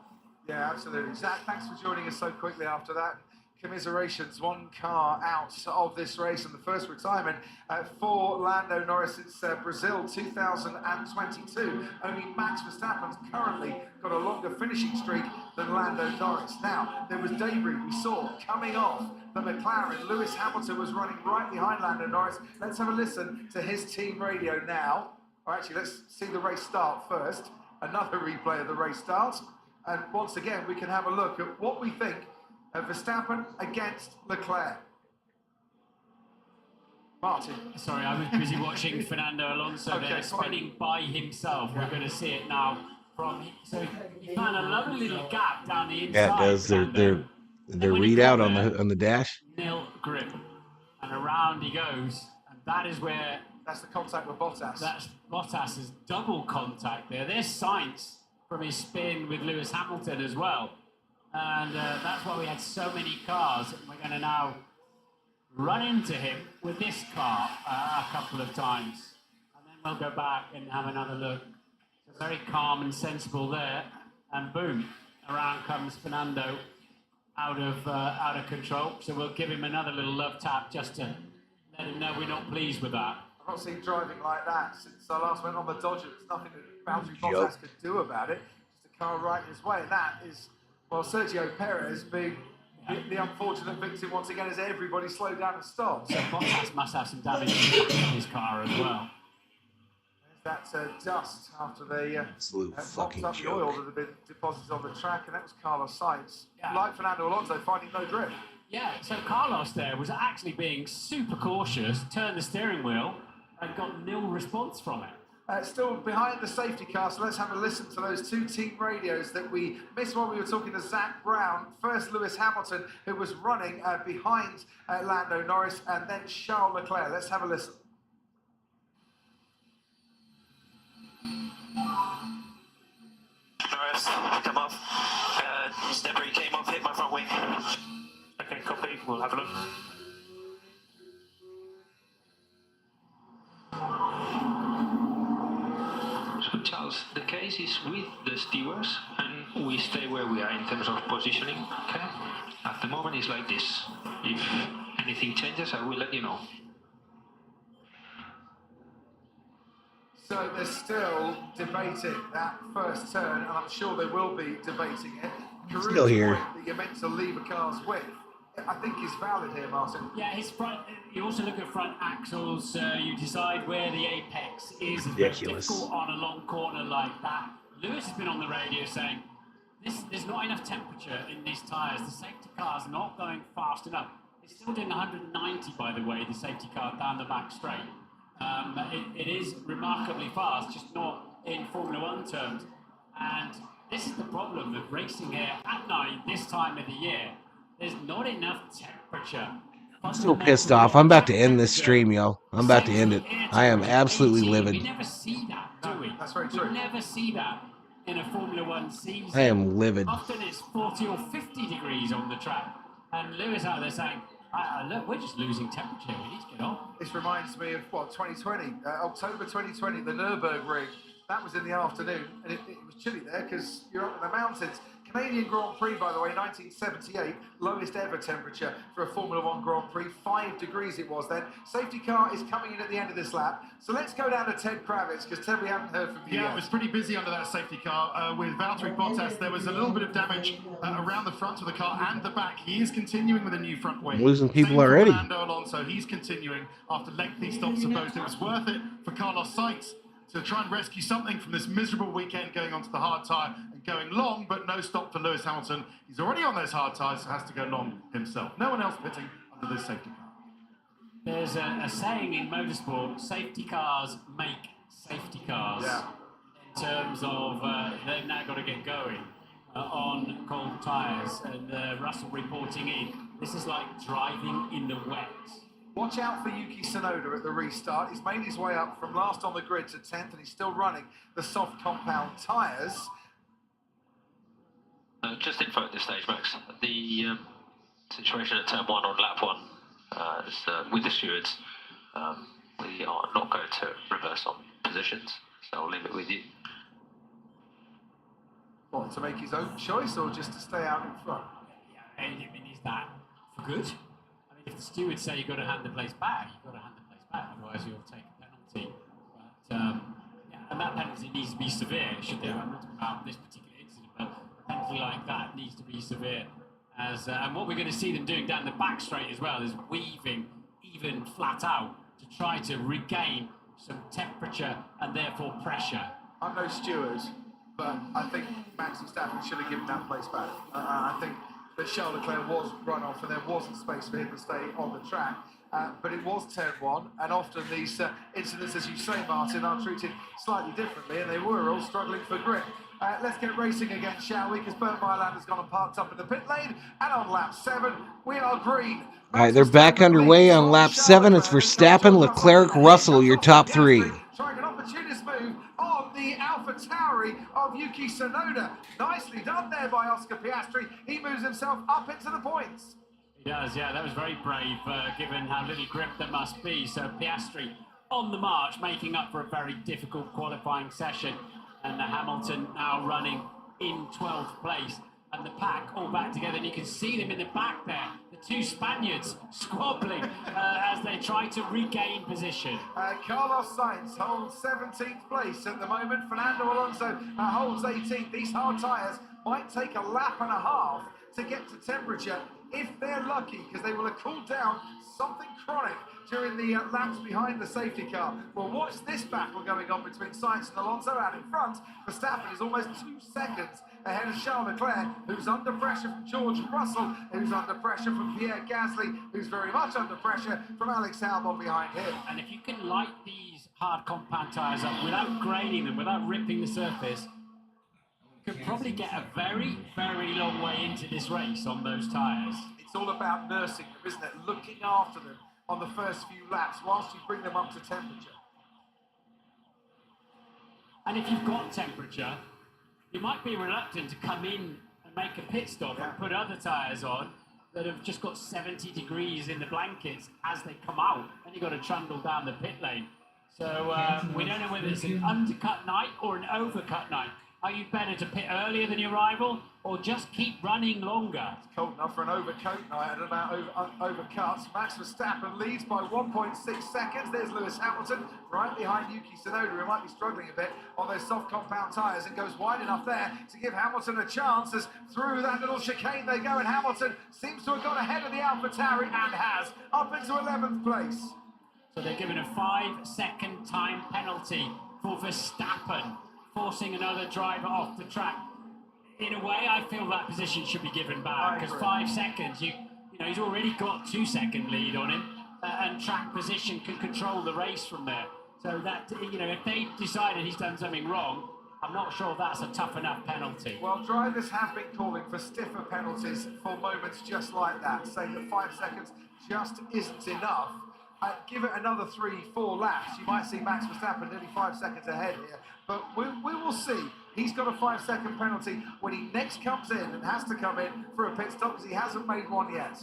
Yeah, absolutely. Zach, thanks for joining us so quickly after that. commiserations. One car out of this race, and the first retirement for Lando Norris since Brazil 2022. Only Max Verstappen's currently got a longer finishing streak than Lando Norris. Now, there was debris we saw coming off the McLaren. Lewis Hamilton was running right behind Lando Norris. Let's have a listen to his team radio now. Or actually, let's see the race start first. Another replay of the race start. And once again, we can have a look at what we think of Verstappen against Leclerc. Martin. Sorry, I was busy watching Fernando Alonso there, spinning by himself. We're going to see it now. So he found a lovely little gap down the inside. Yeah, it does. Their readout on the dash. Nil grip, and around he goes, and that is where. That's the contact with Bottas. That's Bottas's double contact there. There's Sainz from his spin with Lewis Hamilton as well. And that's why we had so many cars. We're going to now run into him with this car a couple of times. And then we'll go back and have another look. So very calm and sensible there. And boom, around comes Fernando out of control. So we'll give him another little love tap just to let him know we're not pleased with that. I've not seen driving like that since I last went on the Dodger. There's nothing that Valtteri Bottas could do about it. Just a car right in his way. And that is, well, Sergio Perez being the unfortunate victim once again as everybody slowed down and stopped. So Bottas must have some damage in his car as well. There's that dust after they fucking mopped up the oil that had been deposited on the track, and that was Carlos Sainz. Like Fernando Alonso, finding no grip. Yeah, so Carlos there was actually being super cautious, turned the steering wheel, and got nil response from it. Still behind the safety car, so let's have a listen to those two team radios that we missed while we were talking to Zach Brown. First, Lewis Hamilton, who was running behind Lando Norris, and then Charles Leclerc. Let's have a listen. Norris, come off. Debris came off, hit my front wing. Okay, copy. We'll have a look. So Charles, the case is with the stewards, and we stay where we are in terms of positioning. Okay. At the moment, it's like this. If anything changes, I will let you know. So they're still debating that first turn, and I'm sure they will be debating it. Still here. That you're meant to leave a car's width, I think is valid here, Martin. Yeah, his front. You also look at front axles. You decide where the apex is. It's ridiculous. Difficult on a long corner like that. Lewis has been on the radio saying there's not enough temperature in these tyres. The safety car's not going fast enough. It's still doing 190, by the way, the safety car down the back straight. It is remarkably fast, just not in Formula One terms. And this is the problem of racing here at night, this time of the year. There's not enough temperature. I'm still pissed off. I'm about to end this stream, yo. I'm about to end it. I am absolutely livid. We never see that, do we? That's very true. We never see that in a Formula One season. I am livid. Often it's 40 or 50 degrees on the track. And Lewis out there saying, look, we're just losing temperature. We need to get on. This reminds me of, 2020, October 2020, the Nürburgring. That was in the afternoon, and it was chilly there because you're up in the mountains. Canadian Grand Prix, by the way, 1978, lowest ever temperature for a Formula One Grand Prix, 5 degrees it was then. Safety car is coming in at the end of this lap. So let's go down to Ted Kravitz, because Ted, we haven't heard from you yet. It was pretty busy under that safety car. With Valtteri Bottas, there was a little bit of damage around the front of the car and the back. He is continuing with a new front wing. Losing people Same for already. Fernando Alonso, he's continuing after lengthy stops of both. It was worth it for Carlos Sainz to try and rescue something from this miserable weekend, going onto the hard tyre and going long, but no stop for Lewis Hamilton. He's already on those hard tyres, so has to go long himself. No one else pitting under this safety car. There's a saying in motorsport, safety cars make safety cars. Yeah. In terms of they've now got to get going on cold tyres. And Russell reporting in, this is like driving in the wet. Watch out for Yuki Tsunoda at the restart. He's made his way up from last on the grid to 10th, and he's still running the soft compound tyres. Just info at this stage, Max. The situation at turn 1 on lap 1 is with the stewards. We are not going to reverse on positions, so I'll leave it with you. What, to make his own choice or just to stay out in front? Yeah, I mean, he's that for good. I mean, if the stewards say you've got to hand the place back, you've got to hand the place back, otherwise you'll take a penalty. But, yeah, and that penalty needs to be severe, should they? I'm not talking about this particular incident, but a penalty like that needs to be severe. And what we're going to see them doing down the back straight as well is weaving even flat out to try to regain some temperature and therefore pressure. I'm no steward, but I think Max Verstappen should have given that place back. I think that Charles Leclerc was run off and there wasn't space for him to stay on the track. But it was turn one, and often these incidents, as you say, Martin, are treated slightly differently, and they were all struggling for grip. Let's get racing again, shall we? Because Bernd Mailand has gone and parked up in the pit lane, and on lap 7, we are green. All right, they're back underway on lap 7. It's Verstappen, Leclerc, Russell, your top 3. Trying an opportunist move on the AlphaTauri of Yuki Tsunoda. Nicely done there by Oscar Piastri. He moves himself up into the points. He does, yeah, that was very brave, given how little grip there must be. So Piastri on the march, making up for a very difficult qualifying session. And Hamilton now running in 12th place. And the pack all back together, and you can see them in the back there. The two Spaniards squabbling as they try to regain position. Carlos Sainz holds 17th place at the moment. Fernando Alonso holds 18th. These hard tyres might take a lap and a half to get to temperature if they're lucky, because they will have cooled down something chronic during the laps behind the safety car. Well, watch this battle going on between Sainz and Alonso out in front. Verstappen is almost 2 seconds ahead of Charles Leclerc, who's under pressure from George Russell, who's under pressure from Pierre Gasly, who's very much under pressure from Alex Albon behind him. And if you can light these hard compound tyres up without graining them, without ripping the surface, you could probably get a very, very long way into this race on those tyres. It's all about nursing them, isn't it? Looking after them on the first few laps whilst you bring them up to temperature. And if you've got temperature, you might be reluctant to come in and make a pit stop and put other tyres on that have just got 70 degrees in the blankets as they come out, and you've got to trundle down the pit lane. So we don't know whether it's an undercut night or an overcut night. Are you better to pit earlier than your rival, or just keep running longer? It's cold enough for an overcoat night and about overcuts. Max Verstappen leads by 1.6 seconds. There's Lewis Hamilton right behind Yuki Tsunoda, who might be struggling a bit on those soft compound tyres, and goes wide enough there to give Hamilton a chance as through that little chicane they go, and Hamilton seems to have got ahead of the AlphaTauri and has, up into 11th place. So they're given a 5-second time penalty for Verstappen, forcing another driver off the track. In a way, I feel that position should be given back, because 5 seconds, you know, he's already got 2-second lead on him, and track position can control the race from there. So that, you know, if they decided he's done something wrong, I'm not sure that's a tough enough penalty. Well, drivers have been calling for stiffer penalties for moments just like that, saying that 5 seconds just isn't enough. Give it another 3-4 laps, you might see Max Verstappen nearly 5 seconds ahead here. But we will see. He's got a 5-second penalty when he next comes in, and has to come in for a pit stop because he hasn't made one yet.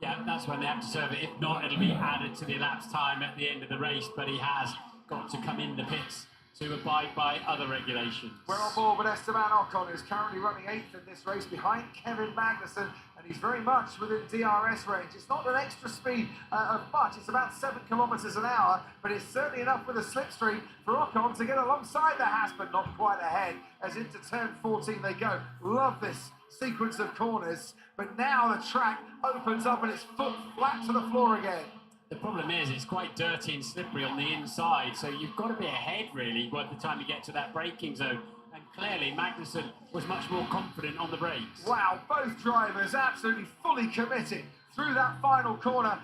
Yeah, that's when they have to serve it. If not, it'll be added to the elapsed time at the end of the race. But he has got to come in the pits to abide by other regulations. We're on board with Esteban Ocon, who's currently running 8th in this race behind Kevin Magnussen, and he's very much within DRS range. It's not an extra speed of much, it's about 7 kilometres an hour, but it's certainly enough with a slipstream for Ocon to get alongside the Haas, but not quite ahead, as into turn 14 they go. Love this sequence of corners, but now the track opens up and it's foot flat to the floor again. The problem is it's quite dirty and slippery on the inside, so you've got to be ahead really by the time you get to that braking zone. And clearly Magnussen was much more confident on the brakes. Wow, both drivers absolutely fully committed through that final corner.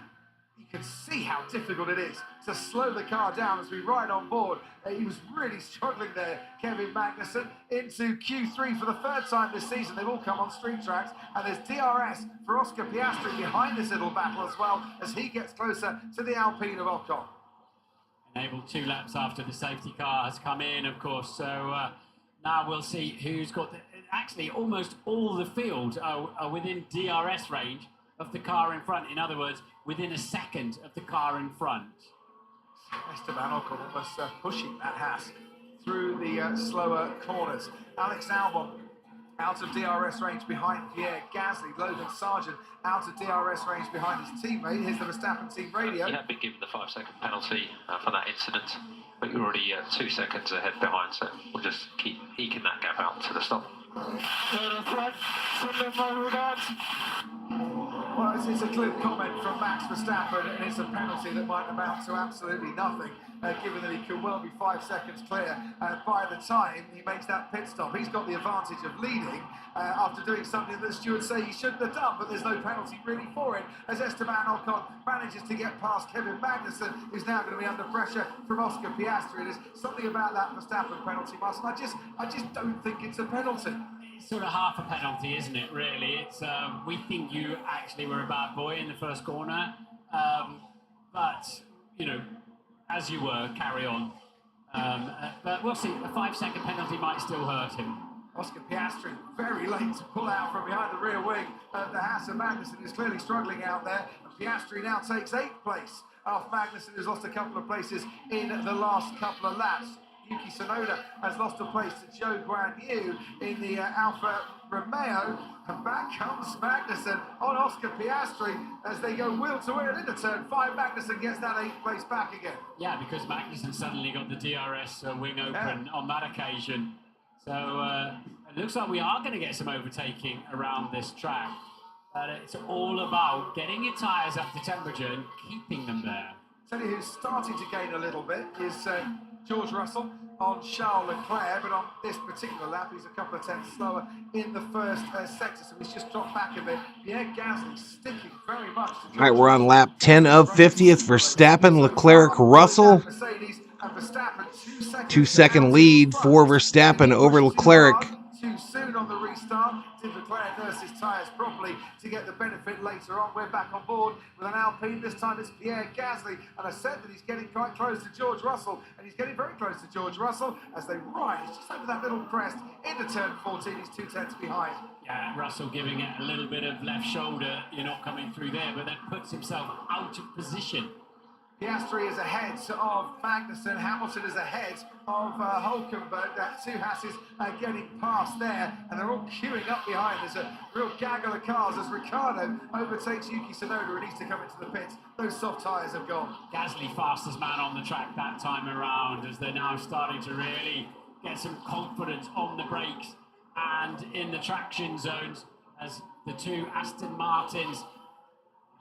You can see how difficult it is to slow the car down as we ride on board. He was really struggling there, Kevin Magnussen, into Q3 for the 3rd time this season. They've all come on street tracks, and there's DRS for Oscar Piastri behind this little battle as well, as he gets closer to the Alpine of Ocon. Enabled 2 laps after the safety car has come in, of course, so now we'll see who's got actually almost all the field are within DRS range of the car in front. In other words, within a second of the car in front. Esteban Ocon almost pushing that Haas through the slower corners. Alex Albon out of DRS range behind Pierre Gasly. Logan Sargent out of DRS range behind his teammate. Here's the Verstappen team radio. You have been given the 5-second penalty for that incident, but you're already 2 seconds ahead behind, so we'll just keep eking that gap out to the stop. Well, it's a clip comment from Max Verstappen, and it's a penalty that might amount to absolutely nothing, given that he could well be 5 seconds clear by the time he makes that pit stop. He's got the advantage of leading after doing something that the stewards say he shouldn't have done, but there's no penalty really for it, as Esteban Ocon manages to get past Kevin Magnussen, who's now going to be under pressure from Oscar Piastri. There's something about that Verstappen penalty, Martin. I just don't think it's a penalty. It's sort of half a penalty, isn't it, really? It's we think you actually were a bad boy in the first corner, but, you know, as you were, carry on. But we'll see, a 5-second penalty might still hurt him. Oscar Piastri very late to pull out from behind the rear wing of the Haas, and Magnussen is clearly struggling out there. And Piastri now takes 8th place off Magnussen, who's lost a couple of places in the last couple of laps. Yuki Tsunoda has lost a place to Joe Guan Yu in the Alfa Romeo, and back comes Magnussen on Oscar Piastri as they go wheel to wheel into turn 5. Magnussen gets that 8th place back again. Yeah, because Magnussen suddenly got the DRS wing open on that occasion. So it looks like we are going to get some overtaking around this track. But it's all about getting your tyres up to temperature and keeping them there. Tell you who's starting to gain a little bit is George Russell on Charles Leclerc, but on this particular lap he's a couple of tenths slower in the first sector, so he's just dropped back a bit. Pierre Gasly sticking very much to George. All right, we're on lap 10 of 50th. Verstappen, Leclerc, Russell. Mercedes and Verstappen, 2-second lead for Verstappen over Leclerc. Too soon on the restart. Did Leclerc nurse his tyres properly to get the benefit later on? We're back on board with an Alpine. This time it's Pierre Gasly, and I said that he's getting quite close to George Russell, and he's getting very close to George Russell as they rise just over that little crest into turn 14. He's 2 tenths behind. Yeah, Russell giving it a little bit of left shoulder. You're not coming through there, but then puts himself out of position. Piastri is ahead of Magnussen. Hamilton is ahead of Hülkenberg. That 2 Hasses are getting past there, and they're all queuing up behind. There's a real gaggle of cars as Ricciardo overtakes Yuki Tsunoda and needs to come into the pits. Those soft tyres have gone. Gasly fastest man on the track that time around, as they're now starting to really get some confidence on the brakes and in the traction zones, as the 2 Aston Martins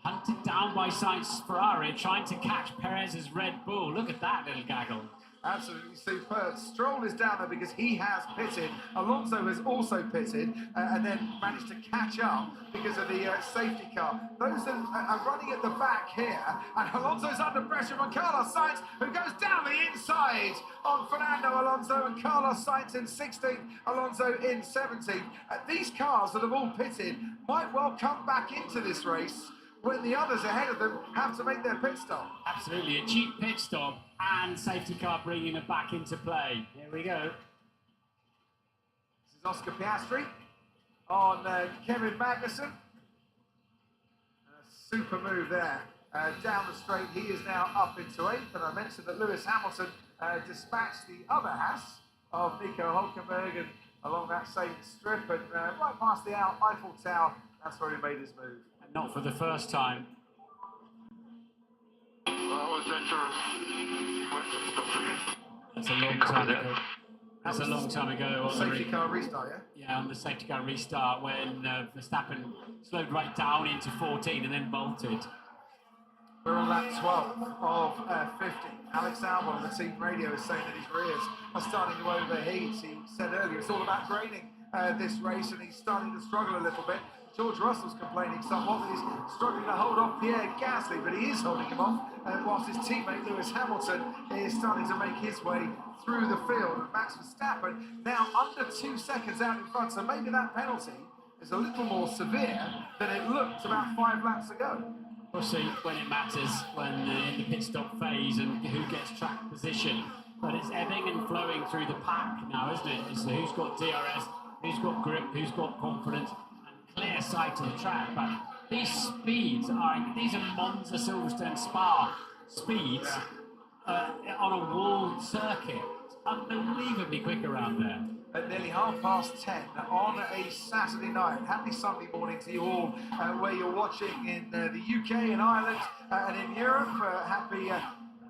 hunted down by Sainz Ferrari, trying to catch Perez's Red Bull. Look at that little gaggle. Absolutely superb. Stroll is down there because he has pitted. Alonso has also pitted and then managed to catch up because of the safety car. Those are running at the back here, and Alonso's under pressure from Carlos Sainz, who goes down the inside on Fernando Alonso, and Carlos Sainz in 16th, Alonso in 17th. These cars that have all pitted might well come back into this race when the others ahead of them have to make their pit stop. Absolutely, a cheap pit stop and safety car bringing it back into play. Here we go. This is Oscar Piastri on Kevin Magnussen. A super move there. Down the straight, he is now up into 8th, and I mentioned that Lewis Hamilton dispatched the other Haas of Nico Hülkenberg and along that same strip, and right past the Eiffel Tower, that's where he made his move. Not for the first time. That's a long time ago. That's a long time ago. On safety car restart, yeah? Yeah, on the safety car restart when Verstappen slowed right down into 14 and then bolted. We're on lap 12 of 50. Alex Albon on the team radio is saying that his rears are starting to overheat. He said earlier it's all about graining this race, and he's starting to struggle a little bit. George Russell's complaining somewhat that he's struggling to hold off Pierre Gasly, but he is holding him off, whilst his teammate Lewis Hamilton is starting to make his way through the field. And Max Verstappen now under 2 seconds out in front, so maybe that penalty is a little more severe than it looked about 5 laps ago. We'll see when it matters, when in the pit stop phase and who gets track position. But it's ebbing and flowing through the pack now, isn't it? It's who's got DRS, who's got grip, who's got confidence, clear sight to the track. But these speeds these are Monza, Silverstone, Spa speeds on a walled circuit. It's unbelievably quick around there. at nearly 10:30 on a Saturday night. Happy Sunday morning to you all, where you're watching in the UK and Ireland and in Europe.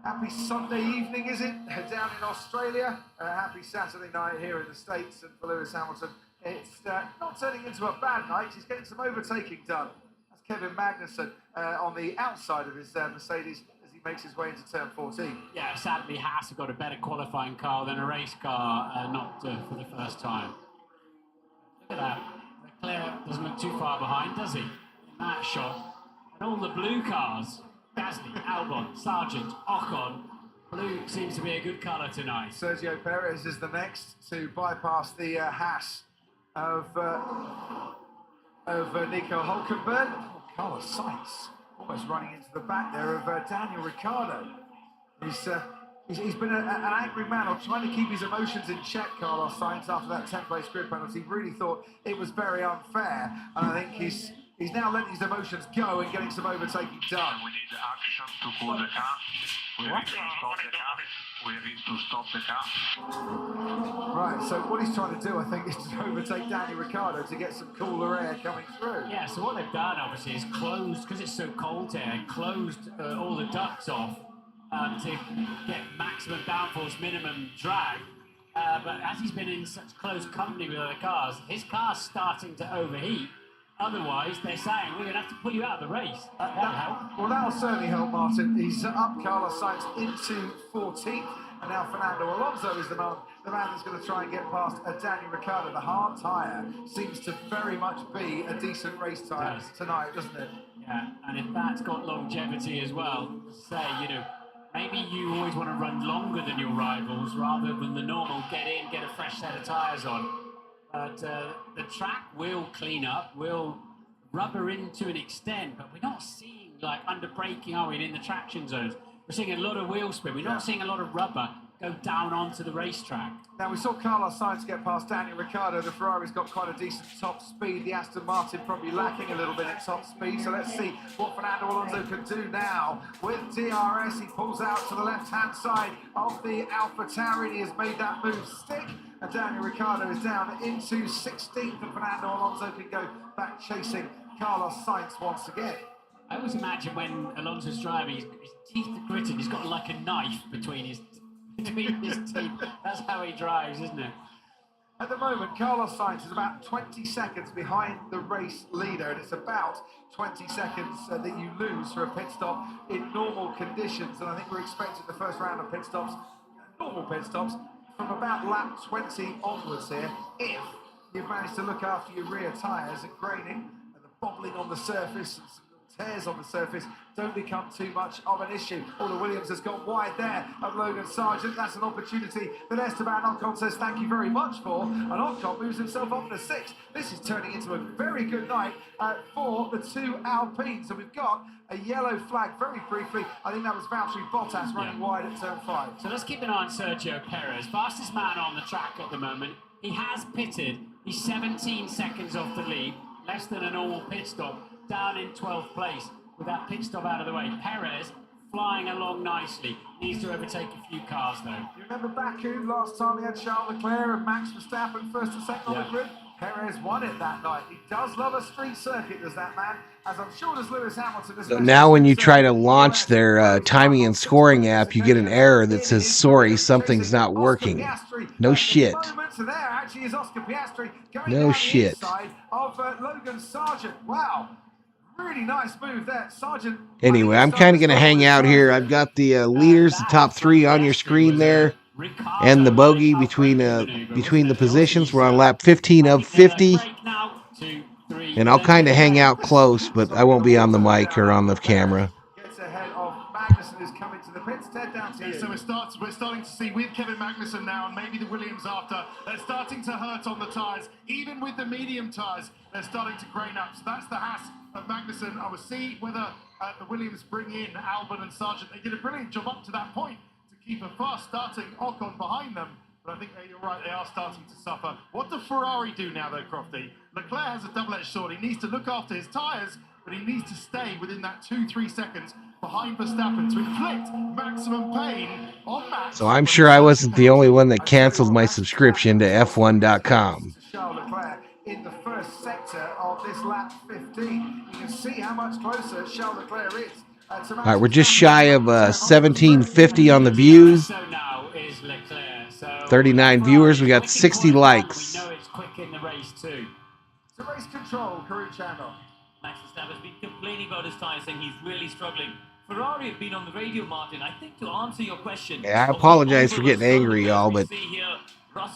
Happy Sunday evening, is it? Down in Australia. Happy Saturday night here in the States, and for Lewis Hamilton, it's not turning into a bad night. He's getting some overtaking done. That's Kevin Magnussen on the outside of his Mercedes as he makes his way into turn 14. Yeah, sadly, Haas have got a better qualifying car than a race car, not for the first time. Look at that. Leclerc doesn't look too far behind, does he? In that shot. And all the blue cars, Gasly, Albon, Sargent, Ocon. Blue seems to be a good colour tonight. Sergio Perez is the next to bypass the Haas of Nico Hülkenberg. Oh, Carlos Sainz almost running into the back there of Daniel Ricciardo. He's been an angry man, or trying to keep his emotions in check, Carlos Sainz, after that 10th-place grid penalty. Really thought it was very unfair, and I think he's now letting his emotions go and getting some overtaking done. We need action to cool the car. We need to stop the car. We need to stop the car. Right, so what he's trying to do, I think, is to overtake Daniel Ricciardo to get some cooler air coming through. Yeah, so what they've done, obviously, is closed, because it's so cold here, closed all the ducts off to get maximum downforce, minimum drag. But as he's been in such close company with other cars, his car's starting to overheat. Otherwise, they're saying, we're going to have to pull you out of the race. That'll help. Well, that'll certainly help, Martin. He's up Carlos Sainz into 14th, and now Fernando Alonso is the man that's going to try and get past Daniel Ricciardo. The hard tyre seems to very much be a decent race tyre tonight, doesn't it? Yeah, and if that's got longevity as well, say, maybe you always want to run longer than your rivals rather than the normal get in, get a fresh set of tyres on. But the track will clean up, will rubber in to an extent, but we're not seeing like under braking, are we, in the traction zones? We're seeing a lot of wheel spin. We're not seeing a lot of rubber go down onto the racetrack. Now, we saw Carlos Sainz get past Daniel Ricciardo. The Ferrari's got quite a decent top speed. The Aston Martin probably lacking a little bit at top speed. So let's see what Fernando Alonso can do now. With DRS, he pulls out to the left-hand side of the AlphaTauri. He has made that move stick. And Daniel Ricciardo is down into 16th. And Fernando Alonso can go back chasing Carlos Sainz once again. I always imagine when Alonso's driving, his teeth are gritted. He's got like a knife between his teeth. That's how he drives, isn't it? At the moment, Carlos Sainz is about 20 seconds behind the race leader, and it's about 20 seconds that you lose for a pit stop in normal conditions. And I think we're expecting the first round of pit stops, normal pit stops, from about lap 20 onwards here, if you've managed to look after your rear tyres and graining and the bobbling on the surface and some tears on the surface don't become too much of an issue. Paula Williams has gone wide there of Logan Sargent. That's an opportunity that Esteban Ocon says thank you very much for, and Ocon moves himself up to 6th. This is turning into a very good night for the two Alpines. And we've got a yellow flag very briefly. I think that was Valtteri Bottas running wide at turn 5. So let's keep an eye on Sergio Perez, fastest man on the track at the moment. He has pitted. He's 17 seconds off the lead, less than a normal pit stop, down in 12th place with that pit stop out of the way. Perez flying along nicely. Needs to overtake a few cars though. You remember Baku last time we had Charles Leclerc and Max Verstappen first and second on the grid? Perez won it that night. He does love a street circuit, does that man? As I'm sure does Lewis Hamilton. So now when you try to launch their timing and scoring app, you get an error that says, sorry, something's not working. No shit. No shit. Of Logan Sargent. Wow. Really nice move there. Sargent. Anyway, I'm kind of going to hang out here. I've got the leaders, the top 3 on your screen there, and the bogey between the positions. We're on lap 15 of 50. And I'll kind of hang out close, but I won't be on the mic or on the camera. Gets ahead of Magnussen, who's coming to the pits. Ted, down to you. So we're starting to see with Kevin Magnussen now, and maybe the Williams after, they're starting to hurt on the tyres. Even with the medium tyres, they're starting to grain up. So that's the Haas of Magnussen. I will see whether the Williams bring in Albon and Sargent. They did a brilliant job up to that point to keep a fast starting Ocon behind them. But I think you're right, they are starting to suffer. What does Ferrari do now, though, Crofty? Leclerc has a double-edged sword. He needs to look after his tyres, but he needs to stay within that 2-3 seconds behind Verstappen to inflict maximum pain on Max. So I'm sure I wasn't the only one that canceled my subscription to F1.com. Charles Leclerc in the first sector of this lap 15. You can see how much closer Charles Leclerc is. All right, we're just shy of 1750 on the views. 39 viewers. We got 60 likes. We know it's quick in the race too. The race control, Carew Channel. Max Verstappen has been complaining about his tyres, saying he's really struggling. Ferrari have been on the radio, Martin. I think to answer your question. Yeah, I apologize for getting angry, y'all, but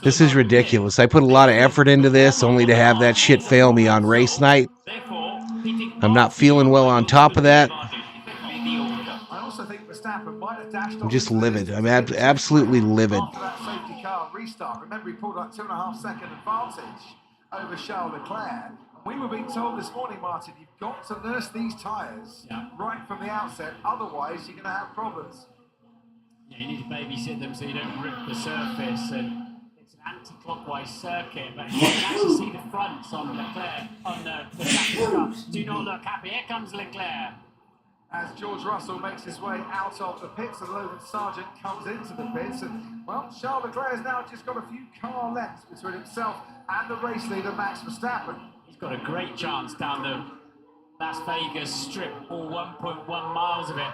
this is ridiculous. I put a lot of effort into this only to have that shit fail me on race night. I'm not feeling well on top of that. I also think Verstappen might have dashed I'm just livid. I'm absolutely livid. after that safety car restart. Remember, he pulled like 2.5 second advantage over Charles Leclerc. We were being told this morning, Martin, you've got to nurse these tyres right from the outset, otherwise you're going to have problems. Yeah, you need to babysit them so you don't rip the surface, and it's an anti-clockwise circuit, but you can actually see the fronts on Leclerc, on the car. Do not look happy. Here comes Leclerc. As George Russell makes his way out of the pits and Logan Sargent comes into the pits, and well, Charles Leclerc has now just got a few car lengths between himself and the race leader Max Verstappen. He's got a great chance down the Las Vegas strip, all 1.1 miles of it,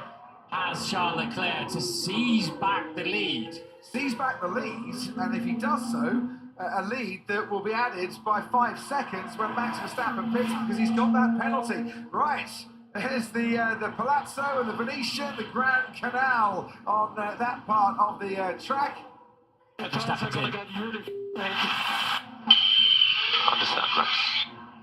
has Charles Leclerc to seize back the lead. Seize back the lead, and if he does so, a lead that will be added by 5 seconds when Max Verstappen pits because he's got that penalty. Right. Here's the Palazzo and the Venetian, the Grand Canal on that part of the track. I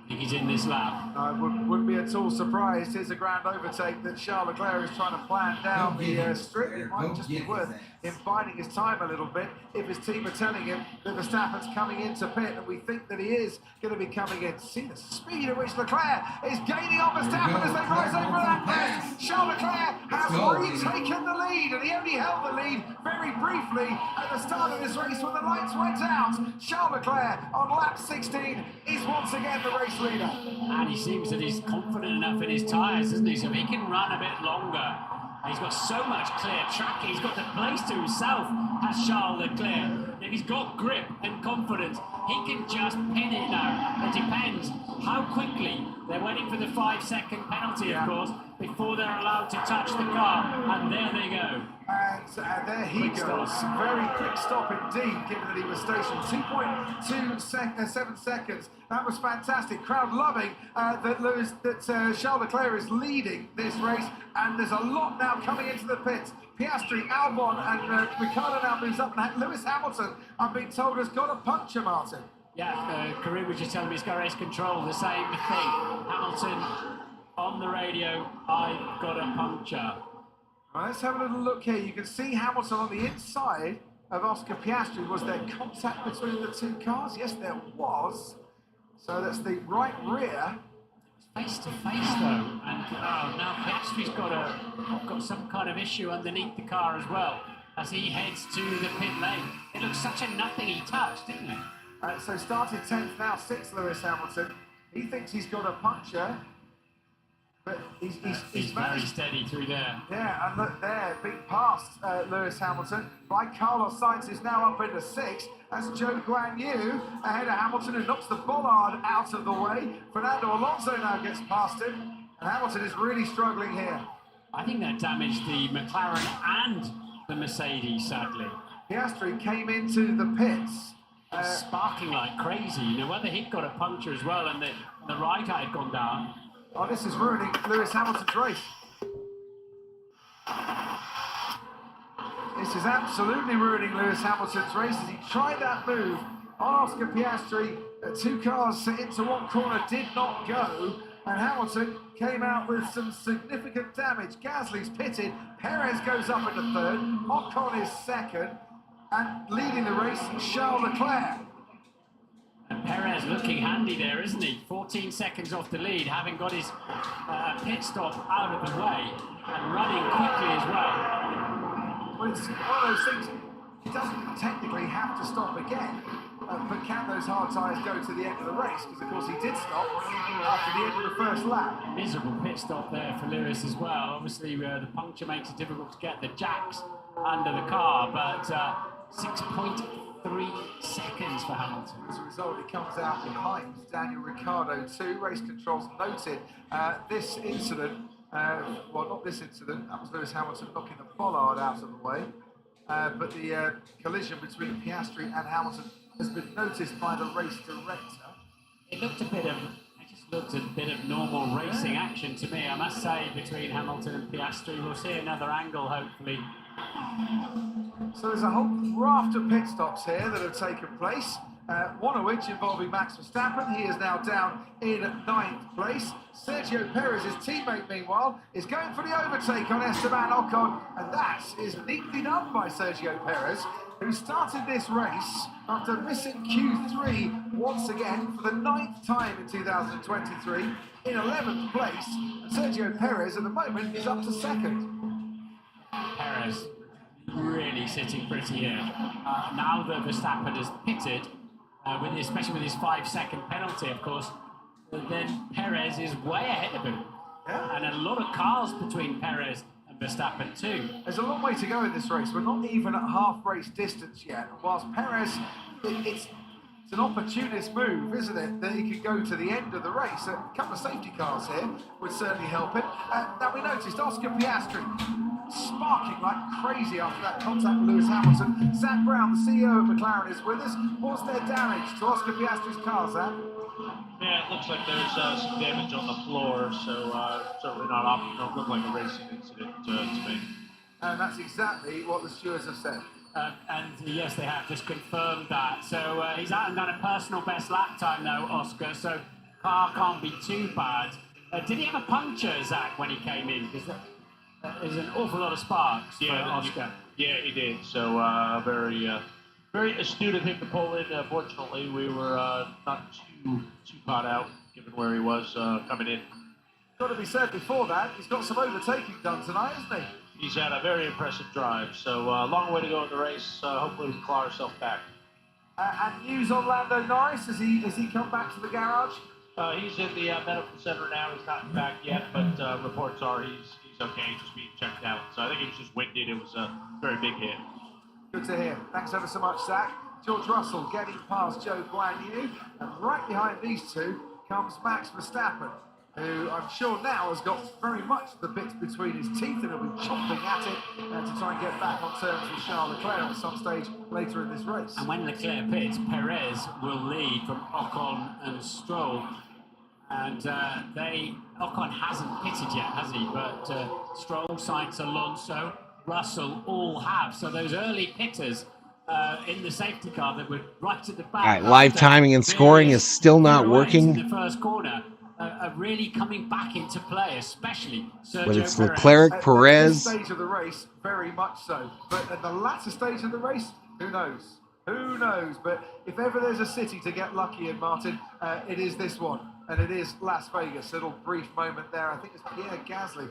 think he's in this lap. Wouldn't be at all surprised. Here's a grand overtake that Charles Leclerc is trying to plan down the strip. It might just be worth him biding his time a little bit if his team are telling him that Verstappen's coming into pit, and we think that he is going to be coming in. See the speed at which Leclerc is gaining on Verstappen as they rise over that crest. Charles Leclerc has retaken the lead, and he only held the lead very briefly at the start of this race when the lights went out. Charles Leclerc on lap 16 is once again the race leader. And he seems that he's confident enough in his tyres, isn't he? So he can run a bit longer. He's got so much clear track. He's got the place to himself as Charles Leclerc. If he's got grip and confidence, he can just pin it now. It depends how quickly. They're waiting for the 5-second penalty, of course, before they're allowed to touch the car. And there they go. And there he goes. Very quick stop indeed, given that he was stationed 2.27 seconds. That was fantastic. Crowd loving that Charles Leclerc is leading this race, and there's a lot now coming into the pits. Piastri, Albon, and Ricciardo now moves up. And Lewis Hamilton, I'm being told, has got a puncture, Martin. Yeah, Kareem was just telling me he's got race control. The same thing. Hamilton on the radio. I've got a puncture. Right, let's have a little look here. You can see Hamilton on the inside of Oscar Piastri. Was there contact between the two cars? Yes, there was. So that's the right rear. Face to face though, and now Piastri's got some kind of issue underneath the car as well as he heads to the pit lane. It looks such a nothing he touched, didn't it? So started 10th, now 6th, Lewis Hamilton. He thinks he's got a puncture, but he's very steady through there. Yeah, and look there, being passed Lewis Hamilton by Carlos Sainz, who's now up into 6th. That's Joe Guan Yu ahead of Hamilton, who knocks the bollard out of the way. Fernando Alonso now gets past him, and Hamilton is really struggling here. I think that damaged the McLaren and the Mercedes, sadly. Piastri came into the pits. Sparking like crazy. You know, whether he'd got a puncture as well and the right eye had gone down. Oh, this is ruining Lewis Hamilton's race. This is absolutely ruining Lewis Hamilton's race as he tried that move on Oscar Piastri. 2 cars into one corner did not go, and Hamilton came out with some significant damage. Gasly's pitted, Perez goes up into 3rd, Ocon is 2nd, and leading the race, Charles Leclerc. And Perez looking handy there, isn't he? 14 seconds off the lead, having got his pit stop out of the way and running quickly as well. Well, it's one of those things, he doesn't technically have to stop again. But can those hard tyres go to the end of the race? Because, of course, he did stop after the end of the first lap. Miserable pit stop there for Lewis as well. Obviously, the puncture makes it difficult to get the jacks under the car, but 6.3 seconds for Hamilton. As a result, he comes out behind Daniel Ricciardo too. Race controls noted this incident, well, not this incident, that was Lewis Hamilton knocking the bollard out of the way, but the collision between Piastri and Hamilton has been noticed by the race director. It looked a bit of normal racing action to me, I must say, between Hamilton and Piastri. We'll see another angle, hopefully. So there's a whole raft of pit stops here that have taken place, one of which involving Max Verstappen. He is now down in 9th place. Sergio Perez, his teammate, meanwhile, is going for the overtake on Esteban Ocon, and that is neatly done by Sergio Perez, who started this race after missing Q3 once again for the 9th time in 2023 in 11th place. And Sergio Perez at the moment is up to 2nd. Perez really sitting pretty here. Now that Verstappen has pitted, especially with his 5-second penalty, of course, then Perez is way ahead of him. Yeah. And a lot of cars between Perez and Verstappen too. There's a long way to go in this race. We're not even at half race distance yet. Whilst Perez, it's an opportunist move, isn't it, that he could go to the end of the race. A couple of safety cars here would certainly help him. Now we noticed Oscar Piastri sparking like crazy after that contact with Lewis Hamilton. Zach Brown, the CEO of McLaren, is with us. What's their damage to Oscar Piastri's car, Zach? Yeah, it looks like there's some damage on the floor, so certainly don't look like a racing incident to me. And that's exactly what the stewards have said. And yes, they have just confirmed that. So he's out and done a personal best lap time though, Oscar, so car can't be too bad. Did he have a puncture, Zach, when he came in? Because there's an awful lot of sparks for Oscar. Yeah, he did. So very astute of him to pull in. Fortunately, we were not too caught out, given where he was coming in. Got to be said before that, he's got some overtaking done tonight, hasn't he? He's had a very impressive drive, so a long way to go in the race. Hopefully we can claw ourselves back. And news on Lando Norris, has he come back to the garage? He's in the medical center now. He's not back yet, but reports are he's okay, just being checked out. So I think he was just winded. It was a very big hit. Good to hear. Thanks ever so much, Zach. George Russell getting past Joe Guan Yu, and right behind these two comes Max Verstappen, who I'm sure now has got very much the bits between his teeth and he'll be chomping at it to try and get back on terms with Charles Leclerc at some stage later in this race. And when Leclerc pits, Perez will lead from Ocon and Stroll. And Ocon hasn't pitted yet, has he? But Stroll, Sainz, Alonso, Russell all have. So those early pitters in the safety car that were right at the back. All right, live timing and scoring is still not working. In the first corner. Are really coming back into play, especially Sergio Whether it's Perez. Leclerc, Perez. At this stage of the race, very much so. But at the latter stage of the race, who knows? Who knows? But if ever there's a city to get lucky in, Martin, it is this one. And it is Las Vegas. A little brief moment there. I think it's Pierre Gasly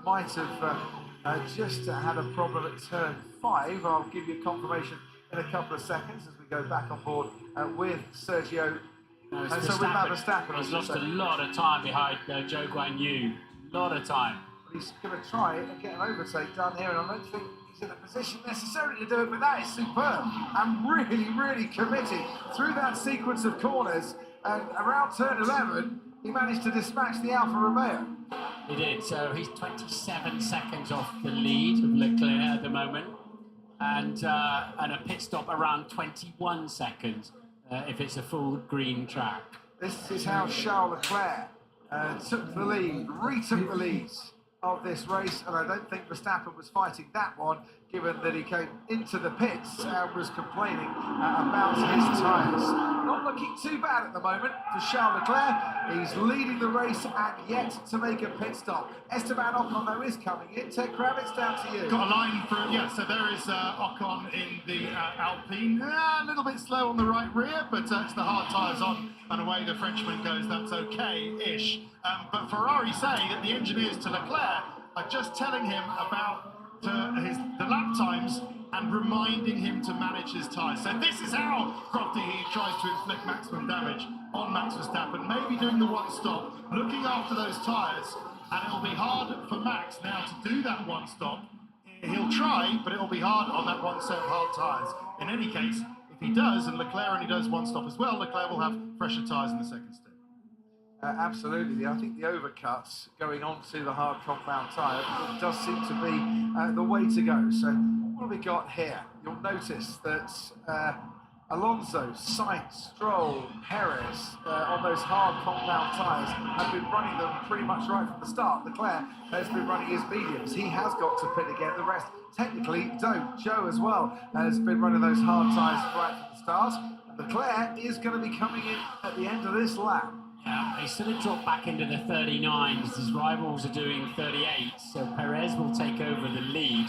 might have just had a problem at turn 5. I'll give you confirmation in a couple of seconds as we go back on board with Sergio. And so with Verstappen, he's lost a lot of time behind Joe Guan Yu. A lot of time. He's going to try it and get an overtake done here, and I don't think he's in a position necessarily to do it, but that is superb and really, really committed through that sequence of corners. And around turn 11, he managed to dispatch the Alfa Romeo. He did, so he's 27 seconds off the lead of Leclerc at the moment, and a pit stop around 21 seconds. If it's a full green track. This is how Charles Leclerc took the lead, retook the leads of this race, and I don't think Verstappen was fighting that one, given that he came into the pits and was complaining about his tyres. Not looking too bad at the moment for Charles Leclerc. He's leading the race and yet to make a pit stop. Esteban Ocon, though, is coming in. Ted Kravitz, down to you. Got a line for, yeah, so there is Ocon in the Alpine. A little bit slow on the right rear, but it's the hard tyres on and away the Frenchman goes. That's okay-ish. But Ferrari say that the engineers to Leclerc are just telling him about the lap times and reminding him to manage his tyres. So this is how Crofty he tries to inflict maximum damage on Max Verstappen, maybe doing the one stop, looking after those tyres, and it'll be hard for Max now to do that one stop. He'll try, but it'll be hard on that one set of hard tyres. In any case, if he does, and Leclerc only does one stop as well, Leclerc will have fresher tyres in the second stint. Absolutely. I think the overcuts going onto the hard compound tyre does seem to be the way to go. So what have we got here? You'll notice that Alonso, Sainz, Stroll, Perez on those hard compound tyres have been running them pretty much right from the start. Leclerc has been running his mediums. He has got to pit again. The rest technically don't. Joe as well has been running those hard tyres right from the start. Leclerc is going to be coming in at the end of this lap. Yeah, they sort of dropped back into the 39s. His rivals are doing 38, so Perez will take over the lead,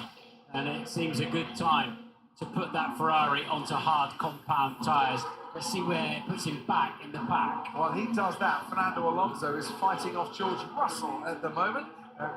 and it seems a good time to put that Ferrari onto hard compound tyres. Let's see where it puts him back in the pack. While he does that, Fernando Alonso is fighting off George Russell at the moment.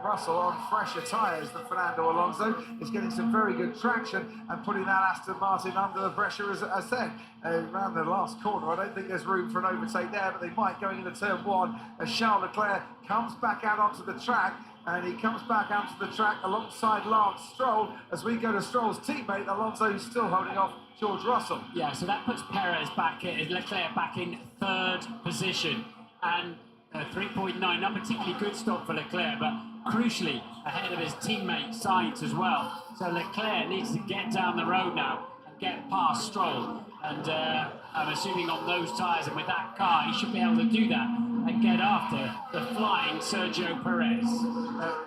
Russell on fresher tyres than Fernando Alonso is getting some very good traction and putting that Aston Martin under the pressure, as I said, around the last corner. I don't think there's room for an overtake there, but they might going into turn one as Charles Leclerc comes back out onto the track, and he comes back onto the track alongside Lance Stroll as we go to Stroll's teammate Alonso, who's still holding off George Russell. Yeah, so that puts Perez back, Leclerc back in third position, and 3.9, not particularly good stop for Leclerc, but crucially ahead of his teammate Sainz as well. So Leclerc needs to get down the road now and get past Stroll, and I'm assuming on those tyres and with that car he should be able to do that and get after the flying Sergio Perez.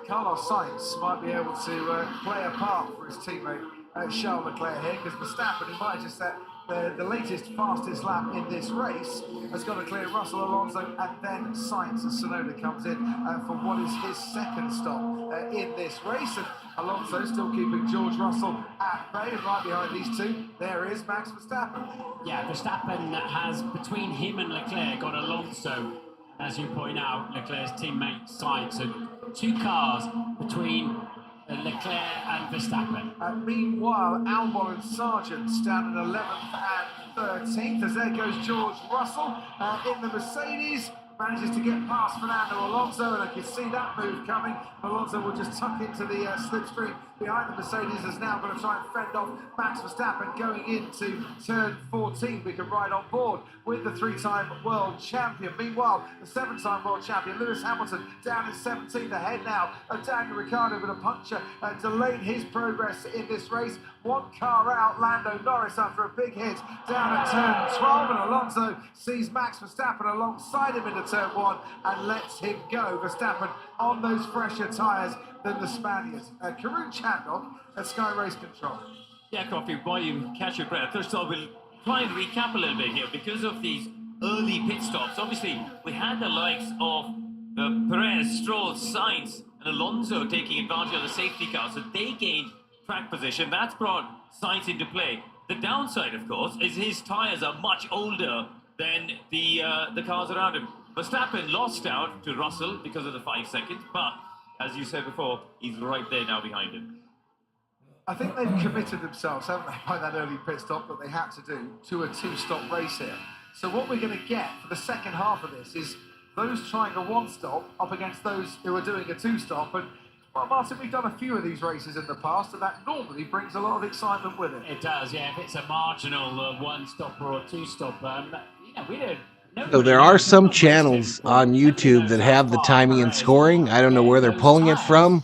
Carlos Sainz might be able to play a part for his teammate Charles Leclerc here, because Verstappen, who might have just set the latest fastest lap in this race, has got to clear Russell, Alonso, and then Sainz as Tsunoda comes in for what is his second stop in this race. And Alonso still keeping George Russell at bay, and right behind these two, there is Max Verstappen. Yeah, Verstappen has, between him and Leclerc, got Alonso, as you point out, Leclerc's teammate Sainz. So two cars between Leclerc and Verstappen. Meanwhile, Albon and Sargent down in 11th and 13th, as there goes George Russell in the Mercedes. Manages to get past Fernando Alonso, and I can see that move coming. Alonso will just tuck into the slipstream behind the Mercedes, is now going to try and fend off Max Verstappen going into turn 14. We can ride on board with the three-time world champion. Meanwhile, the seven-time world champion Lewis Hamilton down in 17th, ahead now of Daniel Ricciardo with a puncture, delayed his progress in this race. One car out, Lando Norris after a big hit down at turn 12, and Alonso sees Max Verstappen alongside him into turn 1 and lets him go. Verstappen on those fresher tyres than the Spaniards. Karun Chandok at Sky Race Control. Yeah, Coffee, while you catch your breath, first of all, we'll try and recap a little bit here. Because of these early pit stops, obviously, we had the likes of Perez, Stroll, Sainz, and Alonso taking advantage of the safety car, so they gained track position. That's brought Sainz into play. The downside, of course, is his tyres are much older than the cars around him. Verstappen lost out to Russell because of the 5 seconds, but as you said before, he's right there now behind him. I think they've committed themselves, haven't they, by that early pit stop that they had to do to a two-stop race here. So what we're going to get for the second half of this is those trying a one-stop up against those who are doing a two-stop. And well, Martin, we've done a few of these races in the past, and that normally brings a lot of excitement with it. It does, yeah. If it's a marginal one-stop or a two-stop, we don't. So there are some channels on YouTube that have the timing and scoring. I don't know where they're pulling it from,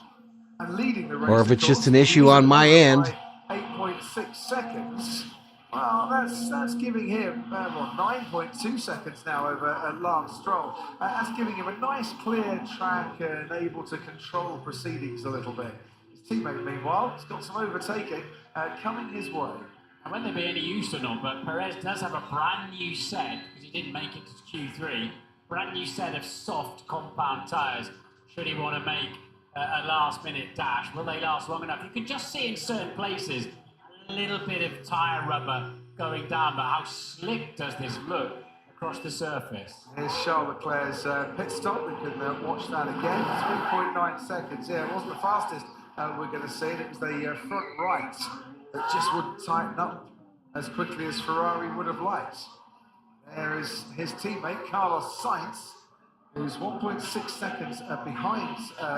or if it's just an issue on my end. 8.6 seconds. Well, that's giving him 9.2 seconds now over Lance Stroll. That's giving him a nice clear track and able to control proceedings a little bit. His teammate, meanwhile, has got some overtaking coming his way. And whether they be any use or not, but Perez does have a brand new set, because he didn't make it to Q3, brand new set of soft compound tyres, should he want to make a last-minute dash. Will they last long enough? You can just see in certain places a little bit of tyre rubber going down, but how slick does this look across the surface? Here's Charles Leclerc's pit stop. We can watch that again. 3.9 seconds. Yeah, it wasn't the fastest we're going to see. It was the front right that just wouldn't tighten up as quickly as Ferrari would have liked. There is his teammate, Carlos Sainz, who's 1.6 seconds behind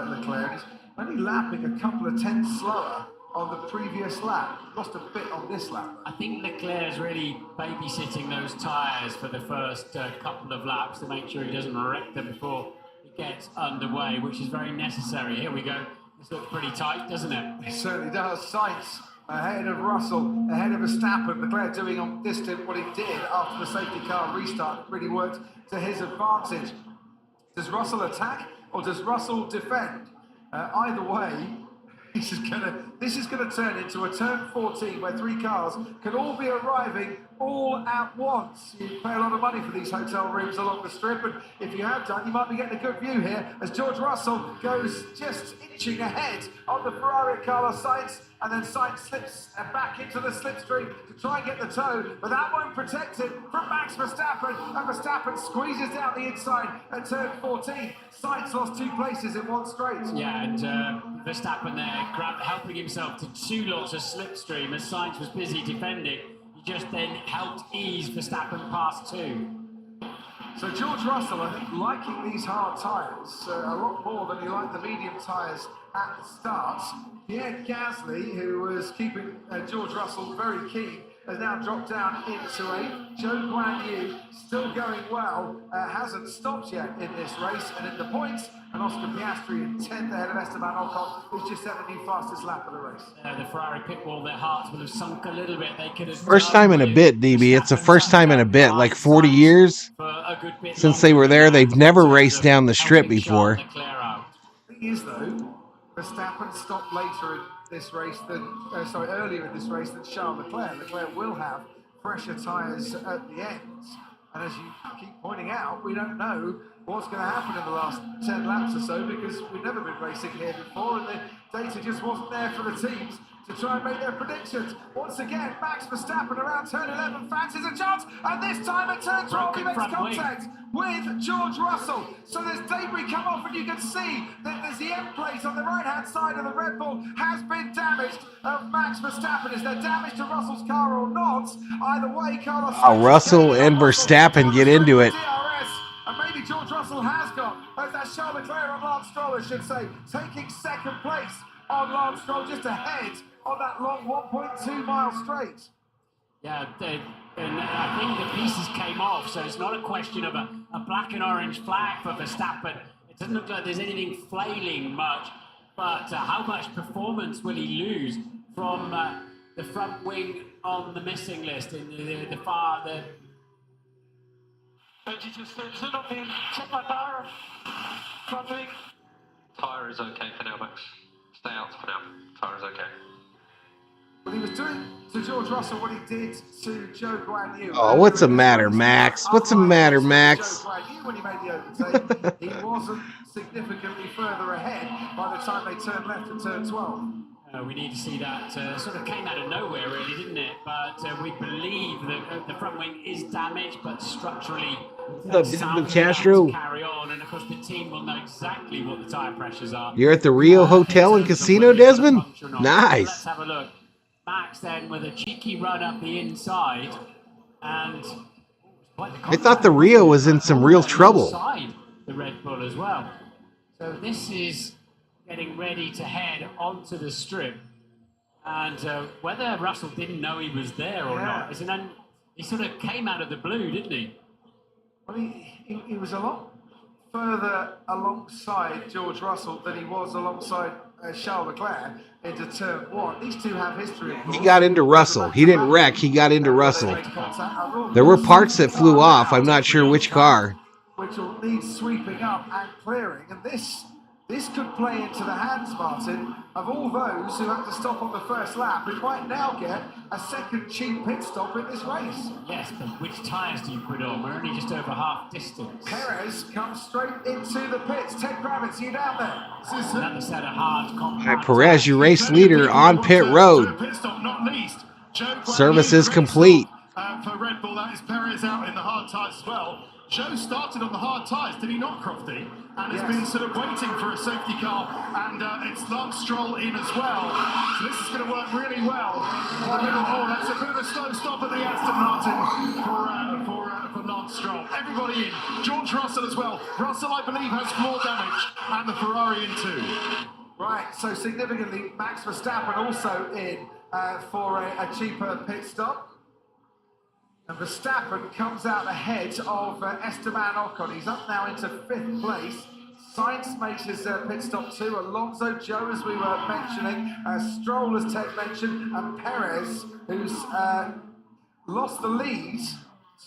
Leclerc. He's only lapping a couple of tenths slower on the previous lap. Lost a bit on this lap. I think Leclerc's really babysitting those tyres for the first couple of laps to make sure he doesn't wreck them before he gets underway, which is very necessary. Here we go. This looks pretty tight, doesn't it? It certainly does. Sainz ahead of Russell, ahead of Verstappen. Leclerc doing on this stint what he did after the safety car restart. It really worked to his advantage. Does Russell attack or does Russell defend? Either way, this is gonna turn into a turn 14 where 3 cars can all be arriving all at once. You pay a lot of money for these hotel rooms along the strip, and if you have done, you might be getting a good view here as George Russell goes just inching ahead on the Ferrari Carlos Sainz, and then Sainz slips back into the slipstream to try and get the toe, but that won't protect him from Max Verstappen, and Verstappen squeezes down the inside at turn 14. Sainz lost 2 places in one straight. Yeah, and Verstappen there helping himself to 2 lots of slipstream as Sainz was busy defending. He just then helped ease Verstappen past 2. So George Russell, I think, liking these hard tyres a lot more than he liked the medium tyres at the start. Pierre Gasly, who was keeping George Russell very keen, has now dropped down into 8th. Joe Guan Yu still going well, hasn't stopped yet in this race, and in the points, and Oscar Piastri in 10th ahead of Esteban Ocon, who's just set the new fastest lap of the race. The Ferrari pit wall, their hearts will have sunk a little bit. They could have First time in a bit, DB. It's the first time in a bit, like 40 years since they were there. They've never raced down the strip before. The thing is, though, Verstappen stopped later in this race than, earlier in this race than Charles Leclerc. Leclerc will have fresher tyres at the ends. And as you keep pointing out, we don't know what's going to happen in the last 10 laps or so because we've never been racing here before and the data just wasn't there for the teams to try and make their predictions. Once again, Max Verstappen around turn 11 fancies a chance, and this time at turn 12 he makes contact with George Russell. So there's debris come off, and you can see that there's the end plate on the right-hand side of the Red Bull has been damaged of Max Verstappen. Is there damage to Russell's car or not? Either way, Carlos Russell and Verstappen get into it. And maybe George Russell has got, as that Charles Leclerc and Lance Stroll, I should say, taking second place on Lance Stroll, just ahead on that long 1.2 mile straight. Yeah, and I think the pieces came off, so it's not a question of a black and orange flag for Verstappen. It doesn't look like there's anything flailing much, but how much performance will he lose from the front wing on the missing list in the far... Check my tyre. Front wing. Tyre is okay for now, Max. Stay out for now. Tyre is okay. Well, he was doing to George Russell what he did to Joe Guan Yu. Oh, what's the matter, Max? What's the matter, Max? Joe Guan Yu, when he made the overtake, he wasn't significantly further ahead by the time they turned left at turn 12. We need to see that. Sort of came out of nowhere, really, didn't it? But we believe that the front wing is damaged, but structurally, Castro. Carry on, and of course, the team will know exactly what the tyre pressures are. You're at the Rio Hotel and Casino, Desmond? Nice. Let's have a look. Max then with a cheeky run up the inside, and I thought the Rio was in some real trouble. The Red Bull as well. So this is getting ready to head onto the strip, and whether Russell didn't know he was there or not, he sort of came out of the blue, didn't he? Well, he was a lot further alongside George Russell than he was alongside Charles Leclerc into turn 1. These two have history. He got into Russell. He didn't wreck. He got into Russell. There were parts that flew off. I'm not sure which car. Which will need sweeping up and clearing, and this could play into the hands, Martin, of all those who have to stop on the first lap, who might now get a second cheap pit stop in this race. Yes, but which tyres do you put on? We're only just over half distance. Perez comes straight into the pits. Ted Kravitz, you down there? Another set of hard All right, Perez, your race leader on pit road. Pit stop, not least. Service is complete. For Red Bull, that is Perez out in the hard tyres as well. Joe started on the hard tyres, did he not, Crofty? And has been sort of waiting for a safety car, and it's Lance Stroll in as well. So this is going to work really well. Oh, that's a bit of a slow stop at the Aston Martin for Lance Stroll. Everybody in. George Russell as well. Russell, I believe, has floor damage, and the Ferrari in too. Right, so significantly, Max Verstappen also in for a cheaper pit stop. And Verstappen comes out ahead of Esteban Ocon. He's up now into 5th place. Sainz makes his pit stop too. Alonso, Joe, as we were mentioning. Stroll, as Ted mentioned. And Perez, who's lost the lead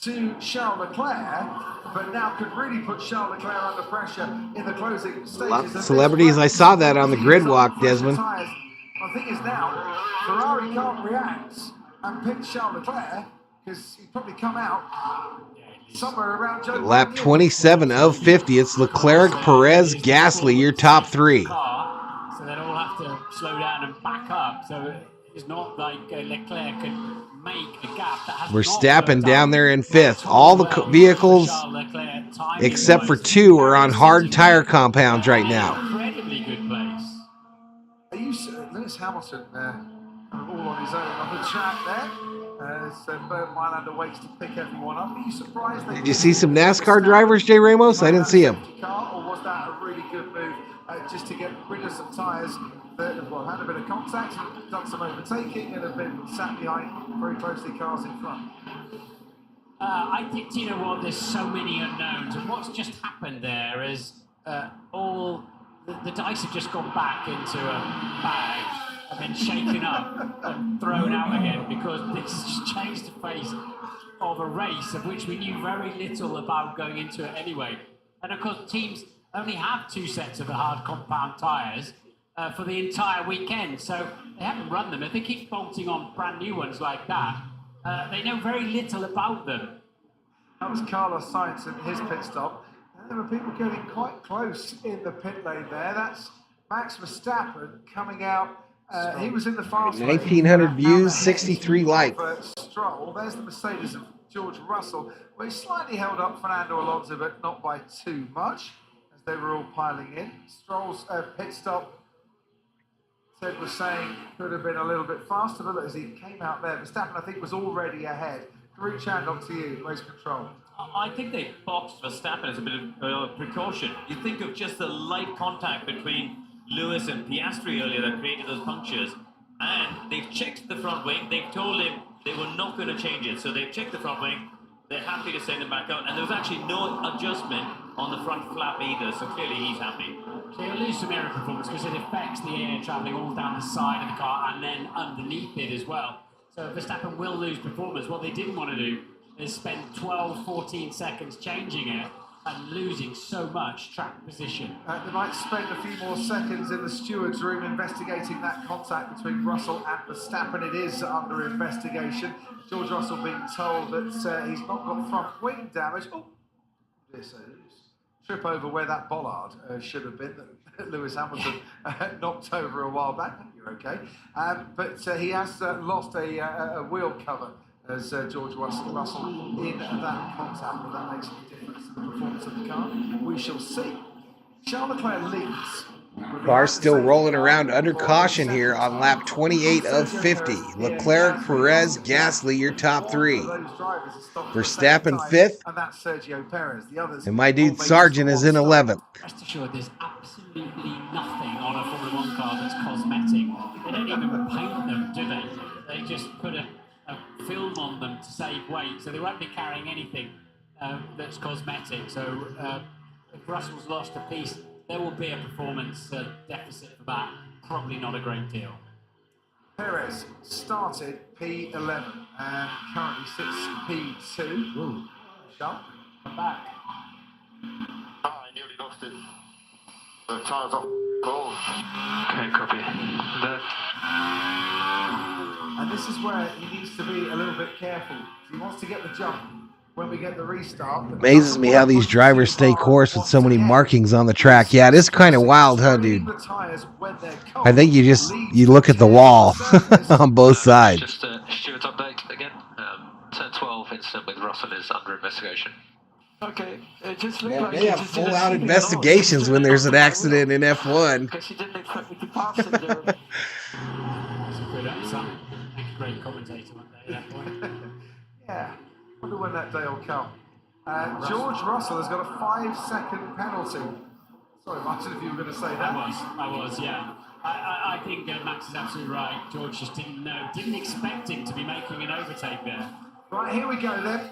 to Charles Leclerc, but now could really put Charles Leclerc under pressure in the closing stages. Lots of celebrities. I saw that on the grid walk, Desmond. The thing is now, Ferrari can't react and pit Charles Leclerc, because he'd probably come out somewhere around Joe. Lap 27 of 50. It's Leclerc, Perez, Gasly, your top 3. So they'll all have to slow down and back up. So it's not like Leclerc can make a gap that has Verstappen down there in 5th. All the vehicles, except for 2, are on hard tire compounds right now. Incredibly good place. Are you Lewis Hamilton all on his own on the track there? So Bert Mylander waits to pick everyone up. Are you surprised? Did you see some NASCAR drivers, Jay Ramos? I didn't see them. Or was that a really good move just to get rid of some tyres that have had a bit of contact, done some overtaking, and have been sat behind very closely cars in front? I think, you know what, there's so many unknowns, and what's just happened there is all the dice have just gone back into a bag and then shaken up and thrown out again, because this has just changed the face of a race of which we knew very little about going into it anyway. And of course, teams only have 2 sets of the hard compound tyres for the entire weekend, so they haven't run them. If they keep bolting on brand new ones like that, they know very little about them. That was Carlos Sainz in his pit stop. And there were people getting quite close in the pit lane there. That's Max Verstappen coming out. He was in the fast lane. 1,900 views, 63 likes. Stroll. There's the Mercedes of George Russell, where he slightly held up Fernando Alonso, but not by too much, as they were all piling in. Stroll's pit stop, Ted was saying, could have been a little bit faster, but as he came out there, Verstappen, I think, was already ahead. Karun Chandok to you, race control. I think they boxed Verstappen as a bit of precaution. You think of just the light contact between Lewis and Piastri earlier that created those punctures, and they've checked the front wing. They've told him they were not going to change it, so they've checked the front wing. They're happy to send him back out, and there was actually no adjustment on the front flap either, so clearly he's happy. So he'll lose some air performance because it affects the air travelling all down the side of the car and then underneath it as well. So Verstappen will lose performance. What they didn't want to do is spend 12, 14 seconds changing it and losing so much track position. They might spend a few more seconds in the steward's room investigating that contact between Russell and Verstappen. It is under investigation. George Russell being told that he's not got front wing damage. Oh, this trip over where that bollard should have been that Lewis Hamilton knocked over a while back. You're okay. But he has lost a wheel cover as George Russell in that contact, but that makes a difference to the performance of the car. We shall see. Charles Leclerc leads. Car still rolling around under caution here on lap 28 of 50. Leclerc, Perez, Gasly, your top 3. Verstappen 5th. And that's Sergio Perez. The others. And my dude Sargent is in 11th. Rest assured, there's absolutely nothing on a Formula 1 car that's cosmetic. They don't even paint them, do they? They just put a film on them to save weight, so they won't be carrying anything that's cosmetic. So if Russell's lost a piece, there will be a performance deficit for that. Probably not a great deal. Perez started P11 and currently sits P2. Ooh. Sharp. Come back. I nearly lost it. The tyres off. Goal. Okay, copy. And this is where he needs to be a little bit careful. He wants to get the jump when we get the restart. Amazes me how these drivers stay course with so many markings on the track. Yeah, it is kind of wild, huh, dude? I think you look at the wall on both sides. Just a Stewart's update again. Turn 12 incident with Russell is under investigation. Okay, it just looked Man, like they he have just didn't full-out see me at all. investigations when there's an accident in F1. Because he didn't expect me to pass him there. That's a good answer. Make a great commentator one day at that point. Yeah, wonder when that day will come. George Russell has got a 5-second penalty. Sorry, Martin, if you were going to say that. I was, yeah. I think Max is absolutely right. George just didn't expect him to be making an overtake there. Right, here we go then.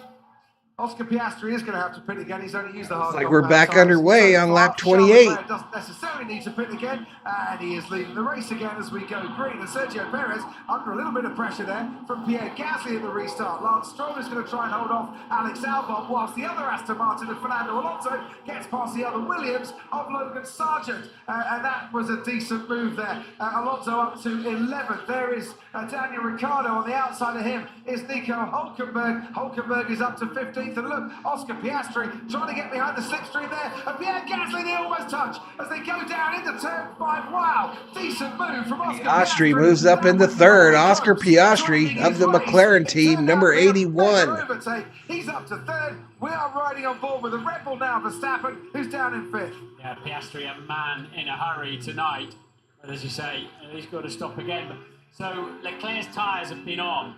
Oscar Piastri is going to have to pit again. He's only used the hard Like we're back tires underway so on far. lap Charles 28. Leclerc doesn't necessarily need to pit again, and he is leading the race again as we go green. And Sergio Perez under a little bit of pressure there from Pierre Gasly at the restart. Lance Stroll is going to try and hold off Alex Albon, whilst the other Aston Martin of Fernando Alonso gets past the other Williams of Logan Sargent. And that was a decent move there. Alonso up to 11th. There is Daniel Ricciardo on the outside of him is Nico Hülkenberg. Hülkenberg is up to 15th. And look, Oscar Piastri trying to get behind the slipstream there. And Pierre Gasly, they almost touch as they go down into turn 5. Wow, decent move from Oscar Piastri moves up into third. Oscar Piastri of the McLaren team, number 81. He's up to third. We are riding on board with a Red Bull now, Verstappen, who's down in fifth. Yeah, Piastri, a man in a hurry tonight. But as you say, he's got to stop again. So Leclerc's tyres have been on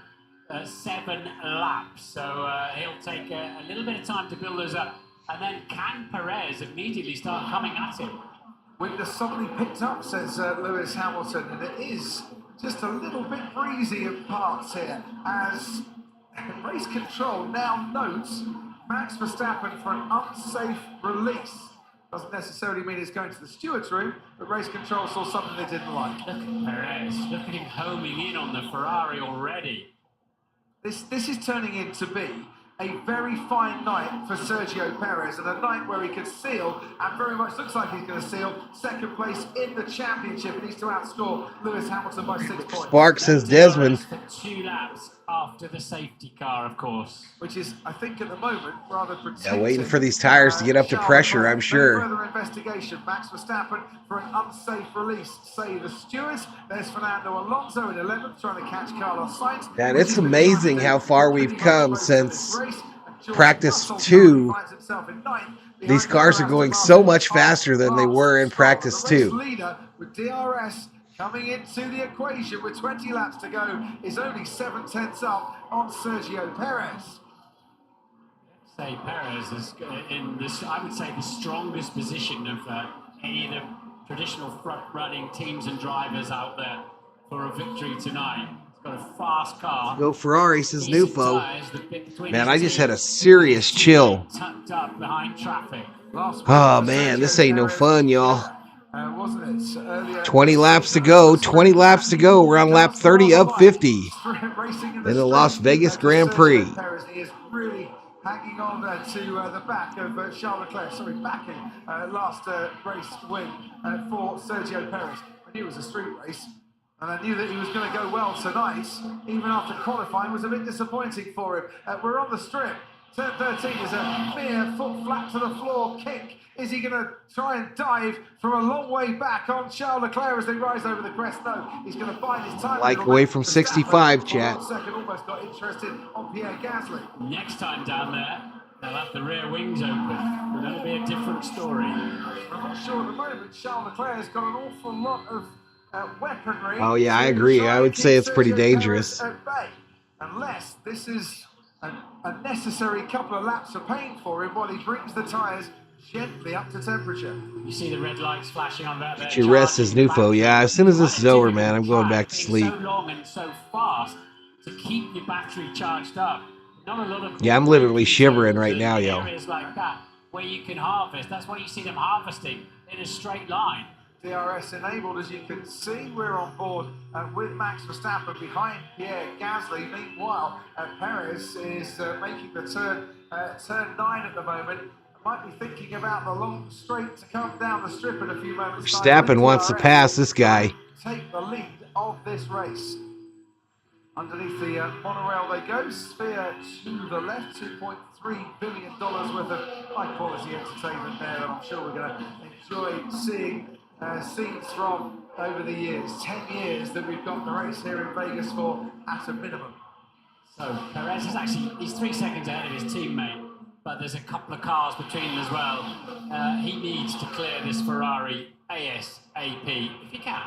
7 laps. So he'll take a little bit of time to build those up. And then can Perez immediately start coming at him? Wind has suddenly picked up, says Lewis Hamilton, and it is just a little bit breezy in parts here as race control now notes Max Verstappen for an unsafe release. Doesn't necessarily mean it's going to the steward's room, but race control saw something they didn't like. Look at Perez, look at him homing in on the Ferrari already. This is turning into be a very fine night for Sergio Perez, and a night where he could seal, and very much looks like he's going to seal, second place in the championship. He needs to outscore Lewis Hamilton by 6 points. Spark says Desmond. For 2 laps after the safety car, of course. Which is, I think, at the moment, rather protecting. Yeah, waiting for these tires to get up to pressure, I'm sure. Further investigation. Max Verstappen for an unsafe release, say the stewards. There's Fernando Alonso in 11th, trying to catch Carlos Sainz. Man, it's amazing how far we've come since practice 2. These cars are going so much faster than they were in practice 2. Leader with DRS coming into the equation with 20 laps to go is only 7/10 up on Sergio Perez. Say Perez is in this, I would say, the strongest position of any of the traditional front-running teams and drivers out there for a victory tonight. He's got a fast car. Go Ferrari, says Nufo. Man, I just had a serious chill. Tucked up behind traffic. Oh man, this ain't no fun, y'all. Wasn't it? Earlier 20 laps to go. 20 laps to go. We're on lap 30 of 50 in the Las Vegas Grand Prix. He is really hanging on to the back of Charles Leclerc. Sorry, backing last race win for Sergio Perez. I knew it was a street race, and I knew that he was going to go well tonight, even after qualifying was a bit disappointing for him. We're on the strip. Turn 13 is a mere foot flat to the floor kick. Is he going to try and dive from a long way back on Charles Leclerc as they rise over the crest? No, he's going to find his time. Like away from 65, chat. Second almost got interested on Pierre Gasly. Next time down there, they'll have the rear wings open. That'll be a different story. I'm not sure at the moment. Charles Leclerc has got an awful lot of weaponry. Oh yeah, I agree. I would say it's pretty dangerous. At bay, unless this is a necessary couple of laps of pain for him while he brings the tyres gently up to temperature. You see the red lights flashing on that. Get your rest, says Nufo. Yeah, as soon as this is over, man, I'm going back to sleep. So long and so fast to keep your battery charged up. Not a lot of Yeah, I'm literally shivering right now, yo. areas like that where you can harvest. That's why you see them harvesting in a straight line. DRS enabled, as you can see. We're on board with Max Verstappen behind Pierre Gasly. Meanwhile, Perez is making the turn 9 at the moment. Might be thinking about the long straight to come down the strip in a few moments. Verstappen wants to pass this guy. Take the lead of this race. Underneath the monorail they go. Sphere to the left. $2.3 billion worth of high-quality entertainment there, and I'm sure we're going to enjoy seeing scenes from over the years. 10 years that we've got the race here in Vegas for at a minimum. So Perez is actually, he's 3 seconds ahead of his teammate. but there's a couple of cars between them as well. He needs to clear this Ferrari ASAP if he can.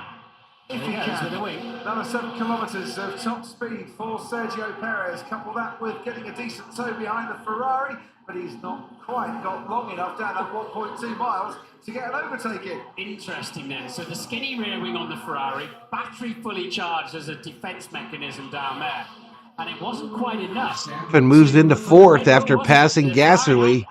If he can. With a wing. Another 7 kilometres of top speed for Sergio Perez. Couple that with getting a decent toe behind the Ferrari, but he's not quite got long enough down that 1.2 miles to get an overtaking. Interesting then. So the skinny rear wing on the Ferrari, battery fully charged as a defence mechanism down there. And it wasn't quite enough. And moves into fourth after passing Gasly.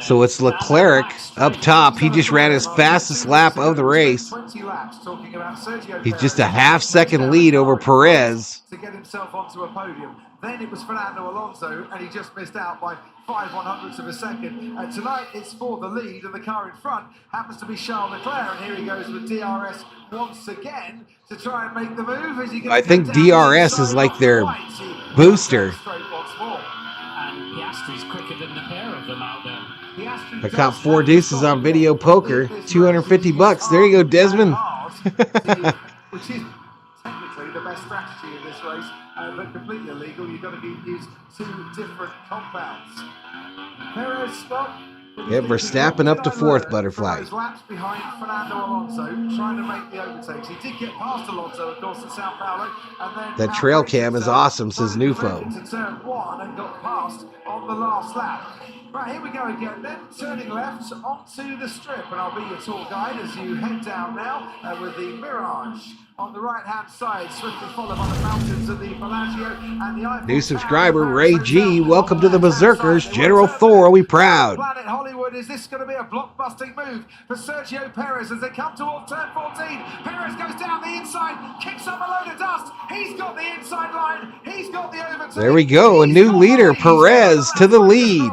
So it's Leclerc up top. He just ran his fastest lap of the race. 20 laps, talking about Sergio He's Perez just a half-second lead over Perez. to get himself onto a podium. Then it was Fernando Alonso, and he just missed out by 5/100ths of a second. And tonight it's for the lead, and the car in front happens to be Charles Leclerc, and here he goes with DRS once again to try and make the move. Is he gonna I think go down DRS the is inside like off their right? booster. Straight once more. And Piastri's quicker than the pair of them out there. Piastri I caught 4 deuces on video poker. $250. There you go, Desmond. which is technically the best strategy in this race, but completely illegal. You've got to use 2 different compounds. Perez, Scott. Yeah, Verstappen up to fourth, Butterfly. Those laps behind Fernando Alonso, trying to make the overtakes. He did get past Alonso, of course, at Sao Paulo, and then That trail cam is awesome, says Nufo. into turn 1 and got past on the last lap. Right, here we go again then, turning left onto the strip, and I'll be your tour guide as you head down now with the Mirage on the right-hand side, swiftly followed by the mountains of the Bellagio and the Eiffel New subscriber, Ray G. Welcome to the Berserkers. General Thor, are we proud? Planet Hollywood, is this going to be a blockbusting move for Sergio Perez as they come towards turn 14? Perez goes down the inside, kicks up a load of dust. He's got the inside line. He's got the overtake. There we go, a new leader, Perez to the lead.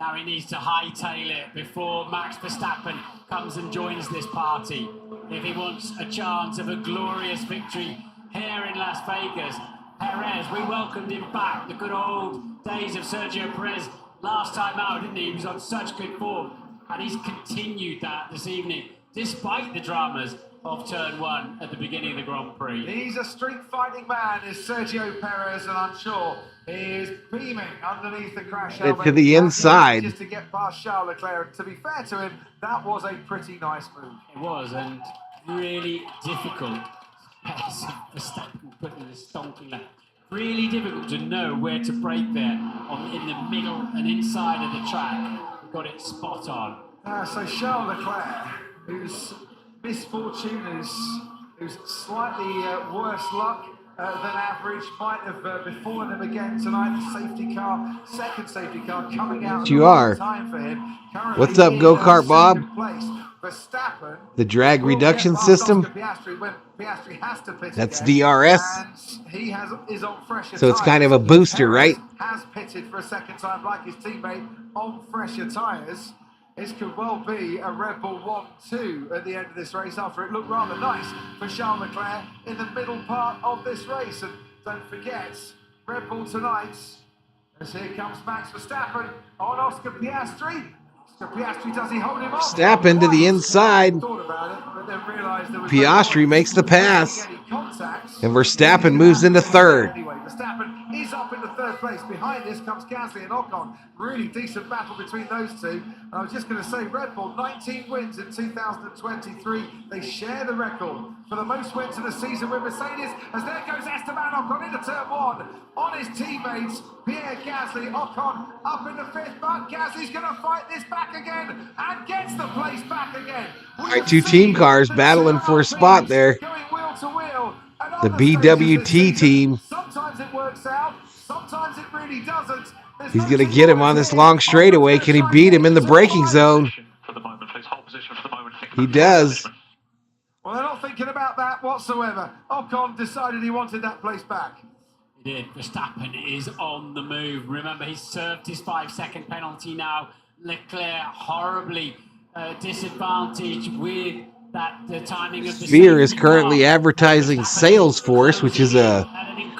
Now he needs to hightail it before Max Verstappen comes and joins this party. If he wants a chance of a glorious victory here in Las Vegas. Perez, we welcomed him back. The good old days of Sergio Perez last time out, didn't he? He was on such good form. And he's continued that this evening, despite the dramas of turn 1 at the beginning of the Grand Prix. He's a street-fighting man, is Sergio Perez, and I'm sure he is beaming underneath the crash helmet. To the inside. Just to get past Charles Leclerc. To be fair to him, that was a pretty nice move. It was, and really difficult. Verstappen putting a stonking lap. Really difficult to know where to brake there in the middle and inside of the track. Got it spot on. So Charles Leclerc, whose misfortune is whose slightly worse luck than average might have befallen him again tonight. The safety car, second safety car coming out. You are. Time for him. Currently What's up, Go-Kart Bob? Verstappen. The drag reduction system. Piastri when Piastri has to pit That's again, DRS. and he is on fresher So it's kind of a booster, right? Has pitted for a second time like his teammate on fresher tyres. This could well be a Red Bull 1-2 at the end of this race after it looked rather nice for Charles Leclerc in the middle part of this race. And don't forget, Red Bull tonight, as here comes Max Verstappen on Oscar Piastri. Oscar Piastri, does he hold him off? Verstappen to the inside. Thought about it, but then realised there was Piastri makes the pass. And Verstappen moves into third. Anyway, Verstappen is up in the third place. Behind this comes Gasly and Ocon. Really decent battle between those two. And I was just going to say, Red Bull, 19 wins in 2023. They share the record for the most wins in the season with Mercedes. As there goes Esteban Ocon into turn 1. On his teammates, Pierre Gasly, Ocon up in the 5th. But Gasly's going to fight this back again and gets the place back again. All right, 2 team cars battling for a spot there. Going wheel to wheel. The BWT team. Sometimes it works out, sometimes it really doesn't. He's going to get him on this long straightaway. Can he beat him in the braking zone? He does. Well, they're not thinking about that whatsoever. Ocon decided he wanted that place back. He did. Verstappen is on the move. Remember, he's served his 5-second penalty now. Leclerc horribly disadvantaged with the timing of the Sphere is currently advertising Salesforce, which is a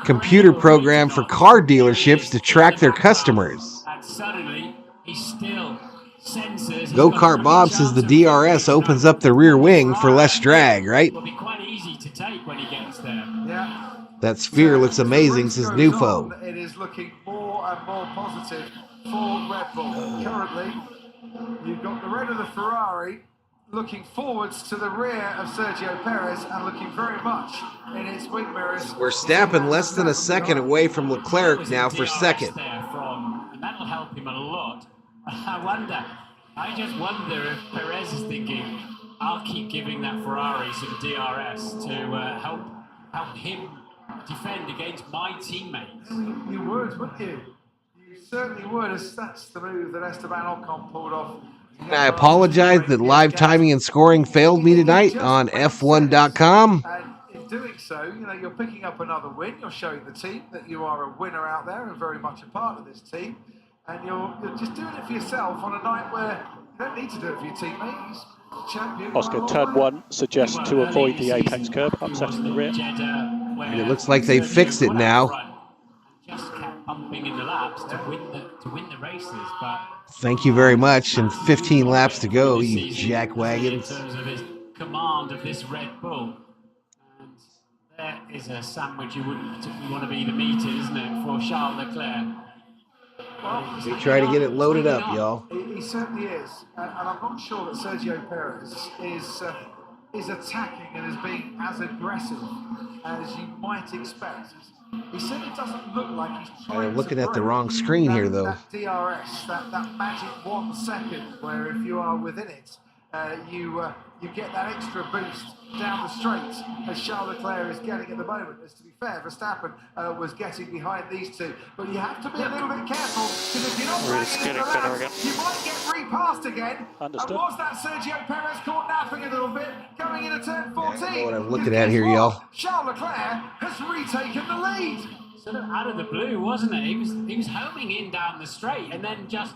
computer program for car dealerships to track their customers. And suddenly, he still senses. Go-Kart Bob says the DRS opens up the rear wing for less drag, right? Will be quite easy to take when he gets there. Yeah. That Sphere looks amazing, says Nufo. It is looking more and more positive for Red Bull. Currently, you've got the red of the Ferrari looking forwards to the rear of Sergio Perez and looking very much in its wing mirrors. We're snapping less than a second away from Leclerc now for second. And that'll help him a lot. I just wonder if Perez is thinking, I'll keep giving that Ferrari some DRS to help him defend against my teammates. You would, wouldn't you? You certainly would. That's the move that Esteban Ocon pulled off. I apologize that live timing and scoring failed me tonight on F1.com. And in doing so, you know, you're picking up another win. You're showing the team that you are a winner out there and very much a part of this team. And you're just doing it for yourself on a night where you don't need to do it for your teammates. Champion. Oscar, turn one suggests to avoid the apex curb, upsetting the rear. And it looks like they fixed it now. Just kept pumping in the laps to win the races, but Thank you very much. And 15 laps to go, you jackwagons. in terms of his command of this Red Bull, and there is a sandwich you wouldn't particularly want to be the meat in, isn't it, for Charles Leclerc? They try to get it loaded up, y'all. He certainly is, and I'm not sure that Sergio Perez is attacking and is being as aggressive as you might expect. He certainly doesn't look like he's trying I'm looking to at the break wrong screen here, though. That DRS, that magic 1 second, where if you are within it, you get that extra boost down the straight, as Charles Leclerc is getting at the moment. As to be fair, Verstappen was getting behind these two, but you have to be a little bit careful, because if you're not banging into laps, you might get repassed again. Understood. And was that Sergio Perez caught napping a little bit going into turn 14? I know what I'm looking at here, y'all. Charles Leclerc has retaken the lead. Sort of out of the blue, wasn't it? He was homing in down the straight, and then just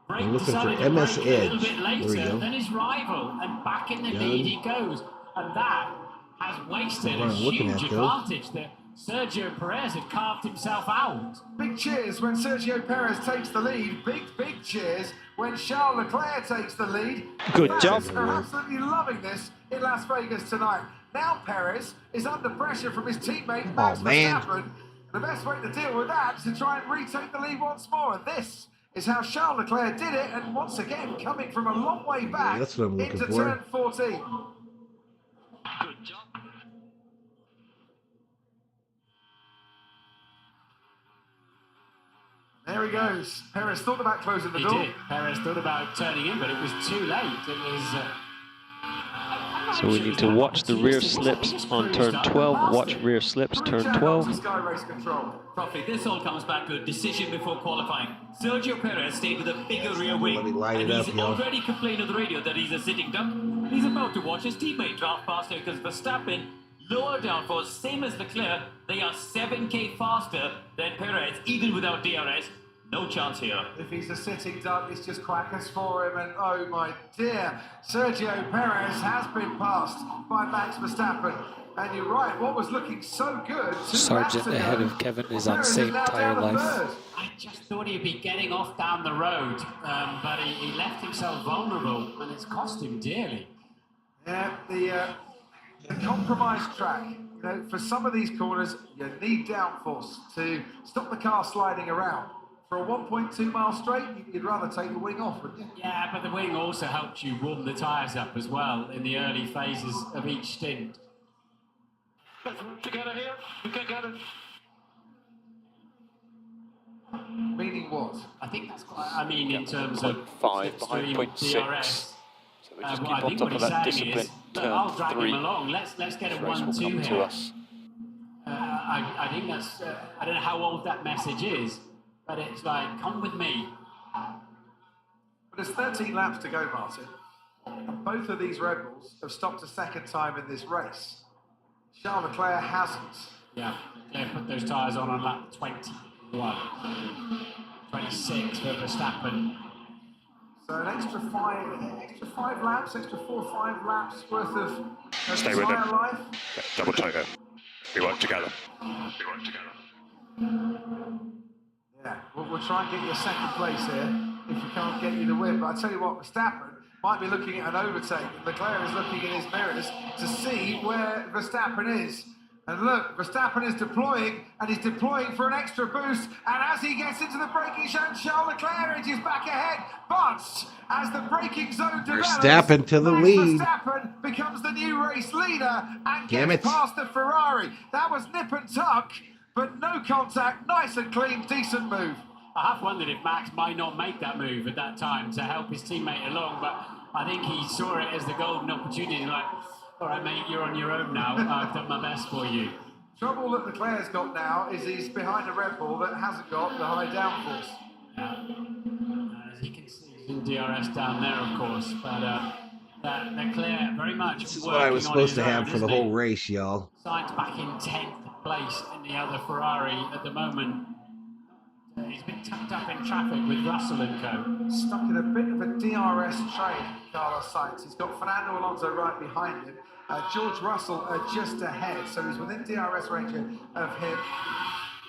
I'm looking for decided to MS brake a little Edge. bit There we later go. than his rival, and back in the Done. lead he goes. And that has wasted What a I'm looking huge at, though. advantage that Sergio Perez had carved himself out. Big cheers when Sergio Perez takes the lead. Big cheers when Charles Leclerc takes the lead. Good Fans job. are absolutely loving this in Las Vegas tonight. Now Perez is under pressure from his teammate Max man. Verstappen. The best way to deal with that is to try and retake the lead once more. And this is how Charles Leclerc did it. And once again, coming from a long way back That's what I'm looking into for. turn 14. Good job. There he goes. Perez thought about closing the He door. did. Perez thought about turning in, but it was too late. It was. So we need to watch the rear slips on turn 12. Watch rear slips, turn 12. Sky Race Control. Properly, this all comes back to a decision before qualifying. Sergio Perez stayed with a bigger rear wing, Let me line and it he's up, y'all. already complained on the radio that he's a sitting duck. He's about to watch his teammate draft past him because Verstappen, lower downforce, same as Leclerc, they are 7k faster than Perez, even without DRS. No chance here. If he's a sitting duck, it's just crackers for him. And oh my dear, Sergio Perez has been passed by Max Verstappen. And you're right, what was looking so good. Sargent ahead of Kevin is on same tire life. I just thought he'd be getting off down the road, but he left himself vulnerable, and it's cost him dearly. Yeah, the compromised track. You know, for some of these corners, you need downforce to stop the car sliding around. For a 1.2 mile straight, you'd rather take the wing off, wouldn't you? Yeah, but the wing also helps you warm the tyres up as well in the early phases of each stint. Together here, we can get it. Meaning what? I think that's quite, I mean, in terms of 0.5 behind slipstream 0.6. DRS. So we just Well, keep I on think top what of he's that saying discipline. is, look, I'll Turn drag 3. him along. Let's get a This race will 1-2 come here. to us. I think that's, I don't know how old that message is, but it's like, come with me. But there's 13 laps to go, Martin. And both of these Red Bulls have stopped a second time in this race. Charles Leclerc hasn't. Yeah, Leclerc put those tyres on lap 21. 26 for Verstappen. So an extra five laps, extra 4 or 5 laps worth of Stay with tyre him. life. Yeah, double toe there. We work together. We work together. Yeah, we'll try and get you a second place here if you can't get you the win. But I tell you what, Verstappen might be looking at an overtake. Leclerc is looking in his mirrors to see where Verstappen is. And look, Verstappen is deploying, and he's deploying for an extra boost. And as he gets into the braking zone, Charles Leclerc edges back ahead. But as the braking zone develops, Verstappen to the lead. Verstappen becomes the new race leader and gets past the Ferrari. That was nip and tuck, but no contact. Nice and clean, decent move. I have wondered if Max might not make that move at that time to help his teammate along, but I think he saw it as the golden opportunity, like, all right, mate, you're on your own now. I've done my best for you. Trouble that Leclerc's got now is he's behind a Red Bull that hasn't got the high downforce. Yeah. As you can see, he's in DRS down there, of course, but Leclerc very much. This is what I was supposed to have for the whole race, y'all. Sainz back in 10th place in the other Ferrari at the moment. He's been tucked up in traffic with Russell and co. Stuck in a bit of a DRS train, Carlos Sainz. He's got Fernando Alonso right behind him. George Russell just ahead, so he's within DRS range of him.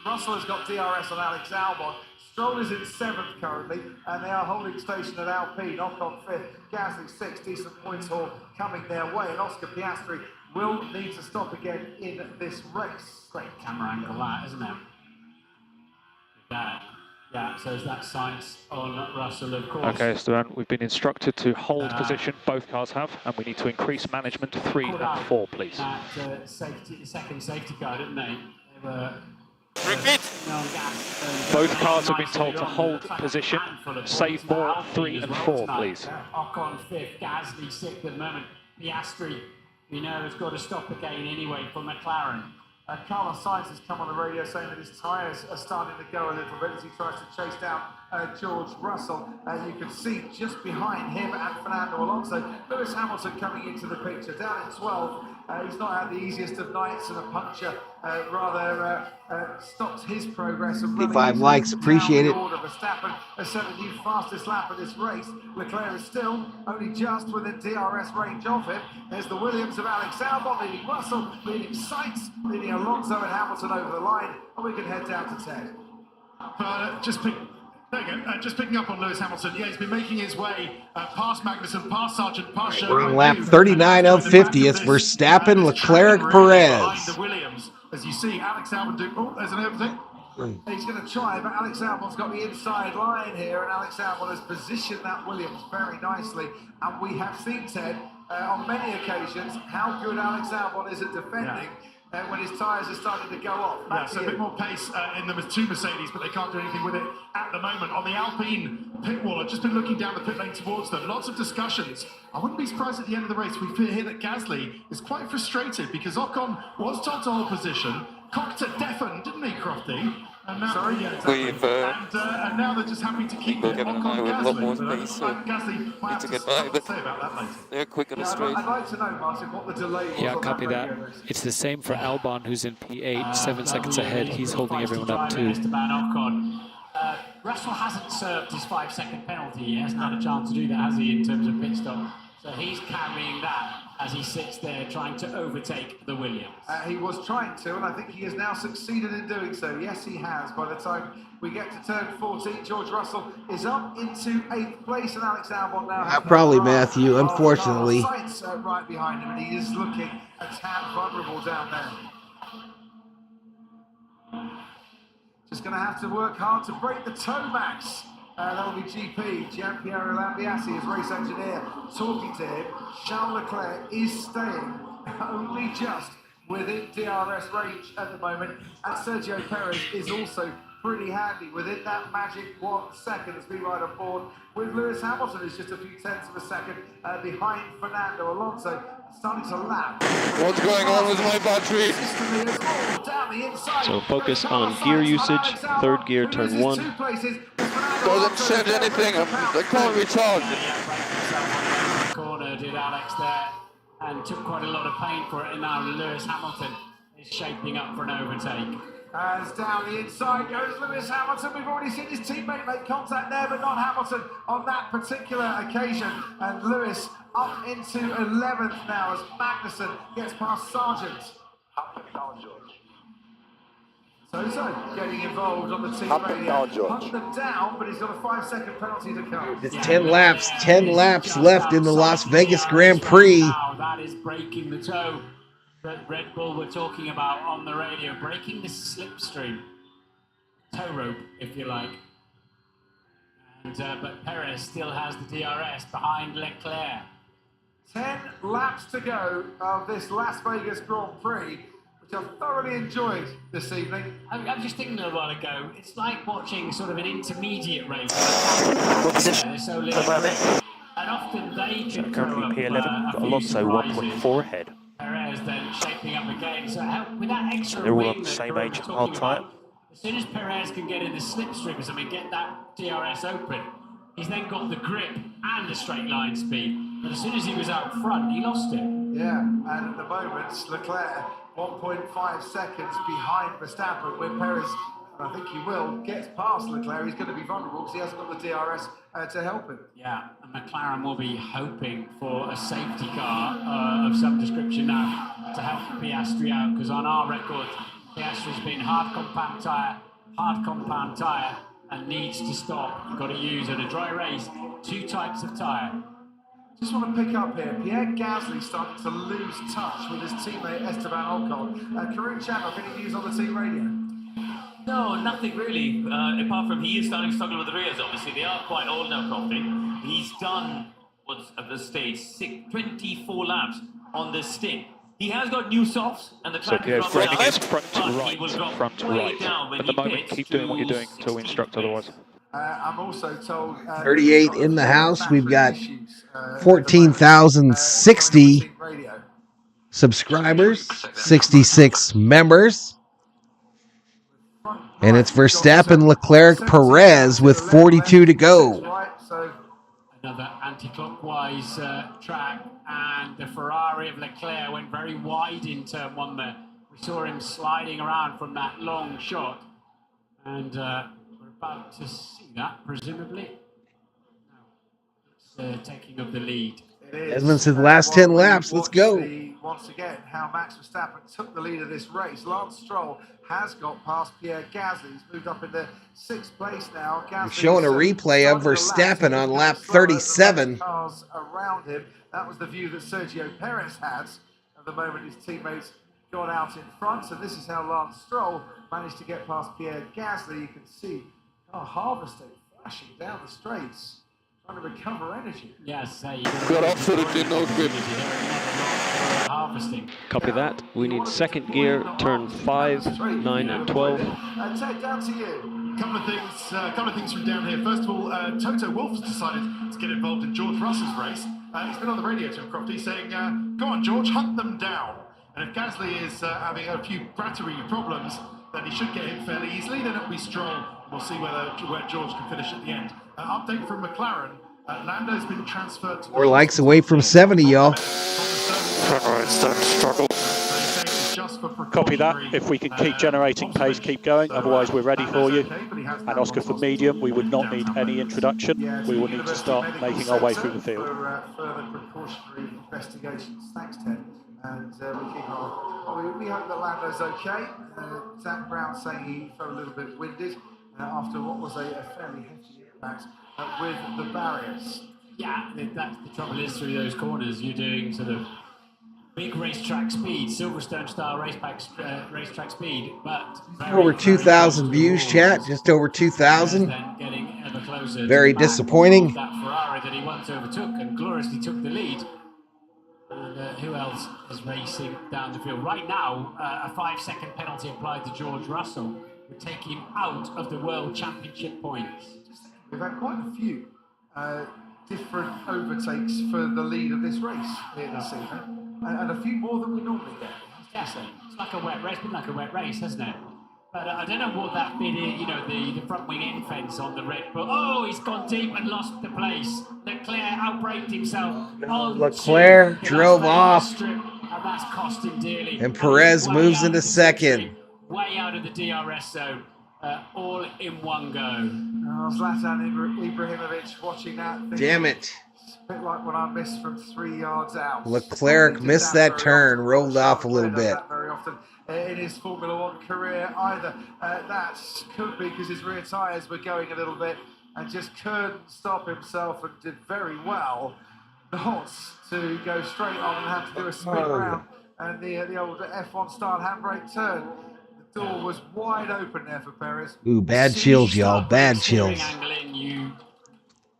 Russell has got DRS on Alex Albon. Stroll is in 7th currently, and they are holding station at Alpine. Ocon 5th, Gasly 6th, decent points haul coming their way, and Oscar Piastri will need to stop again in this race. Great camera angle that, isn't it? Yeah, so is that Sainz on Russell, of course. Okay, Stuart, we've been instructed to hold position, both cars have, and we need to increase management to 3 and 4, please. That second safety car, didn't they? They were, Repeat! Both cars have been told to hold position, save more, 3 and 4, please. Ocon 5th, Gasly 6th at the moment. Piastri, you know, has got to stop again anyway for McLaren. Carlos Sainz has come on the radio saying that his tyres are starting to go a little bit as he tries to chase down George Russell. You can see just behind him and Fernando Alonso, Lewis Hamilton coming into the picture. Down in 12, he's not had the easiest of nights, and a puncture stops his progress. 55 likes, appreciate it. Verstappen has set a new fastest lap of this race. Leclerc is still only just within DRS range of him. There's the Williams of Alex Albon leading Russell, leading Sainz, leading Alonso and Hamilton over the line, and we can head down to Ted. Just picking up on Lewis Hamilton. Yeah, he's been making his way past Magnussen, past Sargent, past We're on lap 39 of 50. It's Verstappen, Leclerc, Perez. The Williams, as you see, Alex Albon do. Oh, there's an overtake. He's going to try, but Alex Albon's got the inside line here, and Alex Albon has positioned that Williams very nicely. And we have seen, Ted, on many occasions, how good Alex Albon is at defending. When his tyres are starting to go off. Yeah, so a bit more pace in the two Mercedes, but they can't do anything with it at the moment. On the Alpine pit wall, I've just been looking down the pit lane towards them. Lots of discussions. I wouldn't be surprised at the end of the race we hear that Gasly is quite frustrated because Ocon was told to hold position, cocked it deafened, didn't he, Crofty? And now, and now they're just happy to keep it. Ocon Gasly. Lot more space, so Gasly might have to to get by, but say about that later. they're quick on the straight. I'd like to know, Martin, what the delay was. Yeah, on copy that. It's the same for Albon, who's in P8, 7 seconds ahead. He's holding everyone up too. Russell hasn't served his 5-second penalty. He hasn't had a chance to do that, has he, in terms of pit stop? So he's carrying that as he sits there trying to overtake the Williams. He was trying to, and I think he has now succeeded in doing so. Yes, he has. By the time we get to turn 14, George Russell is up into 8th place, and Alex Albon now. Probably Matthew, unfortunately. Sainz right behind him, and he is looking a tad vulnerable down there. Just going to have to work hard to break the toe, Max. That'll be GP. Gianpiero Lambiase, his race engineer, talking to him. Charles Leclerc is staying only just within DRS range at the moment. And Sergio Perez is also pretty handy within that magic 1 second as we ride on board with Lewis Hamilton, who's just a few tenths of a second behind Fernando Alonso. Starting to lap. What's going on with my battery? So focus on gear usage, 3rd gear, turn 1. Doesn't change anything, I can't recharge. Corner did Alex there and took quite a lot of pain for it, and now Lewis Hamilton is shaping up for an overtake. As down the inside goes Lewis Hamilton. We've already seen his teammate make contact there, but not Hamilton on that particular occasion. And Lewis up into 11th now as Magnussen gets past Sargent. So getting involved on the team radio. Hunt them down, but he's got a 5-second penalty to come. It's 10 laps. 10 laps left in the Las Vegas Grand Prix. Now that is breaking the toe. that Red Bull were talking about on the radio, breaking the slipstream, tow rope, if you like. And, but Perez still has the DRS behind Leclerc. 10 laps to go of this Las Vegas Grand Prix, which I've thoroughly enjoyed this evening. I'm just thinking a little while ago, it's like watching sort of an intermediate race. They're so little. And often they can throw Currently up P11, got a few Alonso surprises. 1.4 ahead. Perez then shaping up again. So with that extra They're all wing on the that same Corinne age was and hard talking tyre. about, as soon as Perez can get in the slipstream or something, get that DRS open, he's then got the grip and the straight line speed. But as soon as he was out front, he lost it. Yeah, and at the moment, Leclerc 1.5 seconds behind Verstappen, where Perez, and I think he will, gets past Leclerc. He's going to be vulnerable because he hasn't got the DRS to help him. Yeah, and McLaren will be hoping for a safety car of some description now to help Piastri out, because on our record, Piastri's been hard compound tyre, and needs to stop. You've got to use, at a dry race, 2 types of tyre. Just want to pick up here. Pierre Gasly starting to lose touch with his teammate Esteban Ocon. Corinne Channel, any news on the team radio? No, nothing really. Apart from he is starting to struggle with the rears, obviously. They are quite old now, Crofty. He's done, what's at this stage, 24 laps on this stint. He has got new softs, and the track is Pierre's rather is front to right. At the moment, keep doing what you're doing until we instruct otherwise. I'm also told 38 in the house. We've got 14,060 subscribers, 66 members. And it's Verstappen, Leclerc, Perez with 42 to go. Another anti-clockwise track, and the Ferrari of Leclerc went very wide in turn 1 there. We saw him sliding around from that long shot, and we're about to see that, presumably. It's taking of the lead. Edmonds said last 10 laps, let's go. Once again, how Max Verstappen took the lead of this race. Lance Stroll has got past Pierre Gasly. He's moved up into 6th place now. We're showing a replay of Verstappen on lap 37. Cars around him. That was the view that Sergio Perez had. At the moment, his teammates got out in front. So this is how Lance Stroll managed to get past Pierre Gasly. You can see harvesting, flashing down the straights, trying to recover energy. Yes, got absolutely no grip. Harvesting. Copy that. We need second gear, turn 5, 9 and 12. Ted, down to you. Couple of things from down here. First of all, Toto Wolff has decided to get involved in George Russell's race. He's been on the radio to Crofty saying, go on George, hunt them down. And if Gasly is having a few battery problems, then he should get him fairly easily. Then it'll be Stroll. We'll see where George can finish at the end. Update from McLaren. Lando's been transferred to... 4 likes away from 70, y'all. It's starting to struggle. Copy that. If we can keep generating pace, keep going. Otherwise, we're ready for you. And Oscar for medium, we would not need any introduction. We will need to start making our way through the field. Further precautionary investigations. Thanks, Ted. And we keep on. We hope that Lando's okay. Zach Brown saying he felt a little bit winded after what was a fairly hefty impact with the barriers. Yeah, that's the trouble is through those corners, you're doing sort of big racetrack speed, Silverstone style racetrack speed, but over 2,000 views, chat. Just over 2,000. Getting ever closer. Very disappointing. That Ferrari that he once overtook and gloriously took the lead. And who else is racing down the field right now? A 5-second penalty applied to George Russell would take him out of the World Championship points. We've had quite a few different overtakes for the lead of this race here this evening, and a few more than we normally get. Yeah, it's like a wet race, been like a wet race, hasn't it? But I don't know what that bit is, the front wing end fence on the Red Bull. Oh, he's gone deep and lost the place. Leclerc outbraked himself. Leclerc drove off. And that's cost him dearly. And Perez moves into second. Way out of the DRS zone. All in one go. Zlatan Ibrahimovic watching that. Damn it. It's a bit like when I missed from 3 yards out. Leclerc missed that turn, rolled off a little bit. Very often in his Formula One career either. That could be because his rear tyres were going a little bit and just couldn't stop himself, and did very well not to go straight on and have to do a spin round and the old F1 style handbrake turn. The door was wide open there for Perez. Ooh, bad chills, y'all. Bad chills. Angle in, you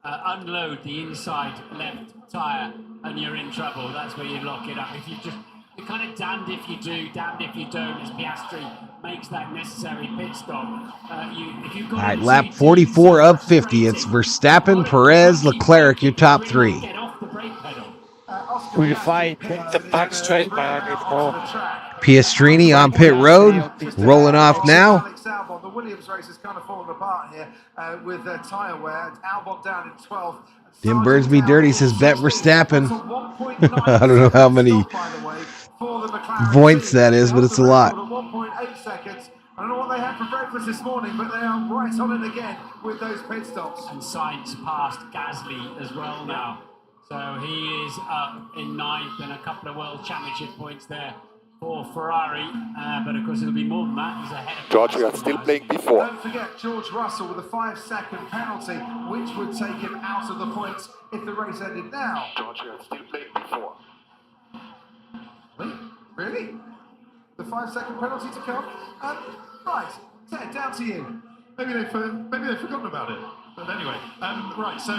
unload the inside left tyre and you're in trouble. That's where you lock it up. If you just, you're kind of damned if you do, damned if you don't, as Piastri makes that necessary pit stop. If you've got All right, lap 44 of 50. It's Verstappen, Perez, Leclerc, your top three. get off the brake pedal. We fight the back straight by before. Piastrini on pit road, rolling off now. The Williams race has kind of fallen apart here with tyre wear. Albon down in 12th. Tim Burnsby Dirty says bet Verstappen. I don't know how many points that is, but it's a lot. 1.8 seconds. I don't know what they had for breakfast this morning, but they are right on it again with those pit stops. And Sainz passed Gasly as well now. So he is up in 9th and a couple of World Championship points there for Ferrari. But of course, it'll be more than that. He's ahead of George, we are still playing before. Don't forget George Russell with a 5-second penalty, which would take him out of the points if the race ended now. George, we are still playing before. Really? The 5-second penalty to come? Right, Ted, down to you. Maybe they've forgotten about it. But anyway, right, so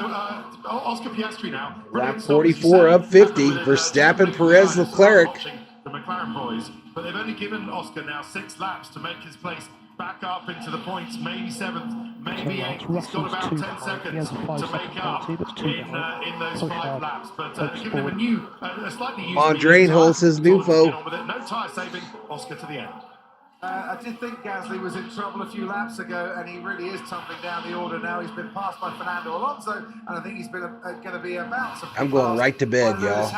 Oscar Piastri now. Lap 44 of 50. Verstappen, Perez, Leclerc. The McLaren boys, but they've only given Oscar now 6 laps to make his place back up into the points, maybe 7th, maybe 8th. He's got about 10 seconds to make up in those 5 laps, but giving him a slightly used Andre holds his new foe. No tyre saving, Oscar to the end. I did think Gasly was in trouble a few laps ago, and he really is tumbling down the order now. He's been passed by Fernando Alonso, and I think he's been going to be about to. I'm going right to bed, y'all.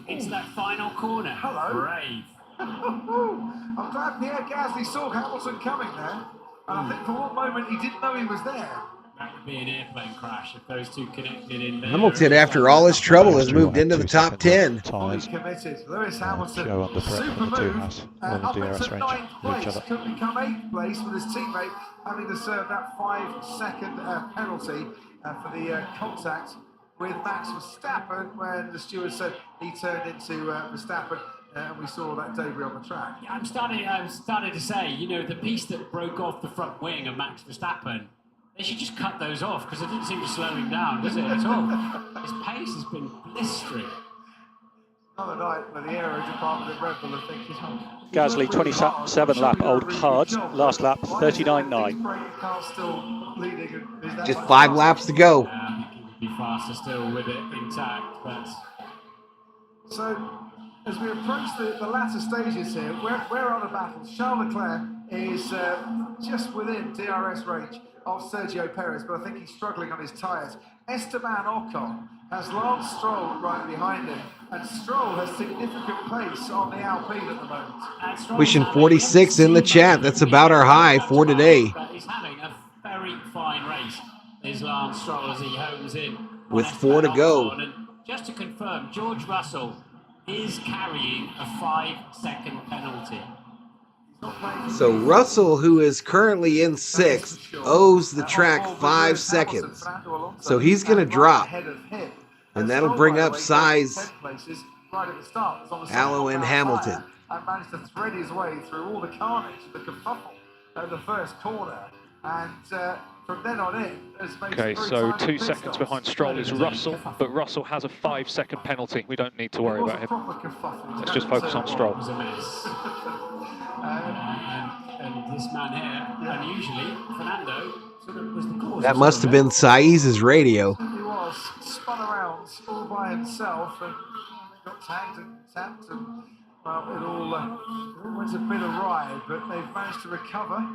It's that final corner. Hello. Brave. I'm glad Pierre Gasly saw Hamilton coming there, and I think for one moment he didn't know he was there. That would be an airplane crash if those two connected in there. Hamilton, after all his trouble, has moved into the top 10. Fully committed. Lewis Hamilton, Show on the super move, up into DRS range 9th with each place, other. could become 8th place with his teammate having to serve that 5-second penalty for the contact with Max Verstappen when the steward said he turned into Verstappen. And we saw that debris on the track. Yeah, I'm starting to say, you know, the piece that broke off the front wing of Max Verstappen, they should just cut those off because it didn't seem to slow him down, does it, at all? His pace has been blistering. Another night where the aero department at Red Bull are thinking, Gasly, 27 lap, old cards. Last lap, 39.9. Just 5 laps to go. I think he would be faster still with it intact, but... So, as we approach the latter stages here, we're on a battle. Charles Leclerc is just within DRS range of Sergio Perez, but I think he's struggling on his tyres. Esteban Ocon has Lance Stroll right behind him, and Stroll has significant pace on the Alpine at the moment. Pushing 46 in the chat. That's about our high for today. He's having a very fine race, is Lance Stroll, as he homes in. With 4 to go. And just to confirm, George Russell is carrying a 5-second penalty. So Russell, who is currently in 6th, owes the track 5 seconds. So he's going to drop. And that'll bring up Sainz, Allo, and Hamilton. And managed to thread his way through all the carnage, the kerfuffle at the first corner. And from then on in, Okay, so 2 seconds behind Stroll is Russell, but Russell has a 5-second penalty. We don't need to worry about him. Let's just focus on Stroll. And this man here, unusually, Fernando, sort of was the cause. That must have been Saiz's radio. He was spun around all by himself and got tagged and tapped, and well, it all went a bit awry, but they've managed to recover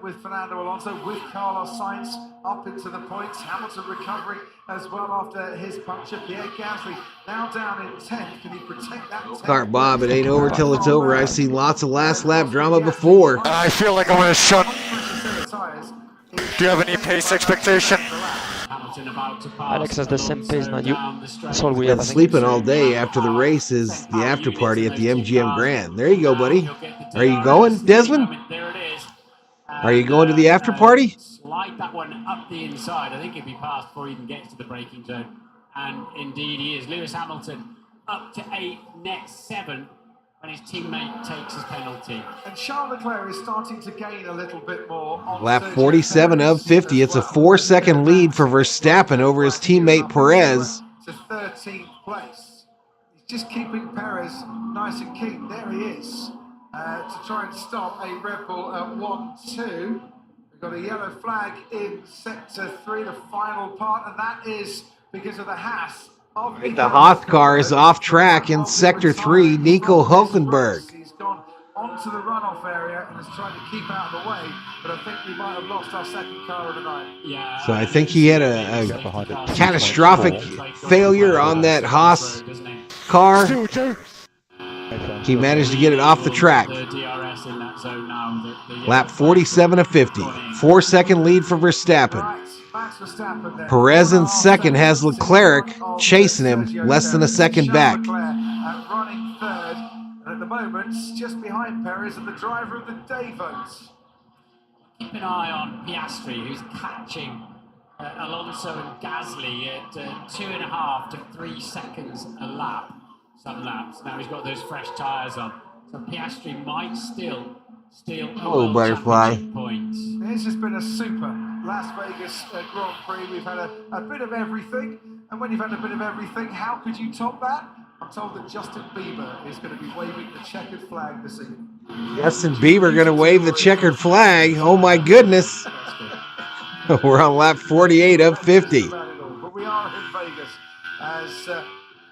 with Fernando Alonso, with Carlos Sainz up into the points. Hamilton recovering as well after his puncture. Pierre Gasly now down in 10th. Can he protect that 10th? Cart Bob, it ain't over till it's over. I've seen lots of last lap drama before. I feel like I'm in a shot. Do you have any pace expectation? Alex has the same pace now. That's all we have. Been sleeping all day after the race is the after party at the MGM Grand. There you go, buddy. Are you going, Desmond? Are you going to the after party? Slide that one up the inside. I think he'll be passed before he even gets to the braking zone. And indeed he is. Lewis Hamilton up to 8, next 7. when his teammate takes his penalty. And Charles Leclerc is starting to gain a little bit more on Lap Sergio 47 of Perez 50. It's a 4-second lead for Verstappen over his teammate Perez. To 13th place. He's just keeping Perez nice and keen. There he is. To try and stop a Red Bull at 1-2. We've got a yellow flag in sector 3, the final part, and that is because of the Haas. The Haas car is off track in sector 3. Nico Hulkenberg. He's gone onto the runoff area and has tried to keep out of the way, but I think we might have lost our second car of the night. Yeah. So I think he had a catastrophic failure on that Haas car. He managed to get it off the track. Lap 47 of 50. 4-second lead for Verstappen. Perez in second has Leclerc chasing him less than a second back. Running third, and at the moment, just behind Perez and the driver of the day votes. Keep an eye on Piastri, who's catching Alonso and Gasly at 2.5 to 3 seconds a lap. Some laps. Now he's got those fresh tyres on. So Piastri might still steal Hello, Butterfly. points. This has been a super Las Vegas Grand Prix. We've had a bit of everything. And when you've had a bit of everything, how could you top that? I'm told that Justin Bieber is going to be waving the checkered flag this evening. Justin Bieber going to wave the checkered flag. Oh my goodness. We're on lap 48 of 50. But we are in Vegas as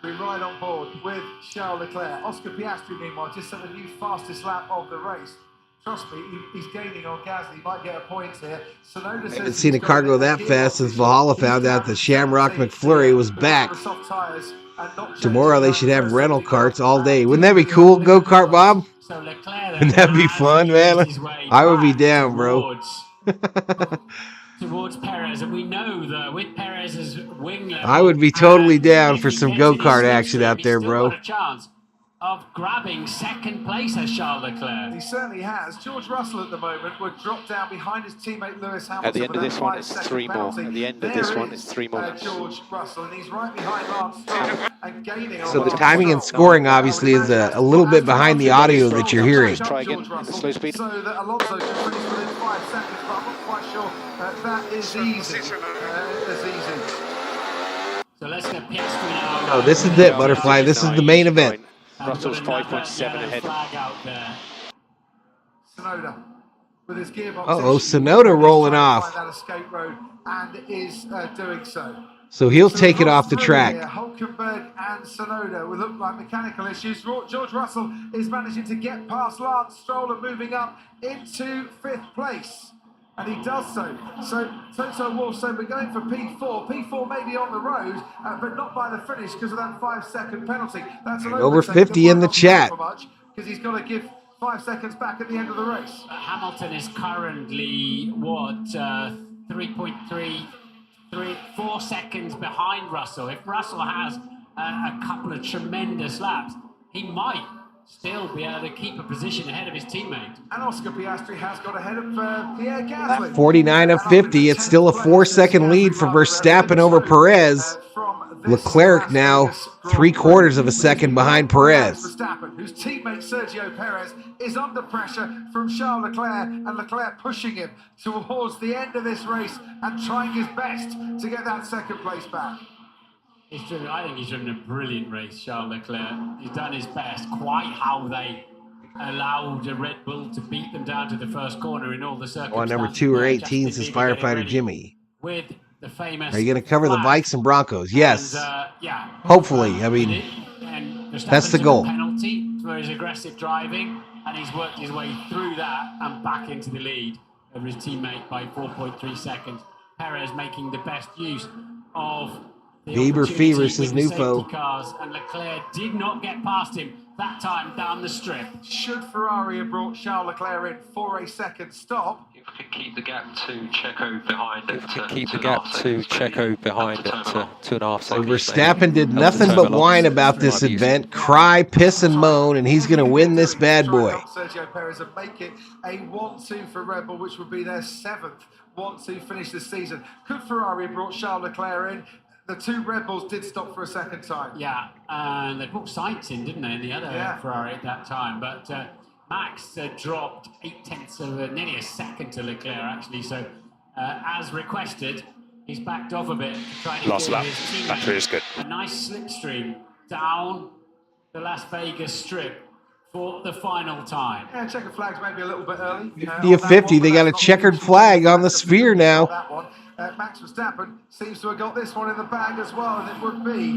we ride on board with Charles Leclerc. Oscar Piastri, meanwhile, just set the new fastest lap of the race. Trust me, he's gaining on Gasly. He might get a point here. Sonoda I haven't seen a car go that fast since Valhalla found out that Shamrock McFlurry was back. Tomorrow they should have rental carts all day. Wouldn't that be cool, go-kart Bob? Wouldn't that be fun, man? I would be down, bro. Towards Perez, and we know that with Perez's wing level, I would be totally down for some go-kart action out there, bro. Got a chance of grabbing second place as Charles Leclerc. He certainly has. George Russell at the moment would drop down behind his teammate Lewis Hamilton. At the end of this one, it's 3 more. At the end of this one, it's 3 more. George Russell, and he's right behind Lance Stroll and gaining. So the timing and scoring obviously is a little bit behind the audio that you're hearing. Try again at the slow speed. So that Alonso can finish within 5 seconds, but I'm not quite sure that is easy. So let's get Piastri now. Oh, this is it, Butterfly. This is the main event. Russell's 5.7 ahead. Sonoda with his gearbox. Uh-oh, Sonoda rolling off. That escape road and is doing so. So he'll take it off the track. Hulkenberg and Sonoda will look like mechanical issues. George Russell is managing to get past Lance Stroll and moving up into 5th place. And he does so. So Toto Wolff said we're going for P4. P4 may be on the road, but not by the finish because of that 5-second penalty. That's an over 50 in the chat. Because he's got to give 5 seconds back at the end of the race. Hamilton is currently, 4 seconds behind Russell. If Russell has a couple of tremendous laps, he might still be able to keep a position ahead of his teammate. And Oscar Piastri has got ahead of Pierre Gasly. 49 of 50. It's still a 4-second lead for Verstappen over Perez. Leclerc now 3/4 of a second behind Perez. Verstappen, whose teammate Sergio Perez is under pressure from Charles Leclerc, and Leclerc pushing him towards the end of this race and trying his best to get that second place back. I think he's driven a brilliant race, Charles Leclerc. He's done his best. Quite how they allowed a Red Bull to beat them down to the first corner in all the circumstances. Number 2 or 18 is Firefighter Jimmy. With the famous. Are you going to cover the Vikes and Broncos? Yes. Yeah. Hopefully. I mean, that's the goal. Penalty for his aggressive driving, and he's worked his way through that and back into the lead over his teammate by 4.3 seconds. Perez making the best use of Bieber Fevers, his new foe. Cars, and Leclerc did not get past him that time down the strip. Should Ferrari have brought Charles Leclerc in for a second stop? If we can keep the gap to Checo behind it. Keep the gap to Checo behind at 2.5 seconds. So Verstappen did nothing but whine about this event, cry, piss, and moan, and he's going to win this bad boy. Sergio Perez and make it a 1-2 for Red Bull, which would be their 7th 1-2 finish this season. Could Ferrari have brought Charles Leclerc in? The two Red Bulls did stop for a second time. Yeah, and they put Sainz in, didn't they, in the other Ferrari at that time. But Max dropped 0.8 of nearly a second to Leclerc, actually. So, as requested, he's backed off a bit to try and Last give lap. his teammate Lap 3 is good. a nice slipstream down the Las Vegas Strip for the final time. Yeah, checkered flags maybe a little bit early. 50 of 50. They got a checkered flag on the sphere now. That one. Max Verstappen seems to have got this one in the bag as well, and it would be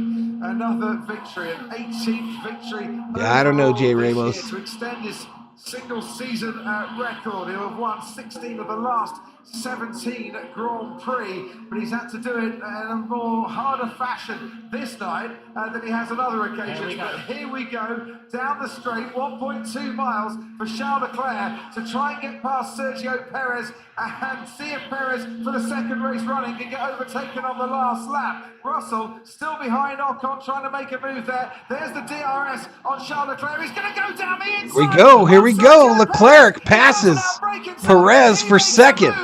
another victory, an 18th victory. Yeah, I don't know, Jay overall this Ramos. year to extend his single season record. He'll have won 16 of the last 17 Grand Prix, but he's had to do it in a more harder fashion this night than he has on other occasions. But here we go, down the straight, 1.2 miles for Charles Leclerc to try and get past Sergio Perez and see if Perez, for the second race running, can get overtaken on the last lap. Russell still behind Ocon, trying to make a move there. There's the DRS on Charles Leclerc. He's going to go down the inside. Here we go. Leclerc passes Perez for second.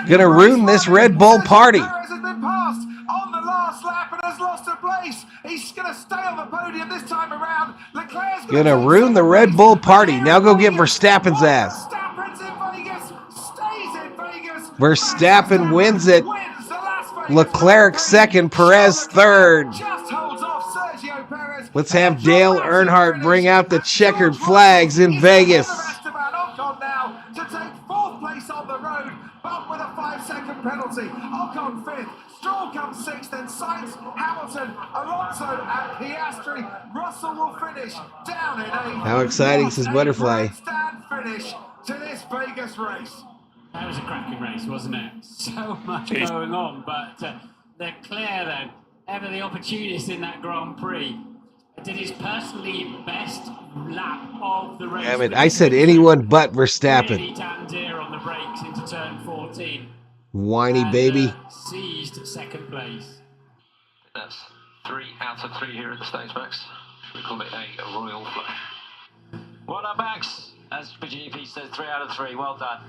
Gonna ruin this Red Bull party. Perez has been passed on the last lap and has lost a place. He's going to stay on the podium this time around. Leclerc's Gonna ruin the Red Bull party. Now go get Verstappen's ass. Verstappen's in Vegas, stays in Vegas. Verstappen wins it. Leclerc second, Perez third. Just holds off Sergio Perez. Let's have Dale Earnhardt bring out the checkered flags in Vegas. Esteban Ocon now to take fourth place on the road, but with a 5-second penalty. Ocon fifth, Stroll comes sixth, then Sainz, Hamilton, Alonso, and Piastri. Russell will finish down in eighth. How exciting is his butterfly? Stand finish to this Vegas race. That was a cracking race, wasn't it? So much going on, but Leclerc, then, ever the opportunist in that Grand Prix, did his personally best lap of the race. Damn it, I said anyone but Verstappen. Really damn dear on the brakes into turn 14. Whiny baby. Seized second place. That's 3 out of 3 here at the stage, Max. Should we call it a royal flush? Well done, Max. As GP says, 3 out of 3. Well done.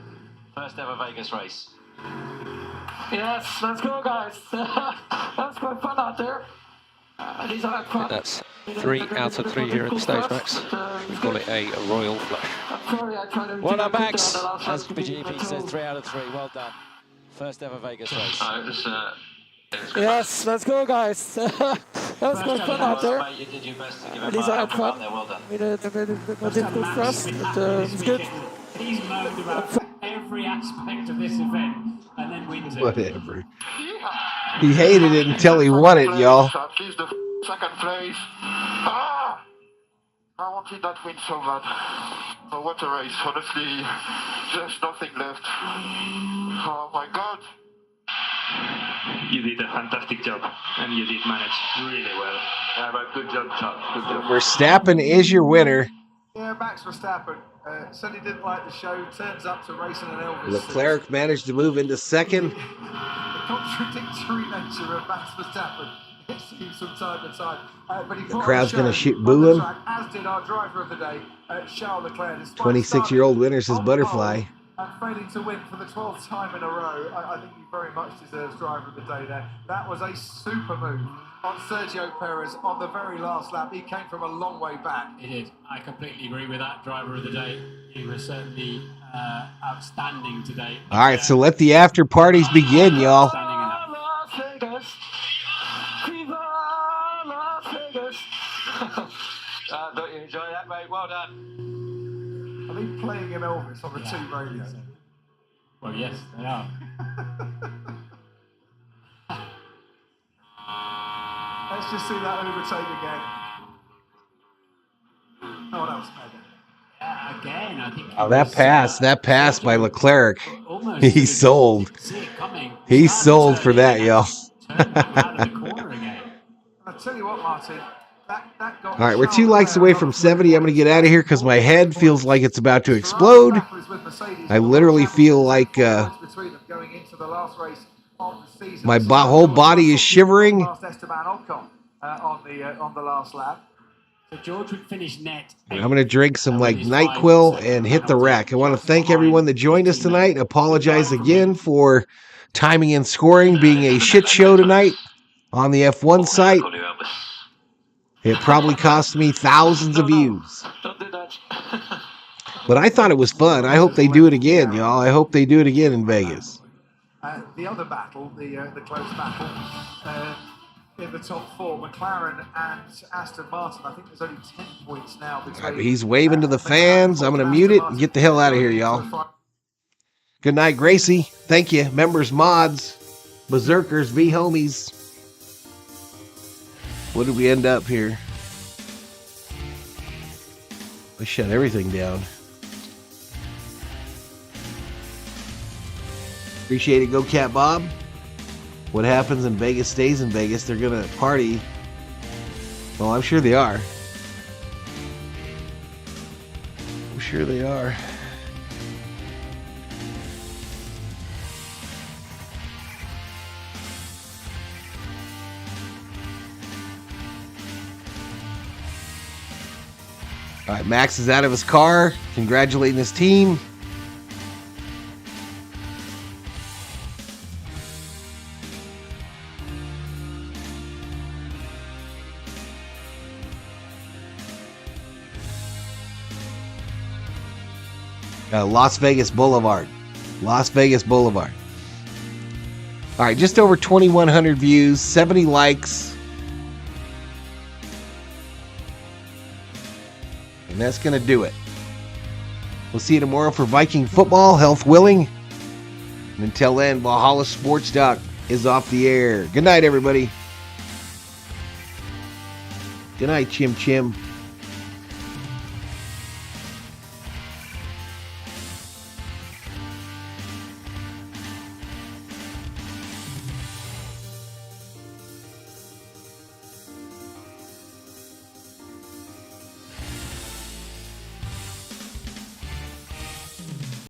First ever Vegas race. Yes, let's go, guys. That's quite fun out there. That's 3 out of 3 here at the stage, Max. We call it a royal flush. Well done, Max. As GP says, 3 out of 3. Well done. First ever Vegas race. Yes, let's go, guys. That's quite fun out there. You did your best to give At least I had fun. Well done. I didn't go fast, but it's good. He's moaned about every aspect of this event and then wins it. Whatever. He hated it until he won it, y'all. At least the second place. Ah! I wanted that win so bad. Oh, what a race. Honestly, there's nothing left. Oh my God. You did a fantastic job, and you did manage really well. Yeah, but good job, Chuck. Good job. Verstappen is your winner. Yeah, Max Verstappen said he didn't like the show, turns up to racing an Elvis. Leclerc managed to move into second. The contradictory nature of Max Verstappen, it seems from time to time. But he The crowd's going to shoot boo him. As did our driver of the day, Charles Leclerc. 26-year-old winner's his butterfly. And failing to win for the 12th time in a row, I think he very much deserves driver of the day there. That was a super move on Sergio Perez on the very last lap. He came from a long way back. He did. I completely agree with that. Driver of the day. He was certainly outstanding today. All right, so let the after parties begin, y'all. Las Vegas. Viva Las Vegas. Don't you enjoy that, mate? Well done. Are they playing him Elvis on the two radio? Well, yes, they are. Let's just see that overtake again. Oh, that was bad. Yeah, again, I think. Oh, that pass by Leclerc. He sold. He sold for that, y'all. I'll tell you what, Martin. That got All right, we're 2 likes away from 70. I'm going to get out of here because my head feels like it's about to explode. I literally feel like my whole body is shivering. Esteban Ocon on the last lap. So George would finish net. I'm going to drink some like NyQuil and hit the rack. I want to thank everyone that joined us tonight. Apologize again for timing and scoring being a shit show tonight. on the F1 site. It probably cost me thousands of views. But I thought it was fun. I hope they do it again, y'all. I hope they do it again in Vegas. The other battle, the close battle, in the top four, McLaren and Aston Martin. I think there's only 10 points now between. He's waving to the fans. I'm going to mute it and get the hell out of here, y'all. Good night, Gracie. Thank you. Members, mods, berserkers, V-homies. What did we end up here? I shut everything down. Appreciate it, Go Cat Bob. What happens in Vegas stays in Vegas. They're going to party. Well, I'm sure they are. I'm sure they are. All right, Max is out of his car, congratulating his team. Las Vegas Boulevard. Las Vegas Boulevard. All right, just over 2,100 views, 70 likes. And that's going to do it. We'll see you tomorrow for Viking football, health willing. And until then, Valhalla Sports Talk is off the air. Good night, everybody. Good night, Chim Chim.